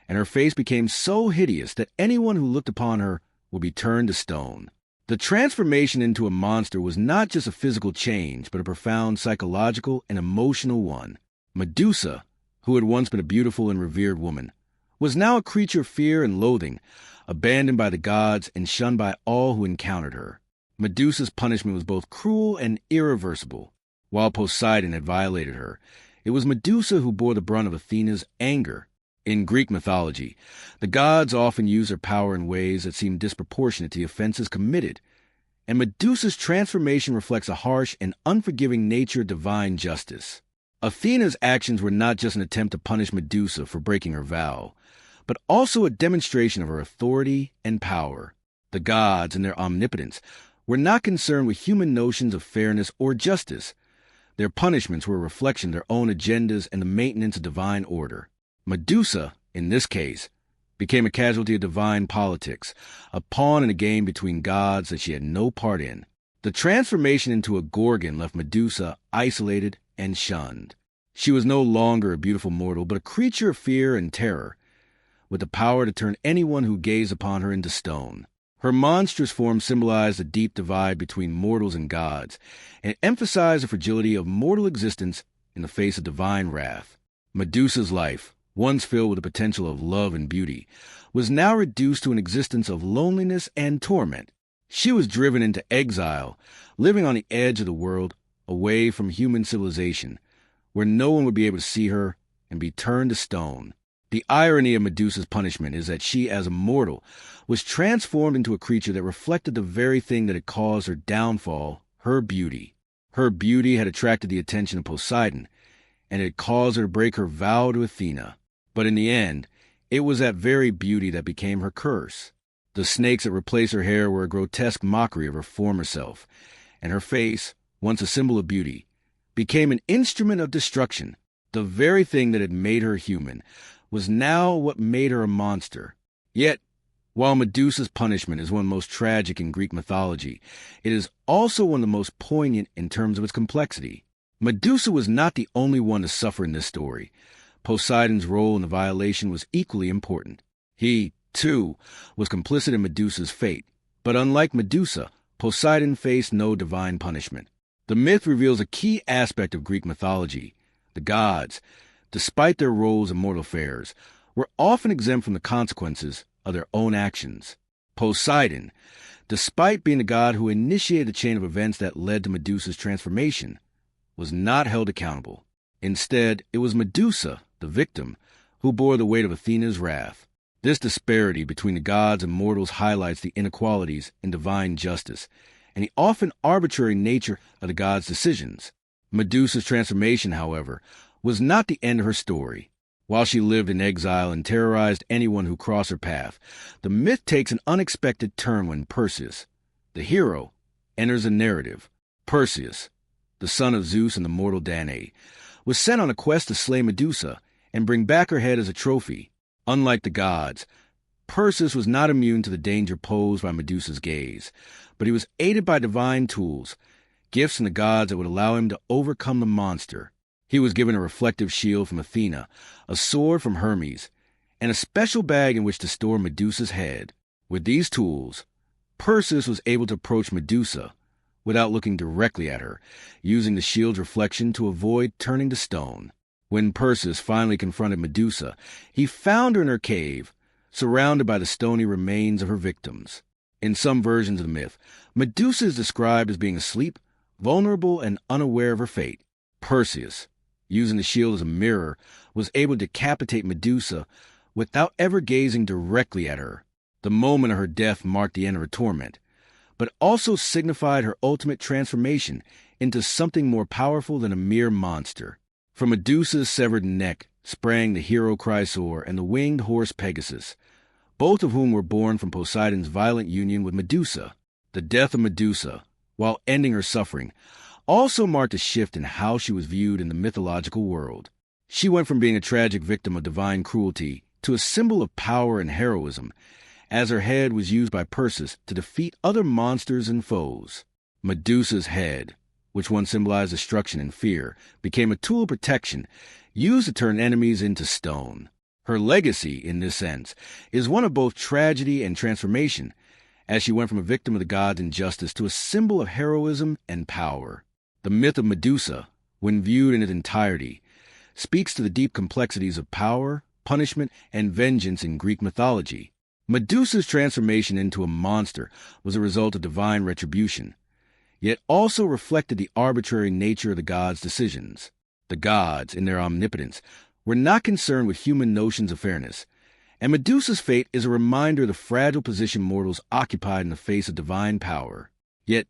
and her face became so hideous that anyone who looked upon her would be turned to stone. The transformation into a monster was not just a physical change, but a profound psychological and emotional one. Medusa, who had once been a beautiful and revered woman, was now a creature of fear and loathing, abandoned by the gods and shunned by all who encountered her. Medusa's punishment was both cruel and irreversible. While Poseidon had violated her, it was Medusa who bore the brunt of Athena's anger. In Greek mythology, the gods often use their power in ways that seem disproportionate to the offenses committed, and Medusa's transformation reflects a harsh and unforgiving nature of divine justice. Athena's actions were not just an attempt to punish Medusa for breaking her vow, but also a demonstration of her authority and power. The gods, in their omnipotence, were not concerned with human notions of fairness or justice. Their punishments were a reflection of their own agendas and the maintenance of divine order. Medusa, in this case, became a casualty of divine politics, a pawn in a game between gods that she had no part in. The transformation into a Gorgon left Medusa isolated and shunned. She was no longer a beautiful mortal, but a creature of fear and terror, with the power to turn anyone who gazed upon her into stone. Her monstrous form symbolized the deep divide between mortals and gods, and emphasized the fragility of mortal existence in the face of divine wrath. Medusa's life, once filled with the potential of love and beauty, was now reduced to an existence of loneliness and torment. She was driven into exile, living on the edge of the world, away from human civilization, where no one would be able to see her and be turned to stone. The irony of Medusa's punishment is that she, as a mortal, was transformed into a creature that reflected the very thing that had caused her downfall, her beauty. Her beauty had attracted the attention of Poseidon, and it had caused her to break her vow to Athena. But in the end, it was that very beauty that became her curse. The snakes that replaced her hair were a grotesque mockery of her former self, and her face, once a symbol of beauty, became an instrument of destruction. The very thing that had made her human was now what made her a monster. Yet, while Medusa's punishment is one of the most tragic in Greek mythology, it is also one of the most poignant in terms of its complexity. Medusa was not the only one to suffer in this story. Poseidon's role in the violation was equally important. He, too, was complicit in Medusa's fate, but unlike Medusa, Poseidon faced no divine punishment. The myth reveals a key aspect of Greek mythology. The gods, despite their roles in mortal affairs, were often exempt from the consequences of their own actions. Poseidon, despite being the god who initiated the chain of events that led to Medusa's transformation, was not held accountable. Instead, it was Medusa, the victim, who bore the weight of Athena's wrath. This disparity between the gods and mortals highlights the inequalities in divine justice and the often arbitrary nature of the gods' decisions. Medusa's transformation, however, was not the end of her story. While she lived in exile and terrorized anyone who crossed her path, the myth takes an unexpected turn when Perseus, the hero, enters the narrative. Perseus, the son of Zeus and the mortal Danae, was sent on a quest to slay Medusa and bring back her head as a trophy. Unlike the gods, Perseus was not immune to the danger posed by Medusa's gaze, but he was aided by divine tools, gifts from the gods that would allow him to overcome the monster. He was given a reflective shield from Athena, a sword from Hermes, and a special bag in which to store Medusa's head. With these tools, Perseus was able to approach Medusa without looking directly at her, using the shield's reflection to avoid turning to stone. When Perseus finally confronted Medusa, he found her in her cave, surrounded by the stony remains of her victims. In some versions of the myth, Medusa is described as being asleep, vulnerable, and unaware of her fate. Perseus, using the shield as a mirror, was able to decapitate Medusa without ever gazing directly at her. The moment of her death marked the end of her torment, but also signified her ultimate transformation into something more powerful than a mere monster. From Medusa's severed neck sprang the hero Chrysaor and the winged horse Pegasus, both of whom were born from Poseidon's violent union with Medusa. The death of Medusa, while ending her suffering, also marked a shift in how she was viewed in the mythological world. She went from being a tragic victim of divine cruelty to a symbol of power and heroism, as her head was used by Perseus to defeat other monsters and foes. Medusa's head, which once symbolized destruction and fear, became a tool of protection, used to turn enemies into stone. Her legacy, in this sense, is one of both tragedy and transformation, as she went from a victim of the gods' injustice to a symbol of heroism and power. The myth of Medusa, when viewed in its entirety, speaks to the deep complexities of power, punishment, and vengeance in Greek mythology. Medusa's transformation into a monster was a result of divine retribution, yet also reflected the arbitrary nature of the gods' decisions. The gods, in their omnipotence, were not concerned with human notions of fairness, and Medusa's fate is a reminder of the fragile position mortals occupied in the face of divine power. Yet,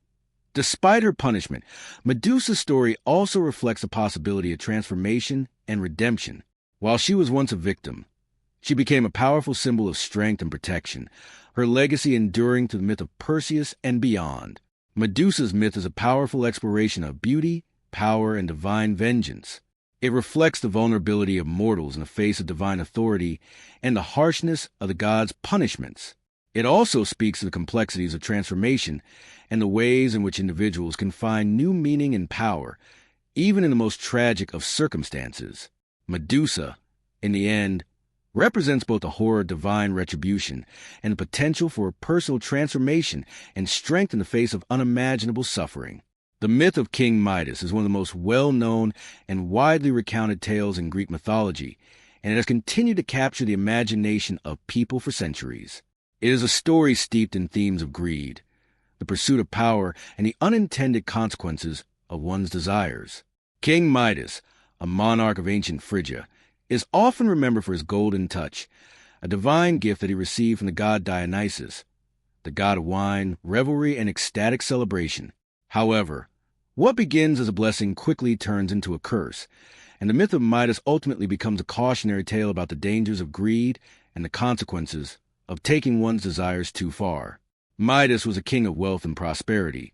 despite her punishment, Medusa's story also reflects the possibility of transformation and redemption. While she was once a victim, She became a powerful symbol of strength and protection, her legacy enduring to the myth of Perseus and beyond. Medusa's myth is a powerful exploration of beauty, power, and divine vengeance. It reflects the vulnerability of mortals in the face of divine authority and the harshness of the gods' punishments. It also speaks to the complexities of transformation and the ways in which individuals can find new meaning and power, even in the most tragic of circumstances. Medusa, in the end, represents both the horror of divine retribution and the potential for a personal transformation and strength in the face of unimaginable suffering. The myth of King Midas is one of the most well-known and widely recounted tales in Greek mythology, and it has continued to capture the imagination of people for centuries. It is a story steeped in themes of greed, the pursuit of power, and the unintended consequences of one's desires. King Midas, a monarch of ancient Phrygia, is often remembered for his golden touch, a divine gift that he received from the god Dionysus, the god of wine, revelry, and ecstatic celebration. However, what begins as a blessing quickly turns into a curse, and the myth of Midas ultimately becomes a cautionary tale about the dangers of greed and the consequences of taking one's desires too far. Midas was a king of wealth and prosperity,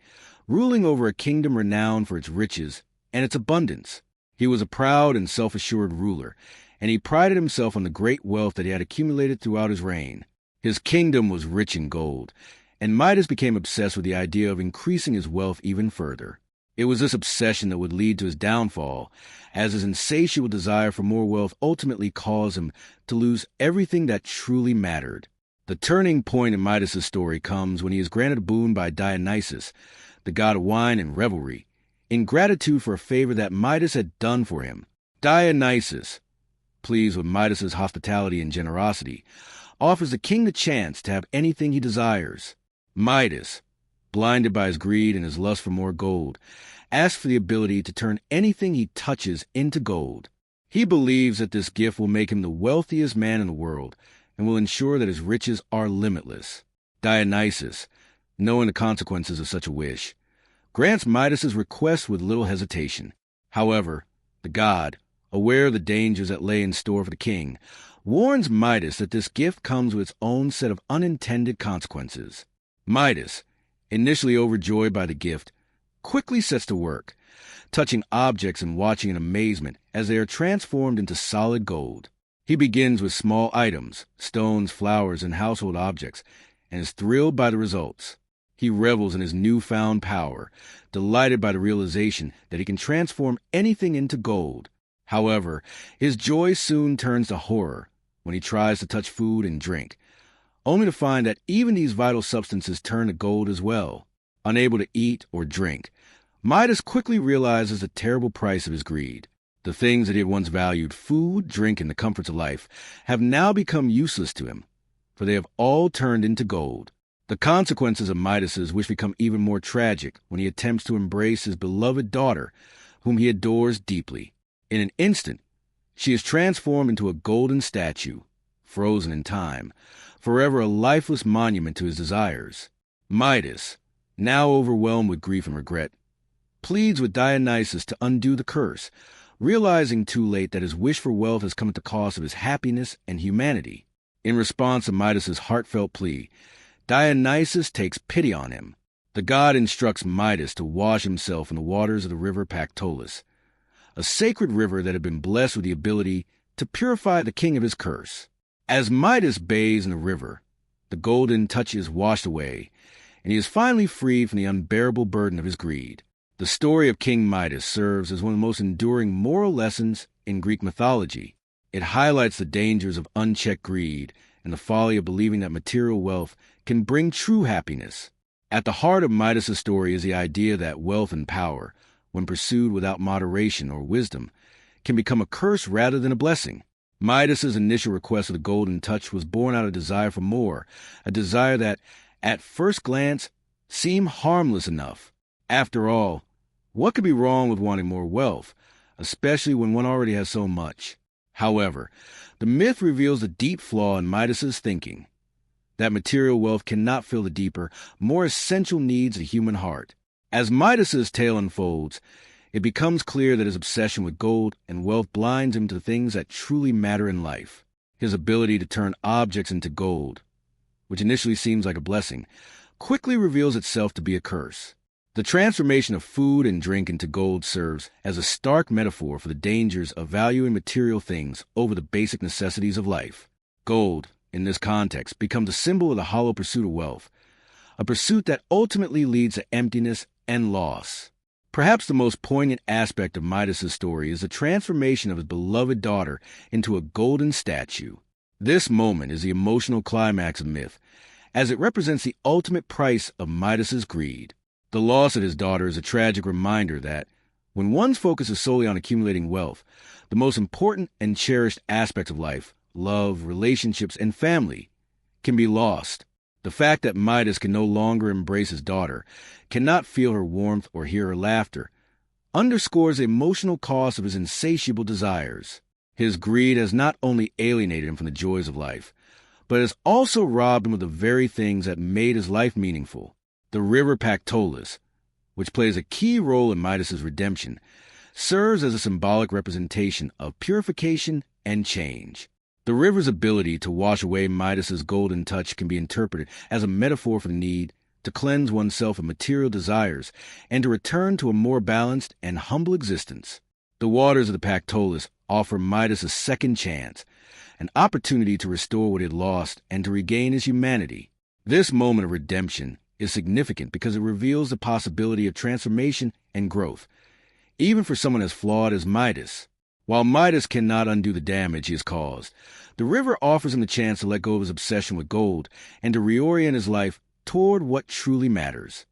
ruling over a kingdom renowned for its riches and its abundance. He was a proud and self-assured ruler, and he prided himself on the great wealth that he had accumulated throughout his reign. His kingdom was rich in gold, and Midas became obsessed with the idea of increasing his wealth even further. It was this obsession that would lead to his downfall, as his insatiable desire for more wealth ultimately caused him to lose everything that truly mattered. The turning point in Midas's story comes when he is granted a boon by Dionysus, the god of wine and revelry, in gratitude for a favor that Midas had done for him. Dionysus, pleased with Midas's hospitality and generosity, offers the king the chance to have anything he desires. Midas, blinded by his greed and his lust for more gold, asks for the ability to turn anything he touches into gold. He believes that this gift will make him the wealthiest man in the world and will ensure that his riches are limitless. Dionysus, knowing the consequences of such a wish, grants Midas's request with little hesitation. However, the god, aware of the dangers that lay in store for the king, warns Midas that this gift comes with its own set of unintended consequences. Midas, initially overjoyed by the gift, quickly sets to work, touching objects and watching in amazement as they are transformed into solid gold. He begins with small items, stones, flowers, and household objects, and is thrilled by the results. He revels in his newfound power, delighted by the realization that he can transform anything into gold. However, his joy soon turns to horror when he tries to touch food and drink, only to find that even these vital substances turn to gold as well. Unable to eat or drink, Midas quickly realizes the terrible price of his greed. The things that he had once valued, food, drink, and the comforts of life, have now become useless to him, for they have all turned into gold. The consequences of Midas's wish become even more tragic when he attempts to embrace his beloved daughter, whom he adores deeply. In an instant, she is transformed into a golden statue, frozen in time, forever a lifeless monument to his desires. Midas, now overwhelmed with grief and regret, pleads with Dionysus to undo the curse, realizing too late that his wish for wealth has come at the cost of his happiness and humanity. In response to Midas's heartfelt plea, Dionysus takes pity on him. The god instructs Midas to wash himself in the waters of the river Pactolus, a sacred river that had been blessed with the ability to purify the king of his curse. As Midas bathes in the river, the golden touch is washed away, and he is finally freed from the unbearable burden of his greed. The story of King Midas serves as one of the most enduring moral lessons in Greek mythology. It highlights the dangers of unchecked greed and the folly of believing that material wealth can bring true happiness. At the heart of Midas's story is the idea that wealth and power, when pursued without moderation or wisdom, can become a curse rather than a blessing. Midas's initial request of the golden touch was born out of desire for more, a desire that, at first glance, seemed harmless enough. After all, what could be wrong with wanting more wealth, especially when one already has so much? However, the myth reveals a deep flaw in Midas's thinking, that material wealth cannot fill the deeper, more essential needs of the human heart. As Midas's tale unfolds, it becomes clear that his obsession with gold and wealth blinds him to things that truly matter in life. His ability to turn objects into gold, which initially seems like a blessing, quickly reveals itself to be a curse. The transformation of food and drink into gold serves as a stark metaphor for the dangers of valuing material things over the basic necessities of life. Gold, in this context, becomes a symbol of the hollow pursuit of wealth, a pursuit that ultimately leads to emptiness and loss. Perhaps the most poignant aspect of Midas's story is the transformation of his beloved daughter into a golden statue. This moment is the emotional climax of myth, as it represents the ultimate price of Midas's greed. The loss of his daughter is a tragic reminder that, when one's focus is solely on accumulating wealth, the most important and cherished aspects of life, love, relationships, and family, can be lost. The fact that Midas can no longer embrace his daughter, cannot feel her warmth or hear her laughter, underscores the emotional cost of his insatiable desires. His greed has not only alienated him from the joys of life, but has also robbed him of the very things that made his life meaningful. The river Pactolus, which plays a key role in Midas's redemption, serves as a symbolic representation of purification and change. The river's ability to wash away Midas's golden touch can be interpreted as a metaphor for the need to cleanse oneself of material desires and to return to a more balanced and humble existence. The waters of the Pactolus offer Midas a second chance, an opportunity to restore what he had lost and to regain his humanity. This moment of redemption is significant because it reveals the possibility of transformation and growth, even for someone as flawed as Midas. While Midas cannot undo the damage he has caused, the river offers him the chance to let go of his obsession with gold and to reorient his life toward what truly matters.